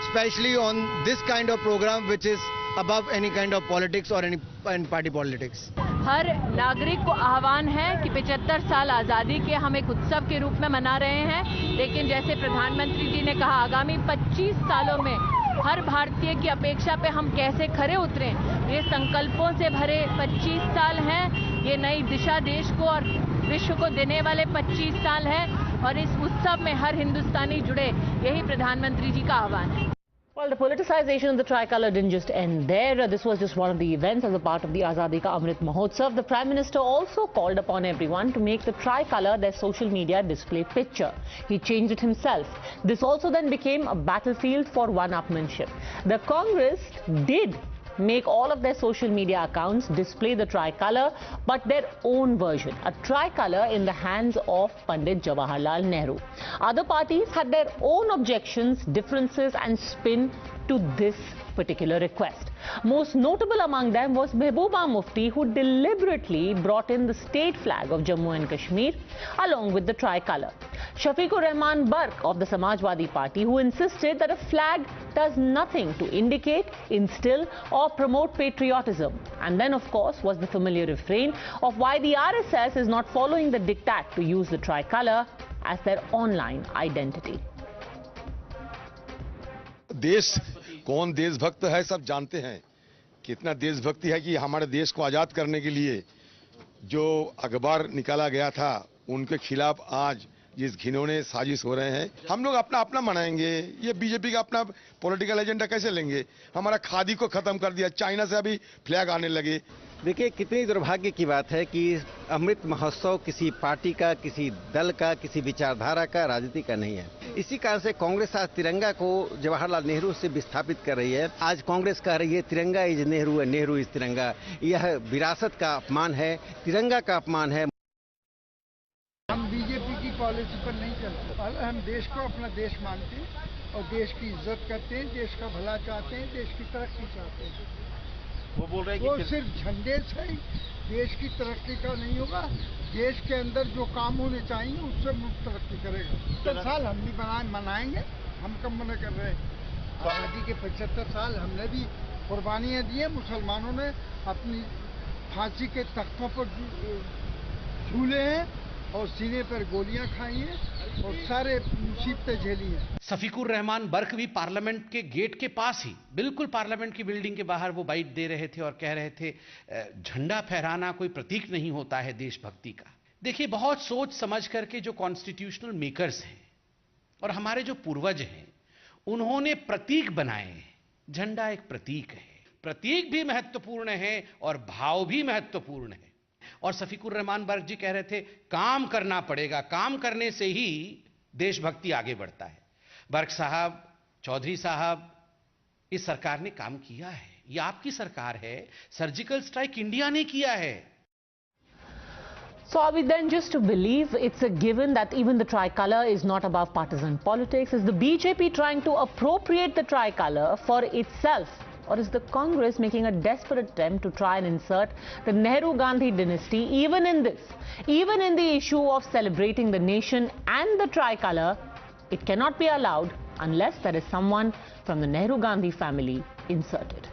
especially on this kind of program which is above any kind of politics or any party politics. हर नागरिक को आह्वान है कि 75 साल आज़ादी के हम एक उत्सव के रूप में मना रहे हैं, लेकिन जैसे प्रधानमंत्री जी ने कहा, आगामी 25 सालों में हर भारतीय की अपेक्षा पे हम कैसे खरे उतरें। ये संकल्पों से भरे 25 साल हैं, ये नई दिशा देश को और विश्व को देने वाले 25 साल हैं, और इस उत्सव में हर हिंदुस्तानी जुड़े, यही प्रधानमंत्री जी का आह्वान है। Well, the politicization of the tricolour didn't just end there. This was just one of the events as a part of the Azadi Ka Amrit Mahotsav. The Prime Minister also called upon everyone to make the tricolour their social media display picture. He changed it himself. This also then became a battlefield for one-upmanship. The Congress did make all of their social media accounts display the tricolour, but their own version, a tricolour in the hands of Pandit Jawaharlal Nehru. Other parties had their own objections, differences and spin to this particular request. Most notable among them was Mehbooba Mufti, who deliberately brought in the state flag of Jammu and Kashmir along with the tricolour. Shafiqur Rahman Bark of the Samajwadi Party, who insisted that a flag does nothing to indicate, instill or promote patriotism. And then, of course, was the familiar refrain of why the RSS is not following the diktat to use the tricolour as their online identity. देश कौन देशभक्त है सब जानते हैं। कितना देशभक्ति है कि हमारे देश को आजाद करने के लिए जो अखबार निकाला गया था, उनके खिलाफ आज जिस घिनौने साजिश हो रहे हैं, हम लोग अपना अपना मनाएंगे। ये बीजेपी का अपना पॉलिटिकल एजेंडा कैसे लेंगे? हमारा खादी को खत्म कर दिया, चाइना से अभी फ्लैग आने लगे। देखिए, कितनी दुर्भाग्य की बात है कि अमृत महोत्सव किसी पार्टी का, किसी दल का, किसी विचारधारा का, राजनीति का नहीं है। इसी कारण से कांग्रेस आज तिरंगा को जवाहरलाल नेहरू से विस्थापित कर रही है। आज कांग्रेस कह रही है तिरंगा इज नेहरू है, नेहरू इज तिरंगा। यह विरासत का अपमान है, तिरंगा का अपमान है। हम बीजेपी की पॉलिसी पर नहीं चलते। हम देश को अपना देश मानते हैं और देश की इज्जत करते हैं, देश का भला चाहते हैं, देश की तरक्की चाहते हैं। वो बोल रहे हैं वो सिर्फ झंडे से देश की तरक्की का नहीं होगा। देश के अंदर जो काम होने चाहिए उससे मुल्क तरक्की करेगा। 75 साल हम भी मनाएंगे, हम कब मना कर रहे हैं। आज़ादी के 75 साल हमने भी कुर्बानियाँ दी हैं। मुसलमानों ने अपनी फांसी के तख्तों पर झूले हैं और सीने पर गोलियां खाई हैं और सारे मुसीबतें झेली हैं। शफीकुर रहमान बर्क भी पार्लियामेंट के गेट के पास ही, बिल्कुल पार्लियामेंट की बिल्डिंग के बाहर वो बाइट दे रहे थे और कह रहे थे झंडा फहराना कोई प्रतीक नहीं होता है देशभक्ति का। देखिए, बहुत सोच समझ करके जो कॉन्स्टिट्यूशनल मेकर्स हैं और हमारे जो पूर्वज हैं, उन्होंने प्रतीक बनाए। झंडा एक प्रतीक है, प्रतीक भी महत्वपूर्ण है और भाव भी महत्वपूर्ण है। और सफीकुर रहमान बर्क जी कह रहे थे काम करना पड़ेगा, काम करने से ही देशभक्ति आगे बढ़ता है। बर्क साहब, चौधरी साहब, इस सरकार ने काम किया है, ये आपकी सरकार है, सर्जिकल स्ट्राइक इंडिया ने किया है। So are we then just to believe it's a given that even the tricolor is not above partisan politics? Is the BJP trying to appropriate the tricolor for itself? Or is the Congress making a desperate attempt to try and insert the Nehru-Gandhi dynasty even in this? Even in the issue of celebrating the nation and the tricolor, it cannot be allowed unless there is someone from the Nehru-Gandhi family inserted.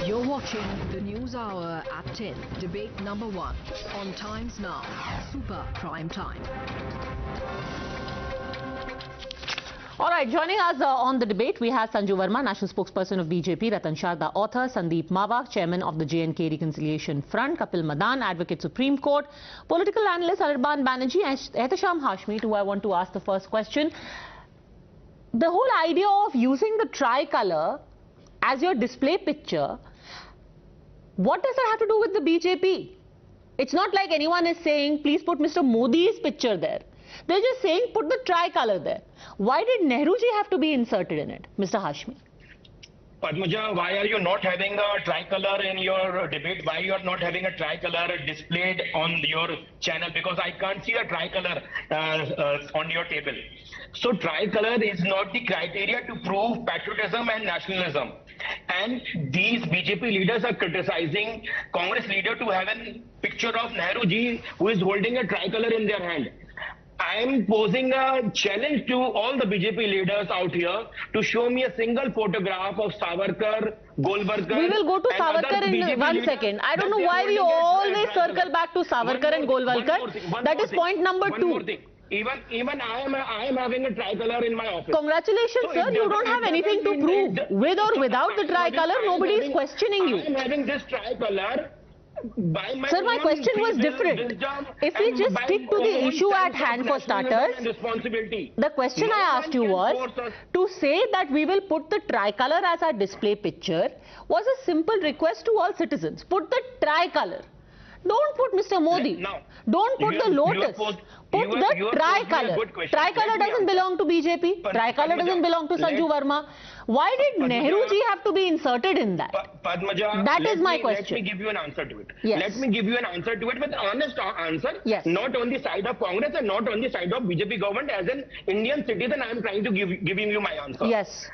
You're watching the News Hour at 10, debate number 1 on Times Now, Super Prime Time. All right, joining us on the debate, we have Sanju Verma, National Spokesperson of BJP, Ratan Sharda, author, Sandeep Mawak, Chairman of the J&K Reconciliation Front, Kapil Madan, Advocate Supreme Court, political analyst Anirban Banerjee, and Ehtisham Hashmi, to who I want to ask the first question. The whole idea of using the tricolor as your display picture, what does that have to do with the BJP? It's not like anyone is saying, please put Mr. Modi's picture there. They're just saying, put the tricolor there. Why did Nehruji have to be inserted in it, Mr. Hashmi? Padmaja, why are you not having a tricolor in your debate? Why you are not having a tricolor displayed on your channel? Because I can't see a tricolor on your table. So tricolor is not the criteria to prove patriotism and nationalism. And these BJP leaders are criticizing Congress leader to have a picture of Nehru ji who is holding a tricolor in their hand. I am posing a challenge to all the BJP leaders out here to show me a single photograph of Savarkar, Golwalkar. We will go to Savarkar in 1 second. I don't know why we always circle back to Savarkar and Golwalkar. That is point number 2. Even I am having a tricolor in my office. Congratulations, so sir. You don't have anything to prove. With or without the tricolor, nobody is questioning you. I am having this tricolor. Sir, my question was different. If we just stick to the issue at hand for starters, the question I asked you was, to say that we will put the tricolor as our display picture was a simple request to all citizens. Put the tricolor. Don't put Mr. Modi. Don't put the lotus. Put the tricolor. Tricolor doesn't belong to BJP. Tricolor doesn't belong to Sanju Verma. Why did Nehruji have to be inserted in that? Padmaja, that is my question. Let me give you an answer to it. Yes. Let me give you an answer to it with honest answer. Yes. Not on the side of Congress and not on the side of BJP government. As an Indian citizen, I am trying to giving you my answer. Yes.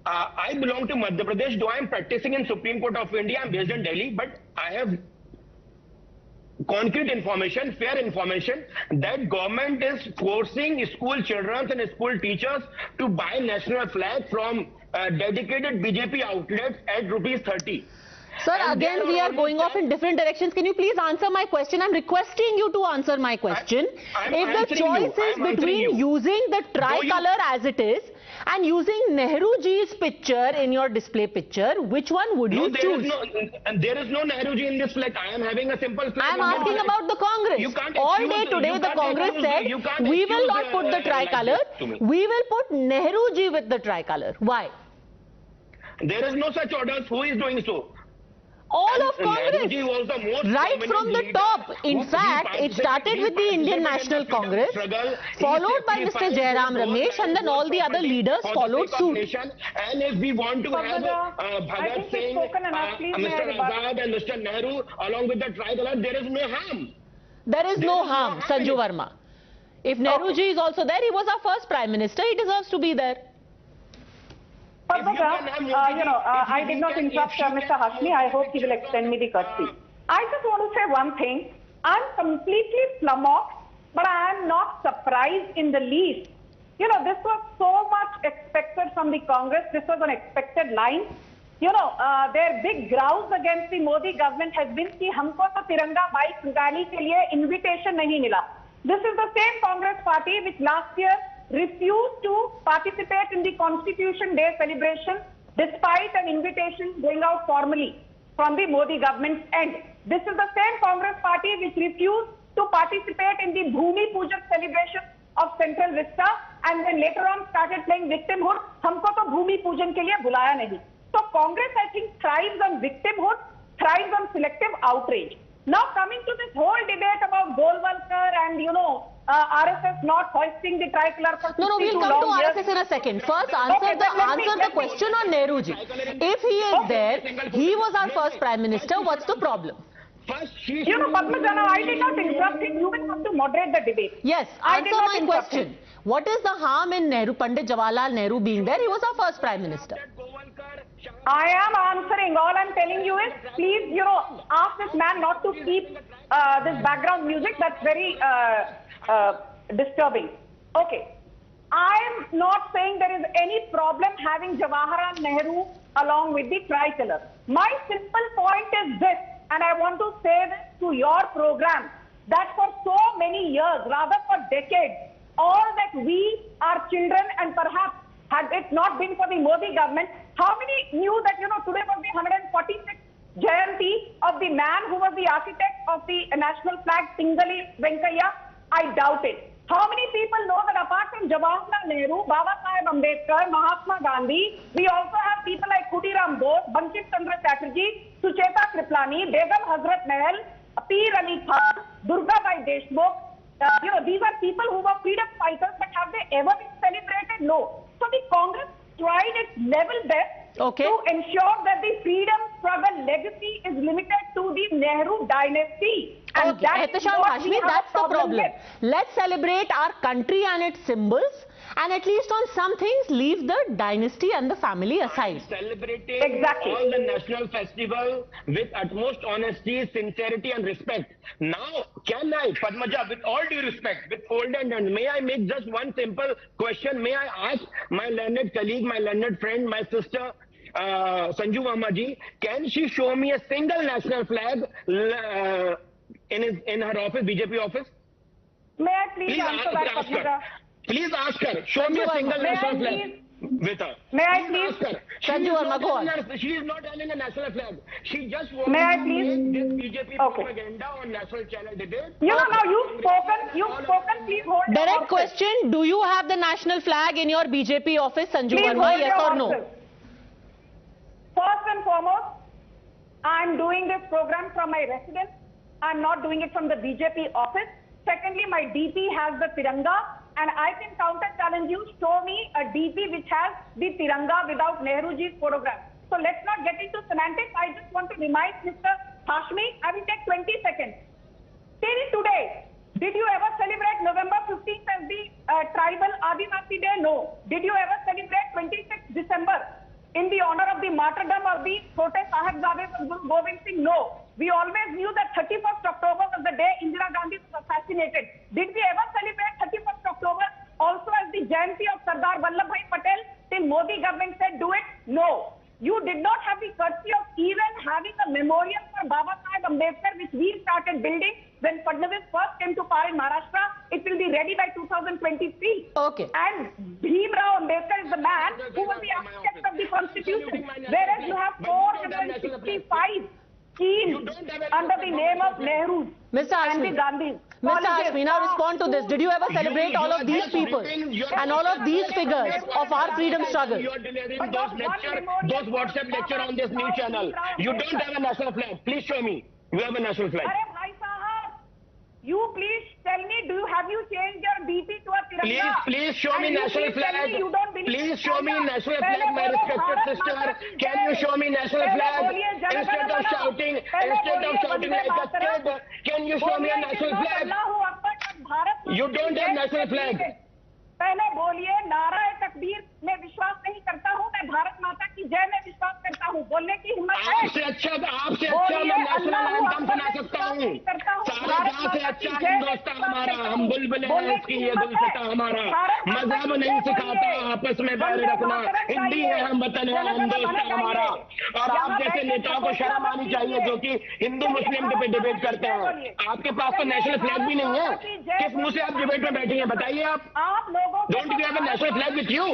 I belong to Madhya Pradesh, though I am practicing in Supreme Court of India. I am based in Delhi, but I have concrete information, fair information, that government is forcing school children and school teachers to buy national flag from dedicated BJP outlets at ₹30. Sir, and again we are going off in different directions. Can you please answer my question? I'm requesting you to answer my question. If the choice is between using the tricolor as it is and using Nehruji's picture in your display picture, which one would you choose? There is no Nehruji in this flag. I am having a simple flag. I am asking about the Congress. All day today the Congress said, we will not put the tricolor. We will put Nehruji with the tricolor. Why? There is no such orders. Who is doing so? All of Congress, right from the top. In fact, it started with the Indian National Congress, followed by Mr. Jairam Ramesh, and then all the other leaders followed suit. And if we want to have Bhagat Singh, Mr. Azad and Mr. Nehru along with the tricolor, there is no harm. There is no harm, Sanju Verma. If Nehruji is also there, he was our first Prime Minister, he deserves to be there. Padmaja, I did not interrupt Mr. Hashmi. I hope he will extend me the courtesy. I just want to say one thing. I'm completely flummoxed, but I am not surprised in the least. This was so much expected from the Congress. This was an expected line. Their big grouse against the Modi government has been कि हमको तो तिरंगा bike rally के लिए invitation नहीं मिला. This is the same Congress party which last year refused to participate in the Constitution Day celebration despite an invitation going out formally from the Modi government's end. This is the same Congress party which refused to participate in the Bhumi Pujan celebration of Central Vista and then later on started playing victimhood. हमको तो भूमि पूजन के लिए बुलाया नहीं. So Congress, I think, thrives on victimhood, thrives on selective outrage. Now coming to this whole debate about Golwalkar and, RSS not hoisting the tricolor for 52 No, we'll come to RSS in a second. First, answer the question on Nehruji. If he is there, he was our first Prime Minister. What's the problem? Padmaja, I did not interrupt him. You will have to moderate the debate. Yes, answer my question. What is the harm in Pandit Jawaharlal Nehru being there? He was our first Prime Minister. I am answering. All I'm telling you is, please, ask this man not to keep this background music. That's very disturbing. Okay. I am not saying there is any problem having Jawaharlal Nehru along with the tricolor. My simple point is this, and I want to say this to your program, that for so many years, rather for decades, all that we, our children, and perhaps had it not been for the Modi government, how many knew that, today was the 146th Jayanti of the man who was the architect of the national flag, Pingali Venkaiah? I doubt it. How many people know that apart from Jawaharlal Nehru, Baba Saheb Ambedkar, Mahatma Gandhi, we also have people like Khudiram Bose, Bankim Chandra Chatterjee, Sucheta Kriplani, Begum Hazrat Mahal, Peer Ali Khan, Durga Bai Deshmukh. These are people who were freedom fighters, but have they ever been celebrated? No. So the Congress tried its level best to ensure that the freedom struggle legacy is limited to the Nehru dynasty. And that's the problem. Let's celebrate our country and its symbols, and at least on some things leave the dynasty and the family aside. Celebrating all the national festival with utmost honesty, sincerity and respect. Now, can I, Padmaja, with all due respect, with old and may I make just one simple question? May I ask my learned colleague, my learned friend, my sister, Sanju Mamaji, can she show me a single national flag in her office, BJP office? May I please answer that, Padmaja? Please ask her. Show me a single national flag with her. May I please? Ask her. She is not having a national flag. She just wants to make this BJP propaganda on national channel debate. You've spoken, please hold your Direct question, do you have the national flag in your BJP office, Sanju Verma, yes or no? First and foremost, I'm doing this program from my residence. I'm not doing it from the BJP office. Secondly, my DP has the Tiranga, and I can counter-challenge you. Show me a DP which has the Tiranga without Nehruji's photograph. So let's not get into semantics. I just want to remind Mr. Hashmi, I will take 20 seconds. Till today, did you ever celebrate November 15th as the tribal Adivasi Day? No. Did you ever celebrate 26th December in the honor of the martyrdom of the Chote Sahibzade of Guru Gobind Singh? No. We always knew that 31st October was the day Indira Gandhi was assassinated. Did we ever celebrate 31st October also as the Jayanti of Sardar Vallabhbhai Patel till Modi government said do it? No. You did not have the courtesy of even having a memorial for Baba Saheb Ambedkar, which we started building when Fadnavis first came to power in Maharashtra. It will be ready by 2023. Okay. And Bhim Rao Ambedkar is the man who was the architect of the constitution. Whereas you have 465 schemes under the name of Nehru and the Gandhis. Mr. Hashmi, now respond to this. Did you ever celebrate all of these people and all of these figures of our freedom struggle? You are delivering those WhatsApp lecture on this new channel. You don't have a national flag. Please show me. You have a national flag. You please tell me, have you changed your DP to a Tiranga? Please show me national flag. Please show me national flag, my respected sister. Can you show me national flag? Instead of shouting like a kid, can you show me a national flag? You don't have national flag. पहले बोलिए, नारा तकबीर में विश्वास नहीं करता हूँ, मैं भारत माता की जय में विश्वास करता हूँ. बोलने की हिम्मत है? आपसे अच्छा मैं नेशनल एंथम सुना सकता हूँ. सारे गाँव से अच्छा हिंदुस्तान हमारा, हम बुलबुल हैं इसकी, ये गुलशता हमारा. मजहब नहीं सिखाता आपस में बैर रखना. हिंदी है हम, वतन है हम, दोस्त हमारा. और आप जैसे नेताओं को शर्म आनी चाहिए जो कि हिंदू मुस्लिम पे डिबेट करते हैं. आपके पास तो नेशनल फ्लैग भी नहीं है. किस मुंह से आप डिबेट में बैठी हैं बताइए आप. Don't you have a national flag with you?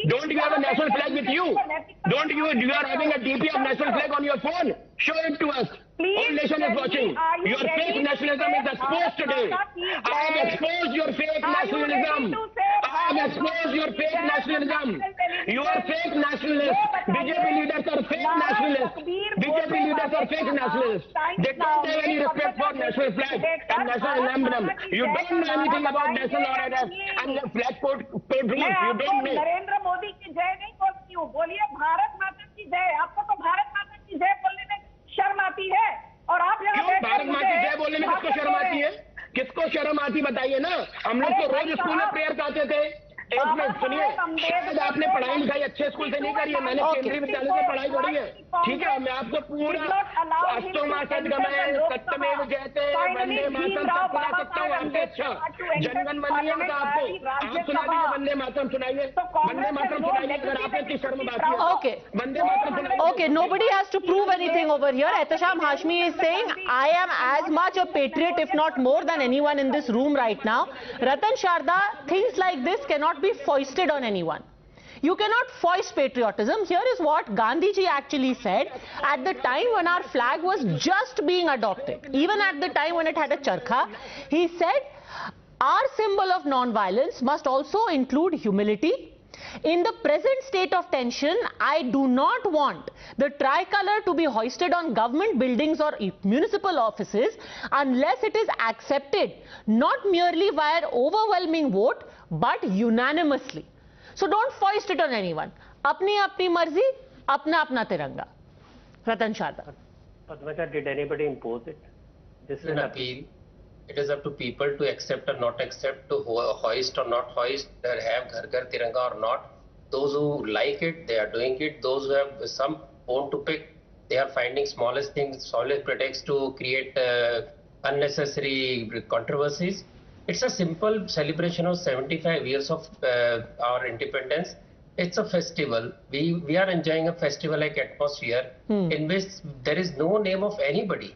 Don't you have a national flag with you? You are having a DP of national flag on your phone? Show it to us. Whole nation is watching. Your fake nationalism is exposed today. I have exposed your fake nationalism. I have exposed your fake nationalism. You are fake nationalists. BJP fake nationalists. BJP leaders are fake nationalists. They don't have any respect for national flag and national emblem. You don't know anything about national order and flag code rules. You don't know. Narendra Modi की जय नहीं बोलती हूँ, बोलिए भारत माता की जय। आपको तो भारत माता की जय बोलने में शर्म आती है और आप यहाँ भारत माता की जय बोलने में किसको शर्म आती है? किसको शर्म आती बताइए ना। हम लोग तो रोज स्कूल में प्रेयर गाते थे। एक मिनट सुनिए, शायद आपने पढ़ाई लिखाई अच्छे स्कूल से नहीं करी है, मैंने केंद्रीय विद्यालय से पढ़ाई करी है, ठीक है। मैं आपको पूरा अस्तु मासद्गमय सत्यमेव जयते वंदे मातरम सब सुना सकता हूँ आपसे। अच्छा जनगण मन नहीं है आपको, आप सुना दीजिए वंदे मातरम सुनाइए, वंदे मातरम सुनाइए अगर आपने इतनी शर्म बात है। Okay. वंदे मातरम सुनाइए। Okay, nobody has to prove anything over here. Ehtasham Hashmi is saying, I am as much a patriot, if not more, than anyone in this room right now. Ratan Sharda, things like this cannot be foisted on anyone. You cannot foist patriotism. Here is what Gandhiji actually said at the time when our flag was just being adopted. Even at the time when it had a charkha, he said, our symbol of non-violence must also include humility. In the present state of tension, I do not want the tricolour to be hoisted on government buildings or municipal offices unless it is accepted, not merely via overwhelming vote, but unanimously. So don't foist it on anyone. Apni apni marzi, apna apna tiranga. Ratan Sharda. Padmaja, did anybody impose it? This is an appeal. It is up to people to accept or not accept, to hoist or not hoist, have Ghar Ghar Tiranga or not. Those who like it, they are doing it. Those who have some bone to pick, they are finding smallest things, smallest pretexts to create unnecessary controversies. It's a simple celebration of 75 years of our independence. It's a festival. We are enjoying a festival-like atmosphere in which there is no name of anybody.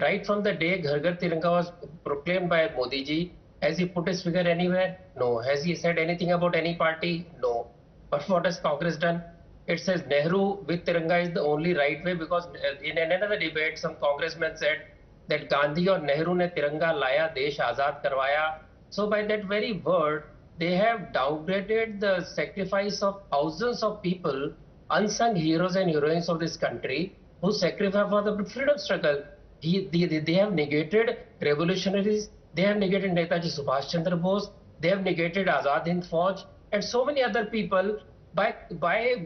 Right from the day Ghar Ghar Tiranga was proclaimed by Modi ji, has he put his figure anywhere? No. Has he said anything about any party? No. But what has Congress done? It says Nehru with Tiranga is the only right way, because in another debate some congressman said that Gandhi or Nehru ne Tiranga laya, desh azad karwaya. So by that very word, they have downgraded the sacrifice of thousands of people, unsung heroes and heroines of this country, who sacrificed for the freedom struggle. They have negated revolutionaries, they have negated Netaji Subhash Chandra Bose, they have negated Azad Hind Fauj, and so many other people. By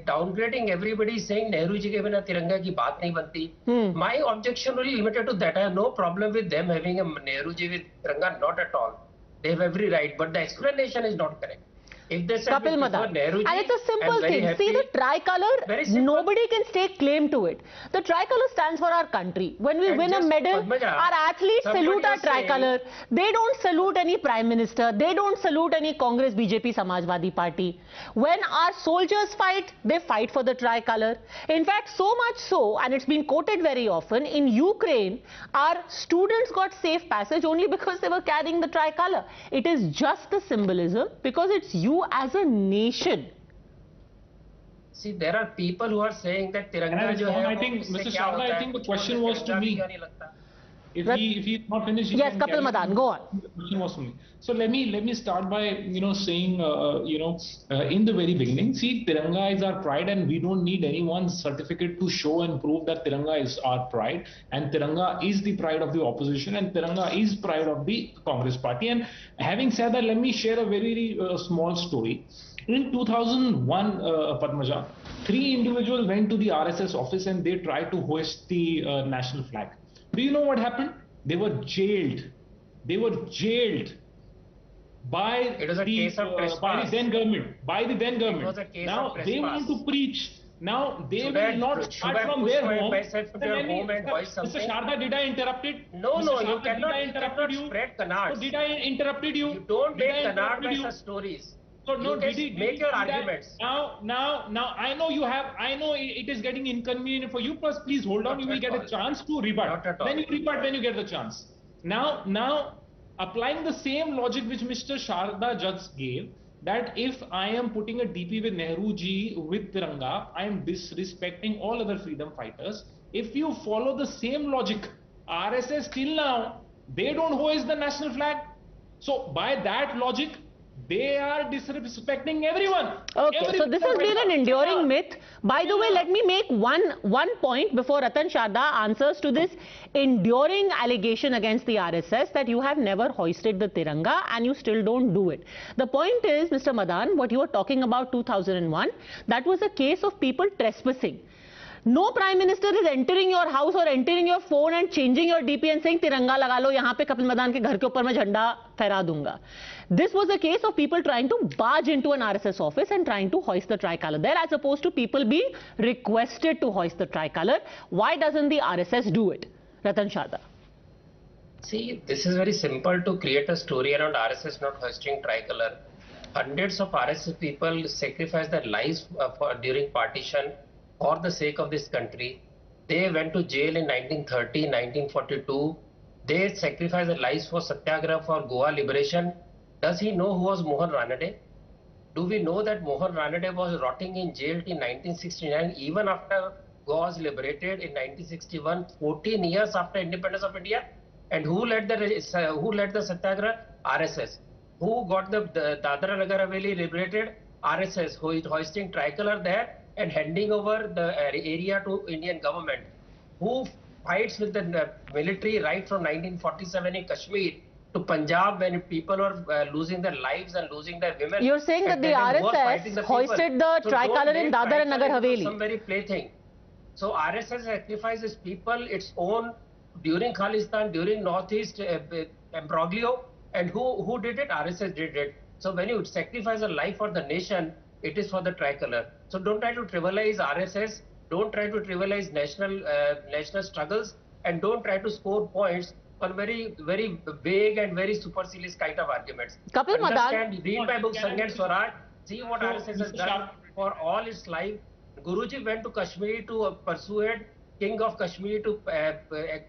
downgrading everybody, saying Nehru ji ke bina Tiranga ki baat nahi banti. My objection really limited to that. I have no problem with them having a Nehru ji with Tiranga, not at all. They have every right, but the explanation is not correct. If they said Kapil Madan. Nehru ji, and it's a simple thing. happy. See, the tricolour, nobody can stake claim to it. The tricolour stands for our country. When we win a medal, Padmaja, our athletes salute our tricolour. They don't salute any prime minister. They don't salute any Congress, BJP, Samajwadi party. When our soldiers fight, they fight for the tricolour. In fact, so much so, and it's been quoted very often, in Ukraine, our students got safe passage only because they were carrying the tricolour. It is just the symbolism, because it's you as a nation. See, there are people who are saying that Tiranga jo hai, I think, Mr. Sharda, I think the question was to me. If he's not finished, yes, Kapil Madan, go on. The question was to me. So let me start by saying in the very beginning, see, Tiranga is our pride, and we don't need anyone's certificate to show and prove that Tiranga is our pride, and Tiranga is the pride of the opposition, and Tiranga is pride of the Congress party. And having said that, let me share a very small story. In 2001, Padmaja, 3 individuals went to the RSS office and they tried to hoist the national flag. Do you know what happened? They were jailed. They were jailed by the then government. It was a case now of they want to preach. Now they will not start from their home. Mr. Sharda, did I interrupt it? No, you cannot spread canards. So did I interrupted you? You don't make canard by such stories. So no, make your arguments. Now, I know you have. I know it is getting inconvenient for you. Plus, please hold on. You will get a chance to rebut. Then you rebut when you get the chance. Now, applying the same logic which Mr. Sharda just gave, that if I am putting a DP with Nehru ji with Tiranga, I am disrespecting all other freedom fighters. If you follow the same logic, RSS till now, they don't hoist the national flag. So by that logic, they are disrespecting everyone. Okay, so this has been an enduring myth. By the way, let me make one point before Ratan Sharda answers to this enduring allegation against the RSS that you have never hoisted the Tiranga and you still don't do it. The point is, Mr. Madan, what you were talking about 2001, that was a case of people trespassing. No Prime Minister is entering your house or entering your phone and changing your DP and saying Tiranga laga lo, yahan pe Kapil Madan ke ghar ke upar main jhanda fehra dunga. This was a case of people trying to barge into an RSS office and trying to hoist the tricolour there, as opposed to people being requested to hoist the tricolour. Why doesn't the RSS do it? Ratan Sharda. See, this is very simple to create a story around RSS not hoisting tricolour. Hundreds of RSS people sacrificed their lives during partition for the sake of this country. They went to jail in 1930, 1942. They sacrificed their lives for Satyagraha, for Goa liberation. Does he know who was Mohan Ranade? Do we know that Mohan Ranade was rotting in jail in 1969, even after Goa was liberated in 1961, 14 years after independence of India? And who led the Satyagraha? RSS. Who got the Dadra Nagar Haveli liberated? RSS, who is hoisting tricolour there and handing over the area to Indian government. Who fights with the military right from 1947 in Kashmir to Punjab when people are losing their lives and losing their women. You're saying that the RSS hoisted the tricolour in Dadar and Nagar Haveli. Some very plaything. So RSS sacrifices people its own during Khalistan, during Northeast imbroglio, and who did it? RSS did it. So when you sacrifice a life for the nation, it is for the tricolour. So don't try to trivialize RSS, don't try to trivialize national struggles, and don't try to score points on very vague and very supercilious kind of arguments. Kapil Madan, read my book Sangh Swaraj, see what RSS has done for all its life. Guruji went to Kashmir to persuade King of Kashmir to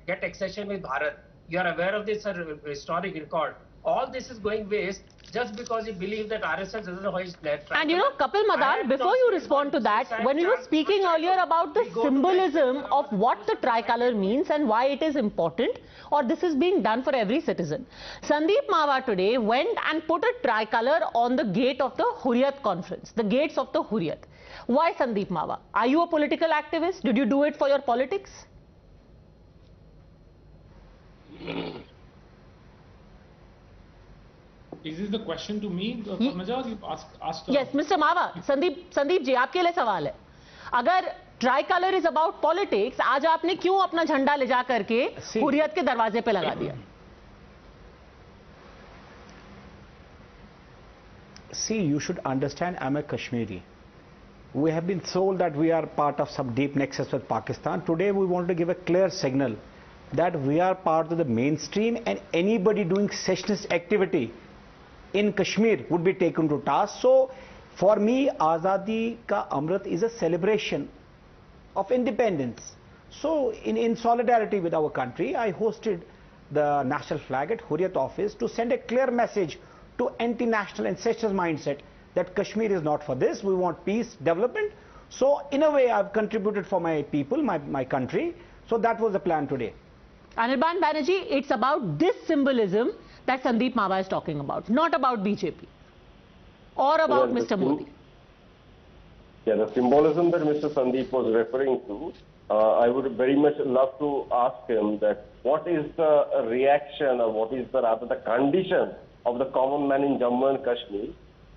get accession with Bharat. You are aware of this historic record. All this is going waste just because you believe that RSS doesn't hoist that. And you know, Kapil Madan, before you respond to that, when you were speaking earlier about the symbolism of what the tricolour means and why it is important, or this is being done for every citizen. Sandeep Mawa today went and put a tricolour on the gate of the Hurriyat conference, the gates of the Hurriyat. Why Sandeep Mawa? Are you a political activist? Did you do it for your politics? Is this the question to me? Padmaja, asked Yes, Mr. Mawa, Sandeep ji, आपके लिए सवाल है. अगर tricolour is about politics, आज आपने क्यों अपना झंडा ले जा करके हुर्रियत के दरवाजे पे लगा दिया? See, you should understand, I'm a Kashmiri. We have been told that we are part of some deep nexus with Pakistan. Today we want to give a clear signal that we are part of the mainstream, and anybody doing secessionist activity in Kashmir would be taken to task. So for me, Azadi Ka Amrit is a celebration of independence. So in solidarity with our country, I hosted the national flag at Hurriyat office to send a clear message to anti-national and secessionist mindset that Kashmir is not for this. We want peace, development. So in a way, I've contributed for my people, my country. So that was the plan today. Anirban Banerjee, it's about this symbolism that Sandeep Mawa is talking about, not about BJP or about Mr. Modi. Yeah, the symbolism that Mr. Sandeep was referring to, I would very much love to ask him that what is the reaction, or what is the rather the condition of the common man in Jammu and Kashmir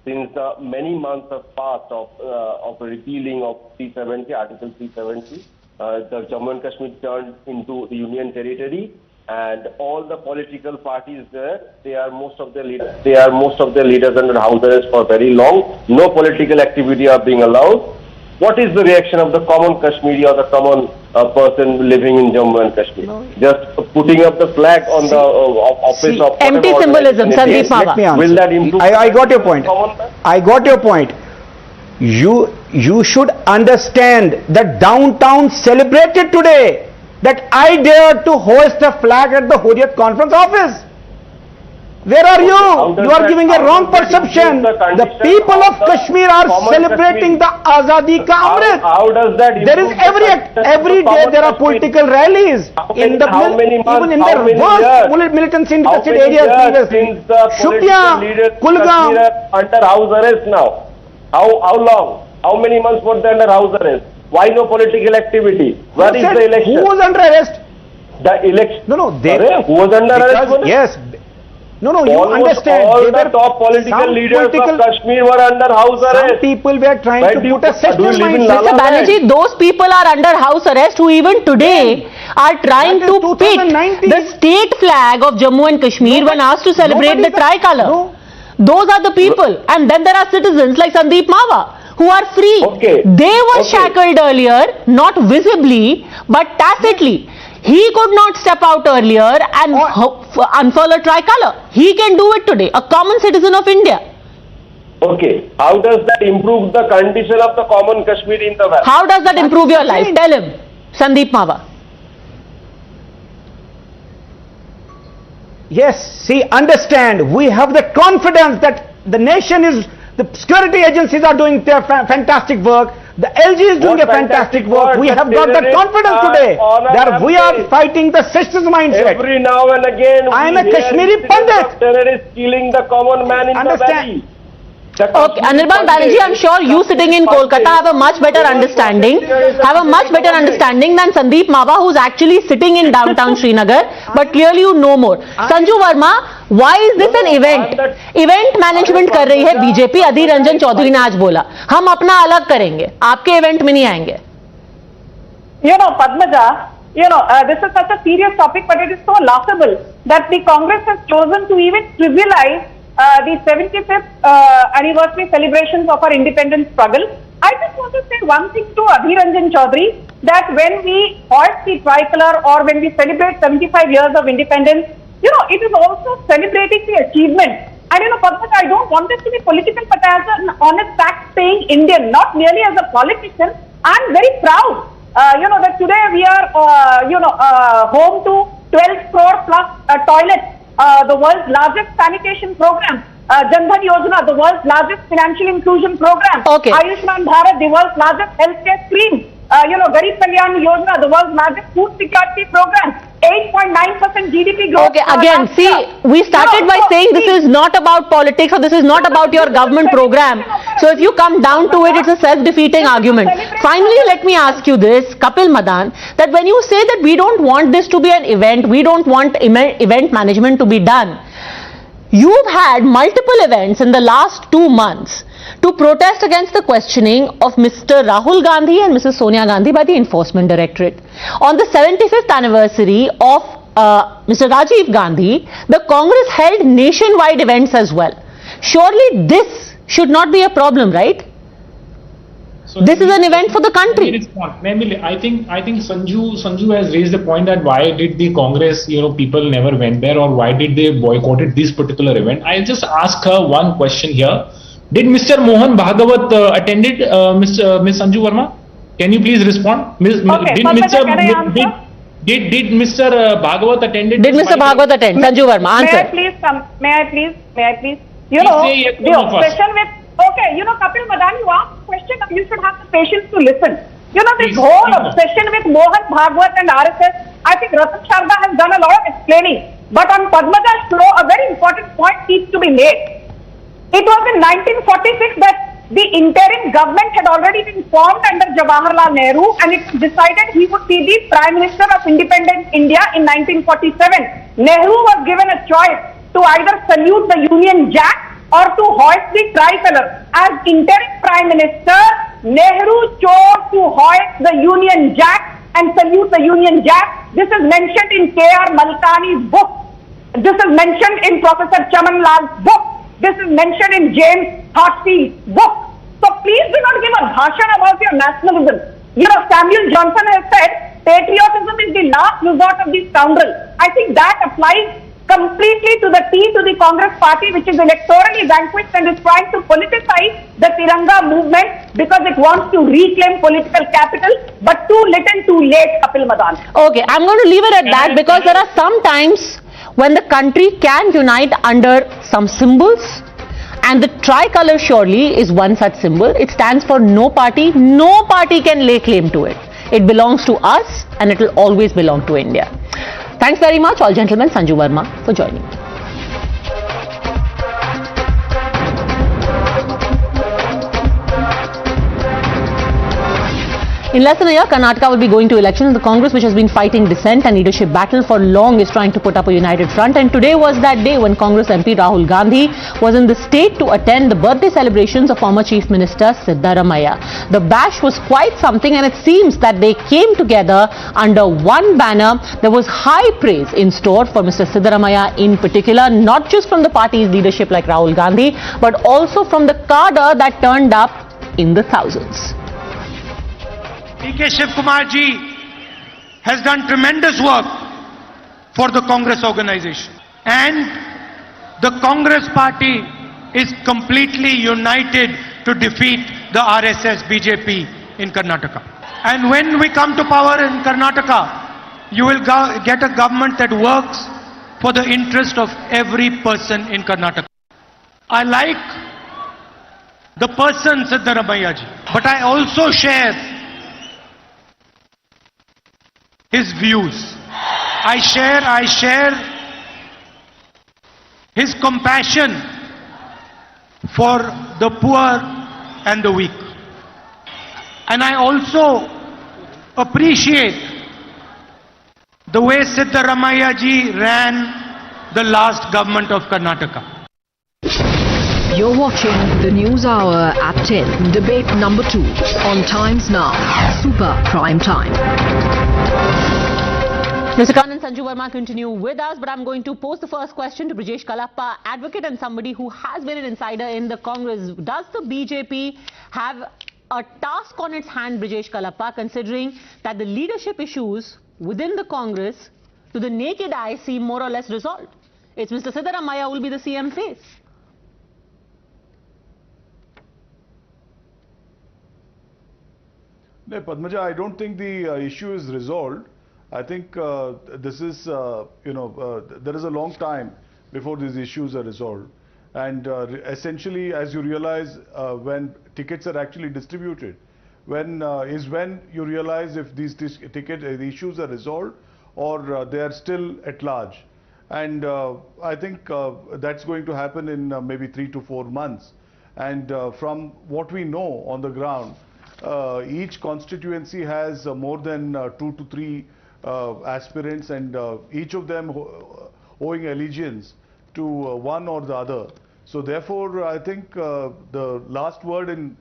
since many months have passed of repealing of 370, Article 370. The Jammu and Kashmir turned into the Union territory, and all the political parties there, they are most of their leaders under house arrest for very long. No political activity are being allowed. What is the reaction of the common Kashmiri or the common person living in Jammu and Kashmir? Just putting up the flag on the office of empty symbolism, Sandeep Mawa. Will that improve? I got your point. I got your point. You should understand that downtown celebrated today that I dared to hoist a flag at the Hurriyat conference office. Where are you? You are giving a wrong perception. The people of Kashmir are celebrating the Azadi Ka Amrit. How does that? There is every day there are political rallies in the even in the worst militancy infested areas previously. Shupia, Kulgam under house arrest now. How long? How many months were they under house arrest? Why no political activity? Where is the election? Who was under arrest? The election. No, they. Who was under arrest? Yes. No, you understand. All the top political leaders of Kashmir were under house arrest. Some people were trying to put a sectional mindset. Mr. Banerjee, those people are under house arrest who even today are trying to pick the state flag of Jammu and Kashmir when asked to celebrate the tricolor. No. Those are the people. And then there are citizens like Sandeep Mava who are free. They were shackled earlier, not visibly, but tacitly. He could not step out earlier and unfurl a tricolor. He can do it today, a common citizen of India. Okay, how does that improve the condition of the common Kashmiri in the West? How does that improve your life? Tell him, Sandeep Mava. Yes, see, understand, we have the confidence that the nation is, the security agencies are doing their fantastic work. The LG is doing a fantastic work. We have got that confidence today that we are fighting the system's mindset. Every now and again, I am a Kashmiri Pandit. Terrorists killing the common man in the valley. Okay, Anirban Banerjee, I'm sure you sitting in Kolkata have a much better understanding than Sandeep Mava, who's actually sitting in downtown Srinagar, but clearly you know more. Sanju Verma, why is this an event? Event management कर रही है BJP, Adhir Ranjan Chaudhary ने आज बोला, हम अपना अलग करेंगे, आपके event में नहीं आएंगे. You know, Padmaja, this is such a serious topic, but it is so laughable that the Congress has chosen to even trivialize the 75th anniversary celebrations of our independence struggle. I just want to say one thing to Adhir Ranjan Chaudhary, that when we hoist the tricolor or when we celebrate 75 years of independence, it is also celebrating the achievement. And Padmaja, I don't want this to be political, but as an honest fact saying Indian, not merely as a politician, I'm very proud, that today we are, home to 12 crore plus toilets. The world's largest sanitation program, Janpath Yojana, the world's largest financial inclusion program, Ayushman Bharat, the world's largest healthcare scheme, Garib Kalyan Yojana, the world's largest food security program, 8.9% GDP growth. Okay, again, see, we started by saying this is not about politics or this is not about your government program. So if you come down to it, it's a self-defeating argument. Finally, let me ask you this, Kapil Madan, that when you say that we don't want this to be an event, we don't want event management to be done, you've had multiple events in the last 2 months to protest against the questioning of Mr. Rahul Gandhi and Mrs. Sonia Gandhi by the Enforcement Directorate. On the 75th anniversary of Mr. Rajiv Gandhi, the Congress held nationwide events as well. Surely this should not be a problem, right? So this is an event for the country. I think Sanju has raised the point that why did the Congress, people never went there, or why did they boycotted this particular event? I'll just ask her one question here. Did Mr. Mohan Bhagawat attended, Ms. Sanju Verma? Can you please respond? Did Mr. Bhagawat attended? Did Mr. Bhagawat attend? Sanju Verma, answer. May I please? The obsession with, Kapil Madan, you asked a question, you should have the patience to listen. This whole obsession with Mohan Bhagawat and RSS, I think Ratan Sharda has done a lot of explaining. But on Padmaja's flow, a very important point needs to be made. It was in 1946 that the interim government had already been formed under Jawaharlal Nehru, and it decided he would be the Prime Minister of Independent India in 1947. Nehru was given a choice to either salute the Union Jack or to hoist the tricolor. As interim Prime Minister, Nehru chose to hoist the Union Jack and salute the Union Jack. This is mentioned in K.R. Malkani's book. This is mentioned in Professor Chaman Lal's book. This is mentioned in James Hartfield's book. So please do not give a bhashan about your nationalism. Samuel Johnson has said, patriotism is the last resort of the scoundrel. I think that applies completely to the Congress party, which is electorally vanquished and is trying to politicize the Tiranga movement because it wants to reclaim political capital, but too little too late, Kapil Madan. Okay, I'm going to leave it at that because there are some times when the country can unite under some symbols, and the tricolor surely is one such symbol. It stands for no party can lay claim to it. It belongs to us and it will always belong to India. Thanks very much, all gentlemen. Sanju Verma for joining me. In less than a year, Karnataka will be going to elections. The Congress, which has been fighting dissent and leadership battle for long, is trying to put up a united front. And today was that day when Congress MP Rahul Gandhi was in the state to attend the birthday celebrations of former Chief Minister Sidda. The bash was quite something, and it seems that they came together under one banner. There was high praise in store for Mr. Sidda in particular, not just from the party's leadership like Rahul Gandhi, but also from the cadre that turned up in the thousands. Shivshankar ji has done tremendous work for the Congress organization, and the Congress party is completely united to defeat the RSS BJP in Karnataka. And when we come to power in Karnataka, you will get a government that works for the interest of every person in Karnataka. I like the person Sidda ji, but I also share his views. I share his compassion for the poor and the weak. And I also appreciate the way Sidda ji ran the last government of Karnataka. You're watching the News Hour at 10, debate number 2 on Times Now, Super Prime Time. Mr. Khan and Sanju Verma continue with us, but I'm going to pose the first question to Brijesh Kalappa, advocate and somebody who has been an insider in the Congress. Does the BJP have a task on its hand, Brijesh Kalappa, considering that the leadership issues within the Congress, to the naked eye, seem more or less resolved? It's Mr. Sidda who will be the CM face. No, Padmaja, I don't think the issue is resolved. I think this is, there is a long time before these issues are resolved. And essentially, as you realize, when tickets are actually distributed, when you realize if these the issues are resolved or they are still at large. And I think that's going to happen in maybe 3 to 4 months. And from what we know on the ground, each constituency has more than 2 to 3 aspirants, and each of them owing allegiance to one or the other. So therefore, I think the last word in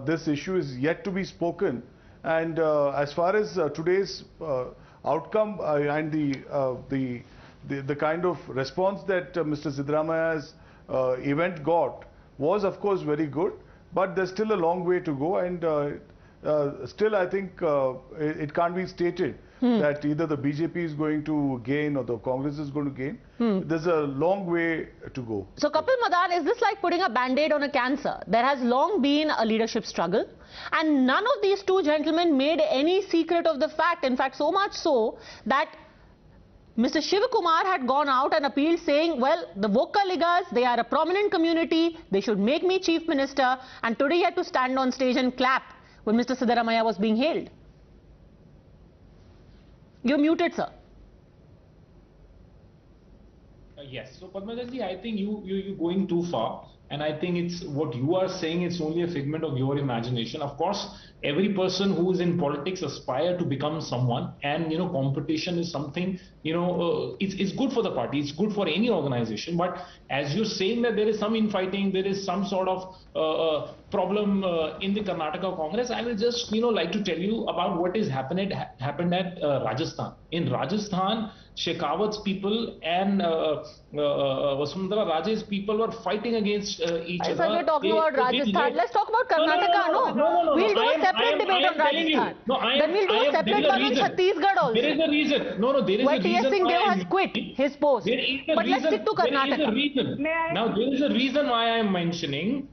this issue is yet to be spoken. And as far as today's outcome and the kind of response that Mr. Sidda's event got was, of course, very good. But there's still a long way to go, and still I think it can't be stated that either the BJP is going to gain or the Congress is going to gain. There's a long way to go. So Kapil Madan, is this like putting a band-aid on a cancer? There has long been a leadership struggle, and none of these two gentlemen made any secret of the fact. In fact, so much so that Mr. Kumar had gone out and appealed saying, well, the Vokkaligas, they are a prominent community, they should make me Chief Minister, and today he had to stand on stage and clap when Mr. Sidda was being hailed. You're muted, sir. Yes, so Padmaja, I think you're going too far. And I think it's what you are saying, it's only a figment of your imagination. Of course, every person who is in politics aspire to become someone, and competition is something, it's good for the party, it's good for any organization. But as you're saying that there is some infighting, there is some sort of problem in the Karnataka Congress, I will just like to tell you about what is happened at Rajasthan. In Rajasthan, Shekhawat's people and Vasundhara Raje's people were fighting against each other. So we're talking about Rajasthan. Let's talk about Karnataka, no? We'll do a separate debate on Rajasthan. Then we'll do a separate one on Chhattisgarh also. There is a reason. There is a reason. T.S. Singh has quit his post. But let's stick to Karnataka. There is a reason. Now, there is a reason why I am mentioning.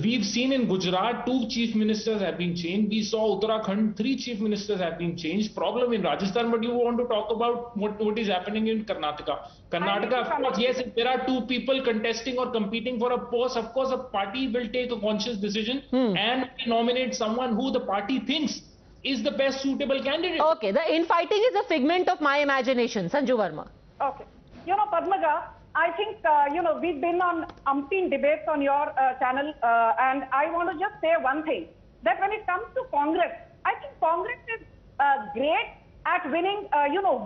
We've seen in Gujarat 2 chief ministers have been changed. We saw Uttarakhand 3 chief ministers have been changed. Problem in Rajasthan, but you want to talk about what is happening in Karnataka. Karnataka, of course, yes, if there are 2 people contesting or competing for a post, of course, a party will take a conscious decision and nominate someone who the party thinks is the best suitable candidate. Okay, the infighting is a figment of my imagination. Sanju Verma. Okay. Padmaja, I think, we've been on umpteen debates on your channel, and I want to just say one thing, that when it comes to Congress, I think Congress is great at winning,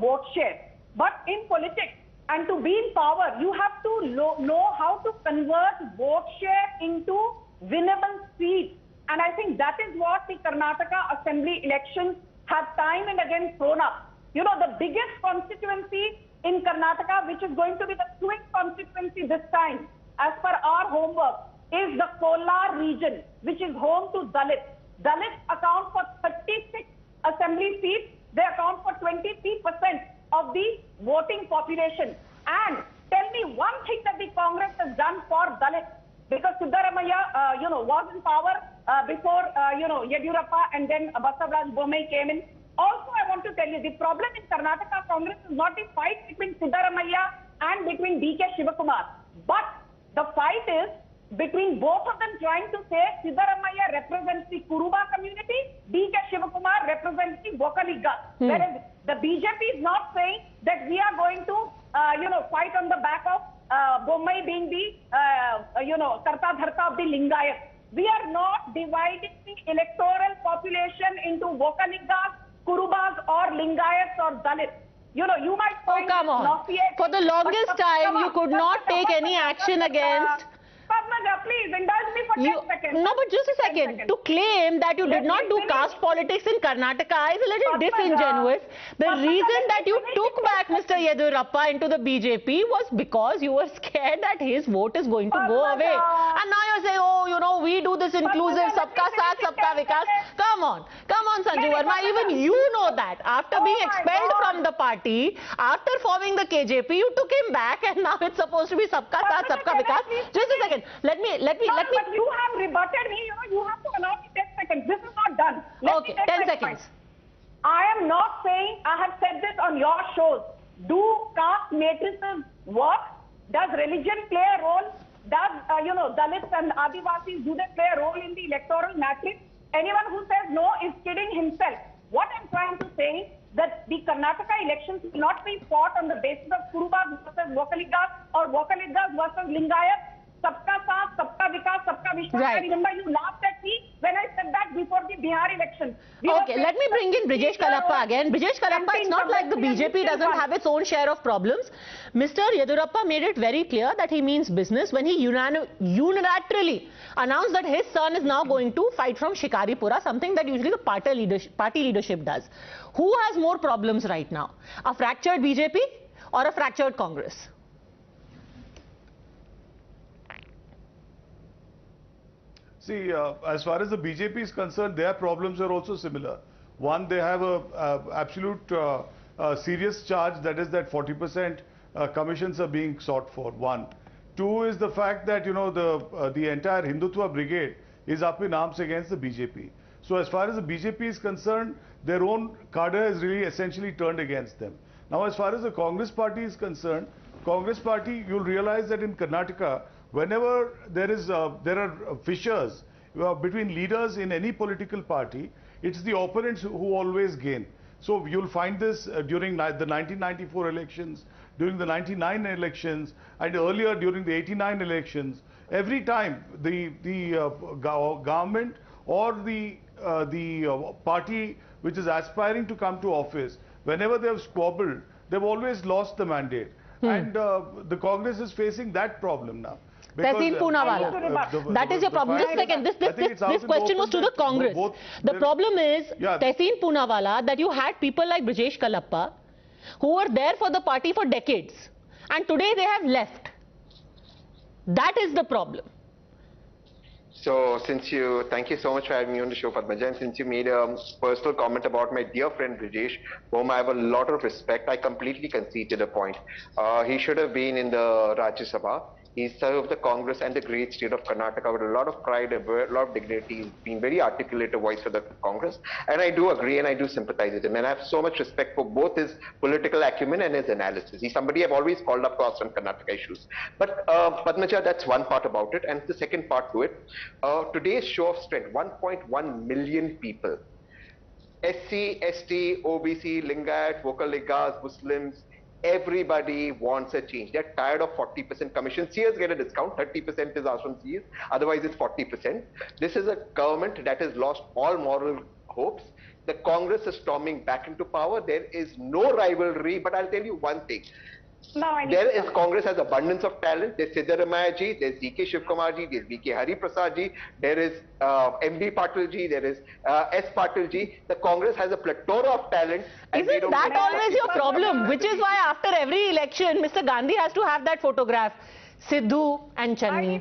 vote share. But in politics, and to be in power, you have to know how to convert vote share into winnable seats. And I think that is what the Karnataka Assembly elections have time and again thrown up. You know, the biggest constituency in Karnataka, which is going to be the swing constituency this time, as per our homework, is the Kolar region, which is home to Dalits. Dalits account for 36 assembly seats. They account for 23% of the voting population. And tell me one thing that the Congress has done for Dalits, because Sidda was in power before, Yediyurappa and then Basavaraj Bommai came in. Also, I want to tell you, the problem in Karnataka Congress is not the fight between Sidda and between DK Shivakumar, but the fight is between both of them trying to say Sidda represents the Kuruba community, DK Shivakumar represents the Vokaligga. Whereas the BJP is not saying that we are going to, fight on the back of Bommai being the, Karta Dharta of the Lingayat. We are not dividing the electoral population into Vokaliggas, Kurubas or Lingayats or Dalits. You might find come on. For the longest time, you could not take any action against... Padmaja, please indulge me for 10 seconds. No, but just a second. To claim that you did not do caste politics in Karnataka is a little disingenuous. The reason that you took back Mr. Yediyurappa into the BJP was because you were scared that his vote is going to go away. And now you're saying, we do this inclusive, sabka saath, sabka vikas. Come on, Sanju Verma. Even you know that. After being expelled from the party, after forming the KJP, you took him back and now it's supposed to be sabka saath, sabka vikas. Just a second. Let me. But you have rebutted me. You have to allow me 10 seconds. This is not done. Okay, 10 seconds. I am not saying, I have said this on your shows. Do caste matrices work? Does religion play a role? Does, Dalits and Adivasis, do they play a role in the electoral matrix? Anyone who says no is kidding himself. What I'm trying to say is that the Karnataka elections will not be fought on the basis of Kurubas versus Vokaliggas or Vokaliggas versus Lingayat. Sabka Saath, Sabka Vikas, Sabka Vishwas. I remember you laughed at me when I said that before the Bihar election. Okay, let me bring in Brijesh Kalappa again. Brijesh Kalappa, it's not like the BJP doesn't have its own share of problems. Mr. Yediyurappa made it very clear that he means business when he unilaterally announced that his son is now going to fight from Shikaripura, something that usually the party leadership does. Who has more problems right now? A fractured BJP or a fractured Congress? See, as far as the BJP is concerned, their problems are also similar. One, they have a absolute serious charge, that is that 40% commissions are being sought for. One. Two is the fact that, the entire Hindutva brigade is up in arms against the BJP. So as far as the BJP is concerned, their own cadre is really essentially turned against them. Now, as far as the Congress party is concerned, Congress party, you'll realize that in Karnataka, whenever there are fissures between leaders in any political party, it's the opponents who always gain. So you'll find this during the 1994 elections, during the 99 elections, and earlier during the 89 elections. Every time the government or the party which is aspiring to come to office, whenever they have squabbled, they've always lost the mandate. And the Congress is facing that problem now. Tehseen Poonawalla. That is your problem. Just a second. This question was to the Congress. The problem is, Tehseen Poonawalla, that you had people like Brijesh Kalappa who were there for the party for decades. And today they have left. That is the problem. So, thank you so much for having me on the show, Padmaja, and since you made a personal comment about my dear friend Brijesh, whom I have a lot of respect, I completely concede to the point. He should have been in the Rajya Sabha. He served the Congress and the great state of Karnataka with a lot of pride, a lot of dignity. He's been very articulate a voice for the Congress. And I do agree and I do sympathize with him. And I have so much respect for both his political acumen and his analysis. He's somebody I've always called up to ask on Karnataka issues. But Padmaja, that's one part about it. And the second part to it, today's show of strength, 1.1 million people, SC, ST, OBC, Lingayat, Vokaliggas, Muslims, everybody wants a change. They're tired of 40% commission. Seers get a discount, 30% is asked from Seers, otherwise it's 40%. This is a government that has lost all moral hopes. The Congress is storming back into power. There is no rivalry, but I'll tell you one thing. Congress has abundance of talent. There's Sidda ji, there's DK Shivkumar ji, there's VK Hari Prasad ji, there is MB Patil ji, there is S Patil ji. The Congress has a plethora of talent. Isn't that always your problem? Which is why after every election, Mr. Gandhi has to have that photograph. Sidhu and Channi,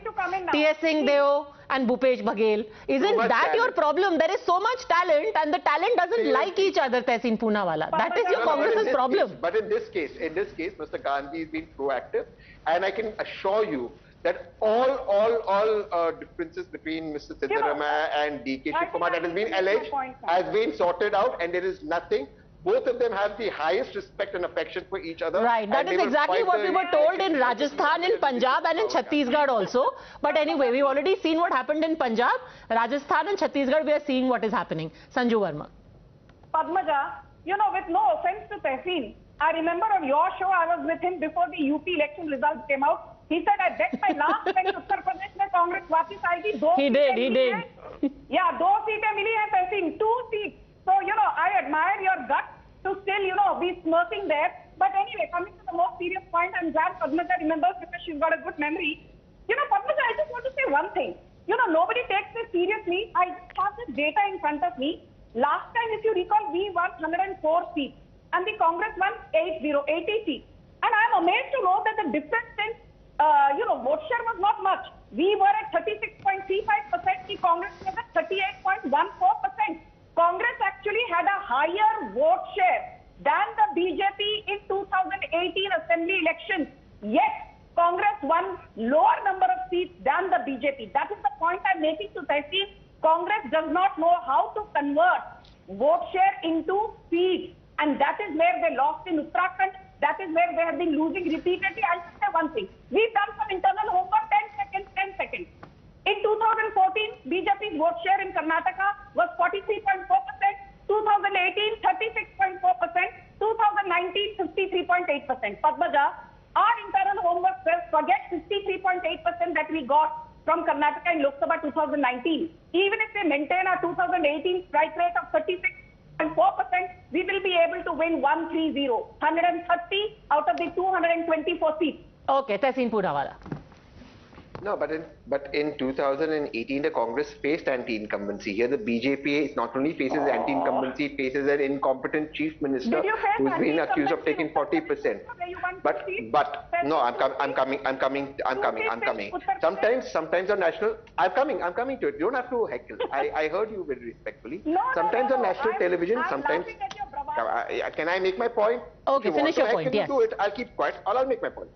T.S. Singh Deo and Bhupesh Baghel. Isn't that your problem? There is so much talent and the talent doesn't like each other, Tehseen Poonawala. That is your Congress's problem. But in this case, Mr. Gandhi has been proactive, and I can assure you that all differences between Mr. Siddaramaiah and DK Shivkumar that has been alleged has been sorted out, and there is nothing. Both of them have the highest respect and affection for each other. Right, that is exactly what we were told in Rajasthan, in Punjab and in Chhattisgarh also. But anyway, we've already seen what happened in Punjab, Rajasthan and Chhattisgarh. We are seeing what is happening. Sanju Verma. Padmaja, you know, with no offense to Tehseen, I remember on your show, I was with him before the UP election results came out. He said, I bet my last when Uttar Pradesh mein Congress वापस आएगी, he did. Yeah, 2 seats मिली हैं Tehseen, 2 seats. So, you know, I admire your guts to still, you know, be smirking there. But anyway, coming to the more serious point, I'm glad Padmaja remembers because she's got a good memory. You know, Padmaja, I just want to say one thing. You know, nobody takes this seriously. I just have this data in front of me. Last time, if you recall, we won 104 seats and the Congress won 80 seats. And I'm amazed to know that the difference in, you know, vote share was not much. We were at 36.35%, the Congress was at 38.14%. Congress actually had a higher vote share than the BJP in 2018 assembly elections. Yet, Congress won lower number of seats than the BJP. That is the point I'm making to Tehseen. Congress does not know how to convert vote share into seats. And that is where they lost in Uttarakhand. That is where they have been losing repeatedly. I'll just say one thing. We've done some internal homework, 10 seconds. In 2014, BJP's vote share in Karnataka was 43.4%, 2018, 36.4%, 2019, 53.8%. Padmaja, our internal homework says forget 53.8% that we got from Karnataka in Lok Sabha 2019. Even if they maintain our 2018 strike rate of 36.4%, we will be able to win 130, 130 out of the 224 seats. Okay, Tehseen Poonawala. No, but in 2018, the Congress faced anti-incumbency. Here, the BJP not only faces anti-incumbency, it faces an incompetent chief minister who's been accused of taking 40%. But no, I'm coming. Sometimes on national, I'm coming to it. You don't have to heckle. I heard you very respectfully. Sometimes on national television, sometimes. Can I make my point? Okay, finish your point. Yes. Do it. I'll keep quiet. I'll make my point.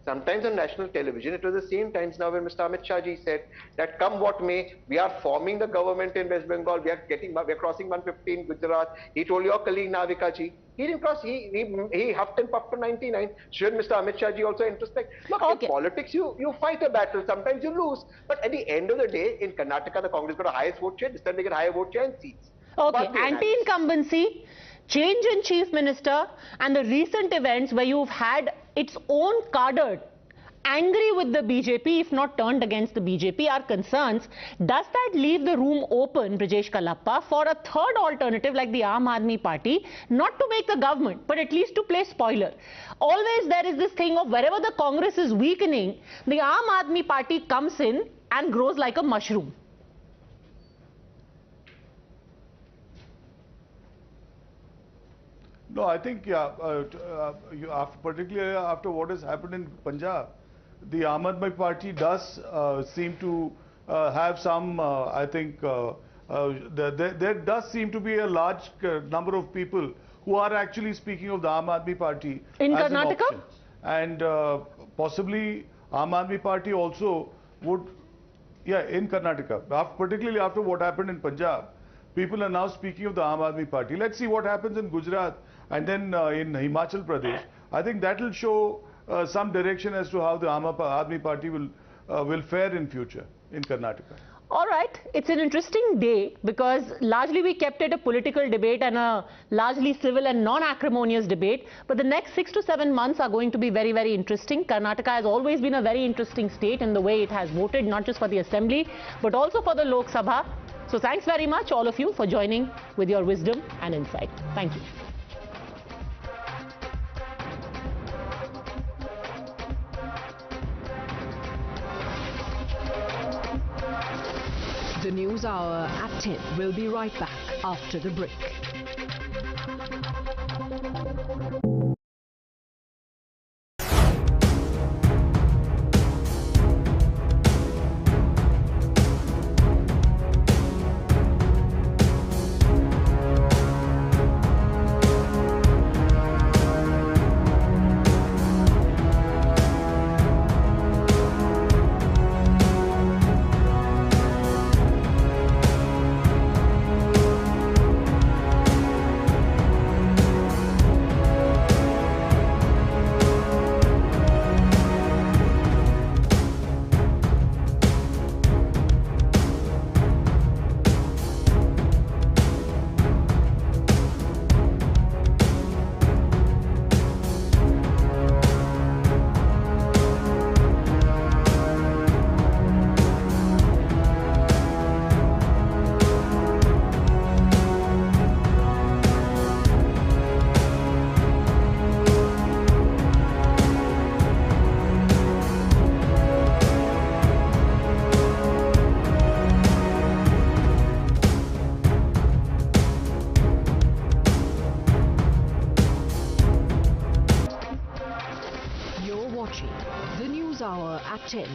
Sometimes on national television, it was the same times now when Mr. Amit Shah ji said that come what may, we are forming the government in West Bengal, we are crossing 150 in Gujarat. He told your colleague Navika ji, he didn't cross, he huffed and puffed to 99. Should Mr. Amit Shah ji also introspect? Look, in politics, you fight a battle, sometimes you lose. But at the end of the day, in Karnataka, the Congress got a highest vote share, this time they get higher vote share and seats. Okay, anti-incumbency, change in chief minister and the recent events where you've had its own cadre angry with the BJP, if not turned against the BJP, are concerns. Does that leave the room open, Brijesh Kalappa, for a third alternative like the Aam Aadmi Party, not to make the government, but at least to play spoiler? Always there is this thing of wherever the Congress is weakening, the Aam Aadmi Party comes in and grows like a mushroom. No, I think, particularly after what has happened in Punjab, the Aam Aadmi Party does seem to have some, I think, there does seem to be a large number of people who are actually speaking of the Aam Aadmi Party in as Karnataka? an option. And possibly Aam Aadmi Party also would, in Karnataka, particularly after what happened in Punjab. People are now speaking of the Aam Aadmi Party. Let's see what happens in Gujarat and then in Himachal Pradesh. I think that will show some direction as to how the Aam Aadmi Party will fare in future in Karnataka. All right, it's an interesting day because largely we kept it a political debate and a largely civil and non-acrimonious debate. But the next 6 to 7 months are going to be very, very interesting. Karnataka has always been a very interesting state in the way it has voted, not just for the assembly, but also for the Lok Sabha. So thanks very much, all of you, for joining with your wisdom and insight. Thank you. The News Hour at 10 will be right back after the break. The News Hour at 10.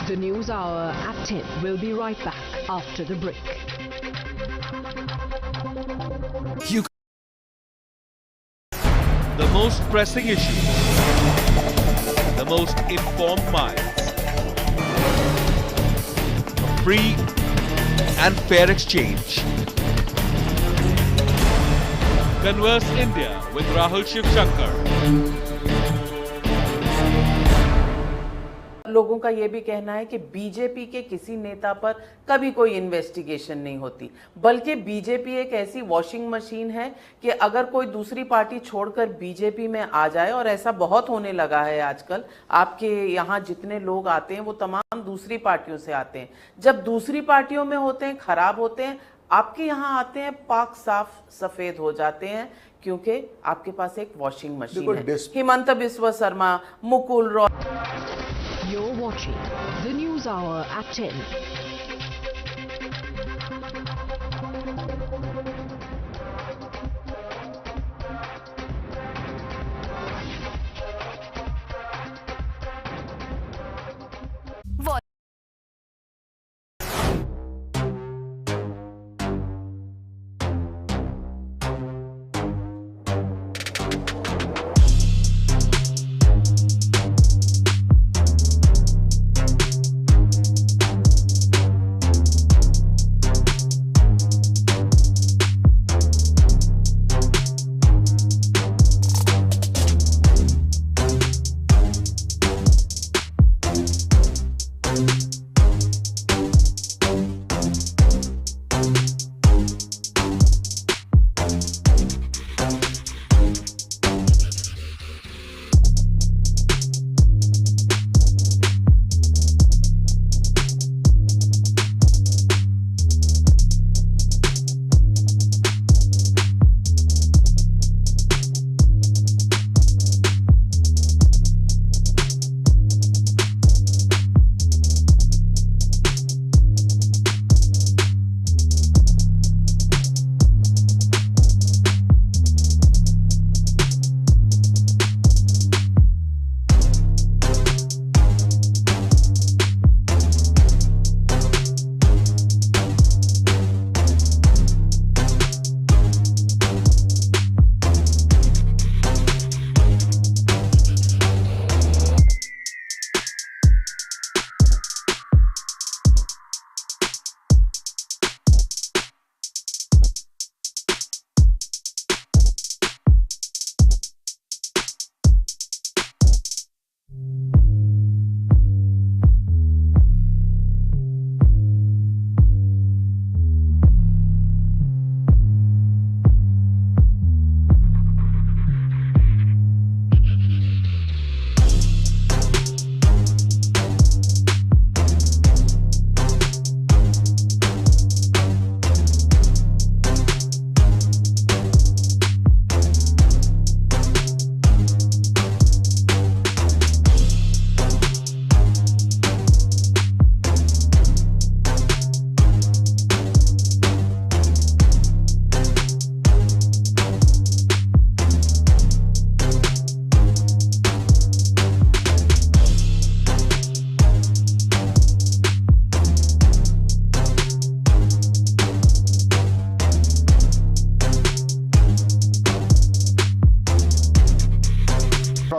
The News Hour at 10 will be right back after the break. The most pressing issues, the most informed minds, a free and fair exchange. Converse India with Rahul Shivshankar. लोगों का ये भी कहना है कि BJP के किसी नेता पर कभी कोई इन्वेस्टिगेशन नहीं होती, बल्कि बीजेपी एक ऐसी वॉशिंग मशीन है कि अगर कोई दूसरी पार्टी छोड़कर बीजेपी में आ जाए, और ऐसा बहुत होने लगा है आजकल, आपके यहाँ जितने लोग आते हैं वो तमाम दूसरी पार्टियों से आते हैं, जब दूसरी पार्टियों में होते हैं, खराब होते हैं, आपके यहाँ आते हैं, पाक साफ सफेद हो जाते हैं, क्योंकि आपके पास एक वॉशिंग मशीन है। Himanta Biswa Sharma, Mukul Roy. You're watching the News Hour at 10.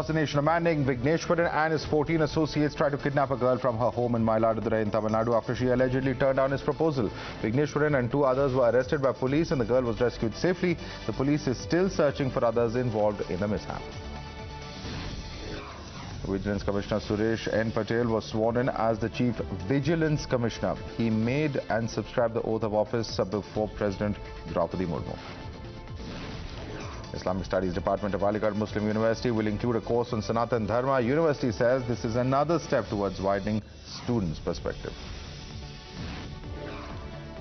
across the nation. A man named Vigneshwaran and his 14 associates tried to kidnap a girl from her home in Mayiladuthurai in Tamil Nadu after she allegedly turned down his proposal. Vigneshwaran and 2 others were arrested by police and the girl was rescued safely. The police is still searching for others involved in the mishap. Vigilance Commissioner Suresh N. Patel was sworn in as the Chief Vigilance Commissioner. He made and subscribed the oath of office before President Draupadi Murmu. Islamic Studies Department of Aligarh Muslim University will include a course on Sanatan Dharma. University says this is another step towards widening students' perspective.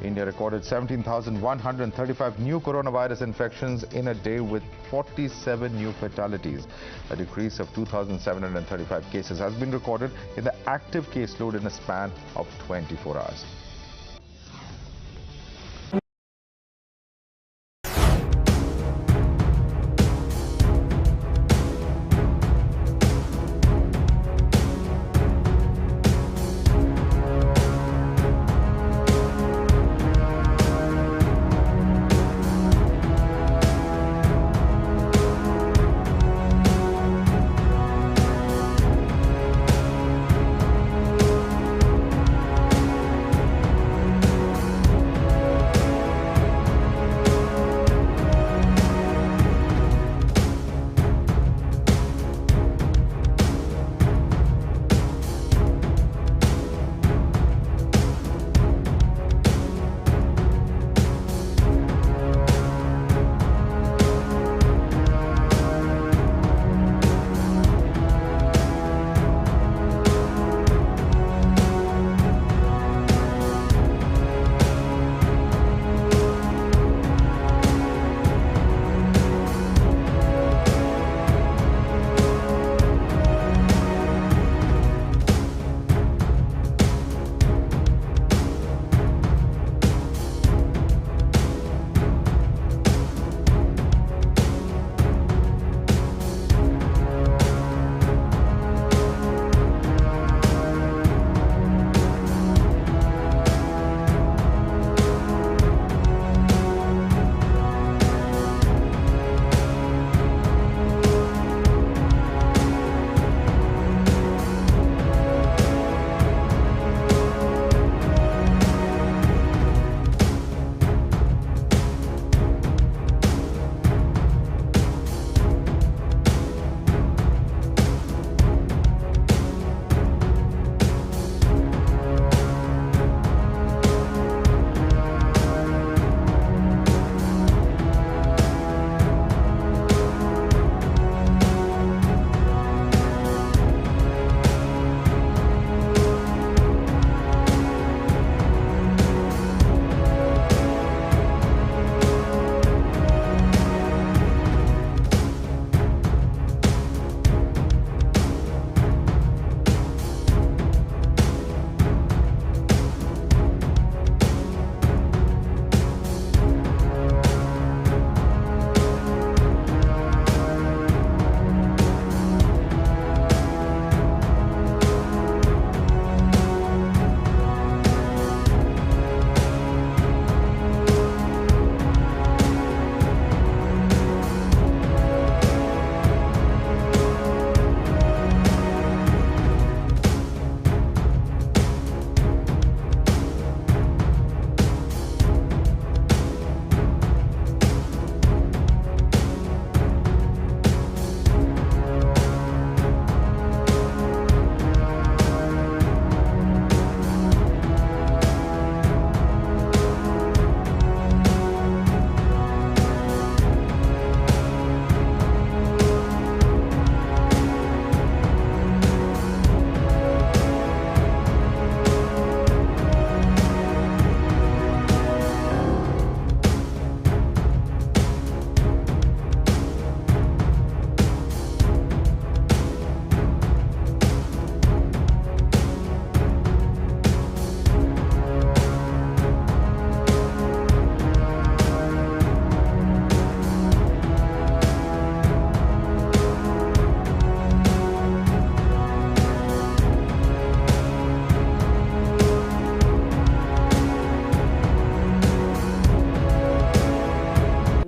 India recorded 17,135 new coronavirus infections in a day with 47 new fatalities. A decrease of 2,735 cases has been recorded in the active caseload in a span of 24 hours.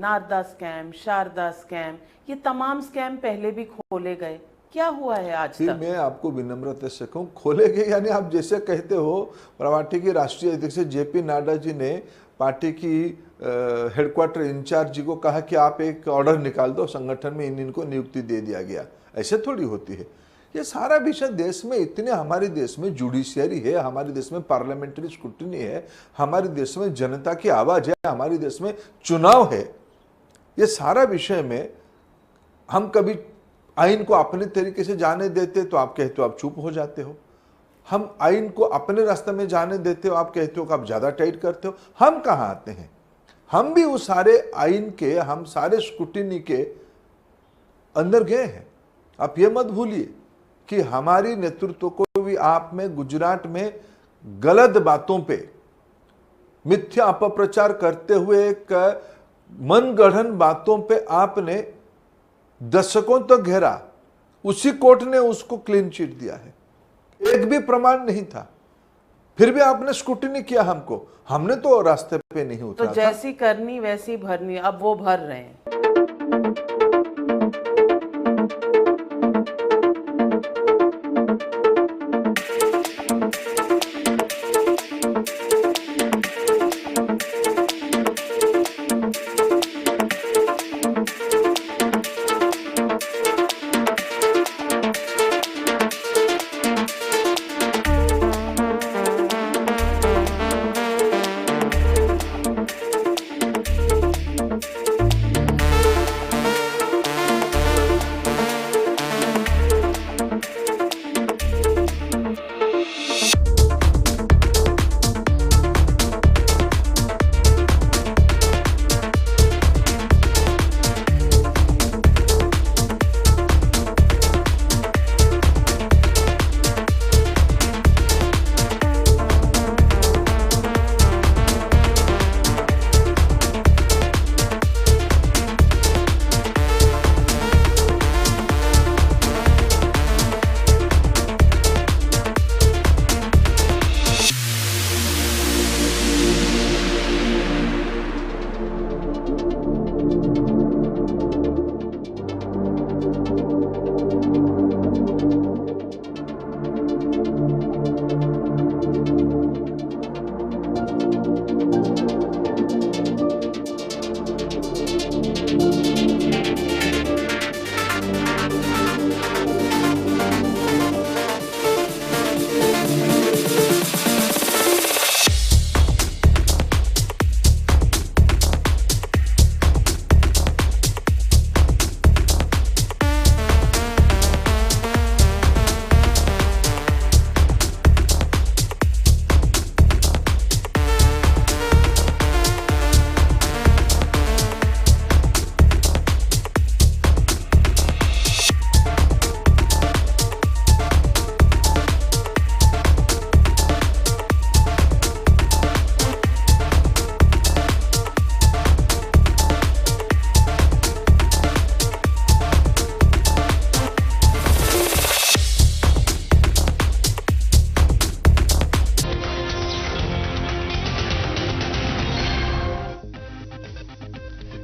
Narada scam, Saradha scam, ये तमाम scam पहले भी खोले गए, क्या हुआ है आज फिर तक? मैं आपको विनम्रता से कहूँ, खोलेंगे यानी आप जैसे कहते हो, पार्टी के राष्ट्रीय अध्यक्ष जेपी नड्डा जी ने पार्टी की हेडक्वार्टर इंचार्ज जी को कहा कि आप एक ऑर्डर निकाल दो, संगठन में इनको नियुक्ति दे दिया गया। ऐसे थोड़ी होती है। ये सारा विषय देश में इतने, हमारे देश में जुडिशियरी है, हमारे देश में पार्लियामेंट्री स्क्रूटिनी है, हमारे देश में जनता की आवाज है, हमारे देश में चुनाव है। ये सारा विषय में हम कभी आइन को अपने तरीके से जाने देते तो आप कहते हो आप चुप हो जाते हो, हम आइन को अपने रास्ते में जाने देते हो, आप कहते हो कि आप ज्यादा टाइट करते हो। हम कहाँ आते हैं? हम भी उस सारे आइन के, हम सारे स्क्रूटिनी के अंदर गए हैं। आप ये मत भूलिए कि हमारी नेतृत्व को भी आप में गुजरात में गलत बातों पे मिथ्या अपप्रचार करते हुए एक मनगढ़ंत बातों पे आपने दशकों तक घेरा, उसी कोर्ट ने उसको क्लीन चिट दिया है। एक भी प्रमाण नहीं था, फिर भी आपने स्क्रूटिनी किया हमको, हमने तो रास्ते पे नहीं उतरा। तो जैसी करनी वैसी भरनी, अब वो भर रहे हैं।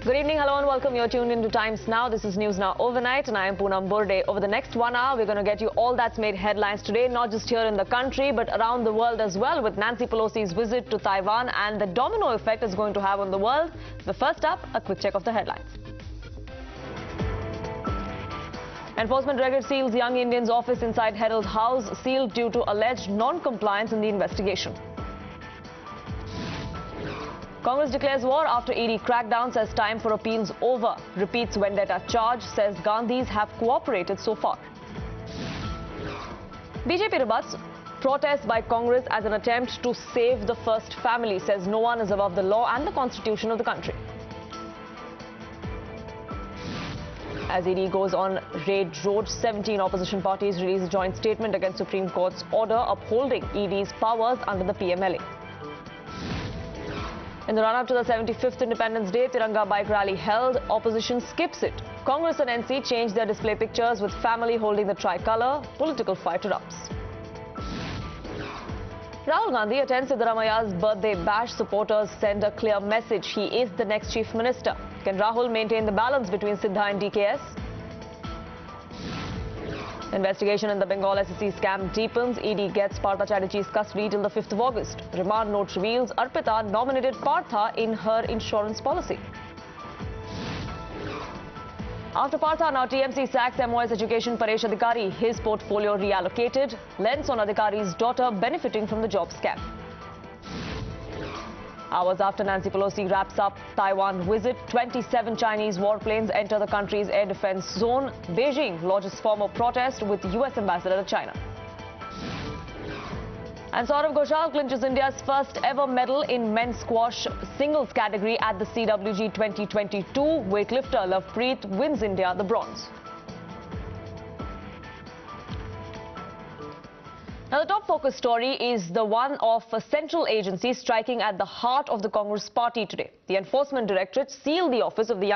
Good evening, hello and welcome. You're tuned into Times Now. This is News Now Overnight and I am Poonam Burde. Over the next 1 hour, we're going to get you all that's made headlines today, not just here in the country, but around the world as well, with Nancy Pelosi's visit to Taiwan and the domino effect it's going to have on the world. But first up, a quick check of the headlines. Enforcement Directorate seals young Indian's office inside Herald's house, sealed due to alleged non-compliance in the investigation. Congress declares war after ED crackdown, says time for appeals over. Repeats vendetta charge, says Gandhis have cooperated so far. BJP rebuts protest by Congress as an attempt to save the first family, says no one is above the law and the constitution of the country. As ED goes on raid road, 17 opposition parties release a joint statement against Supreme Court's order upholding ED's powers under the PMLA. In the run-up to the 75th Independence Day, Tiranga bike rally held. Opposition skips it. Congress and NC changed their display pictures with family holding the tricolour. Political fight erupts. Rahul Gandhi attends Siddaramaya's birthday bash. Supporters send a clear message. He is the next Chief Minister. Can Rahul maintain the balance between Sidda and DKS? Investigation in the Bengal SSC scam deepens. ED gets Partha Chatterjee's custody till the 5th of August. Remand note reveals Arpita nominated Partha in her insurance policy. After Partha, now TMC sacks MOS Education Paresh Adhikari. His portfolio reallocated. Lens on Adhikari's daughter benefiting from the job scam. Hours after Nancy Pelosi wraps up Taiwan visit, 27 Chinese warplanes enter the country's air defense zone. Beijing lodges formal protest with US ambassador to China. And Saurav Ghoshal clinches India's first ever medal in men's squash singles category at the CWG 2022. Weightlifter Lovepreet wins India the bronze. Now, the top focus story is the one of a central agency striking at the heart of the Congress party today. The Enforcement Directorate sealed the office of the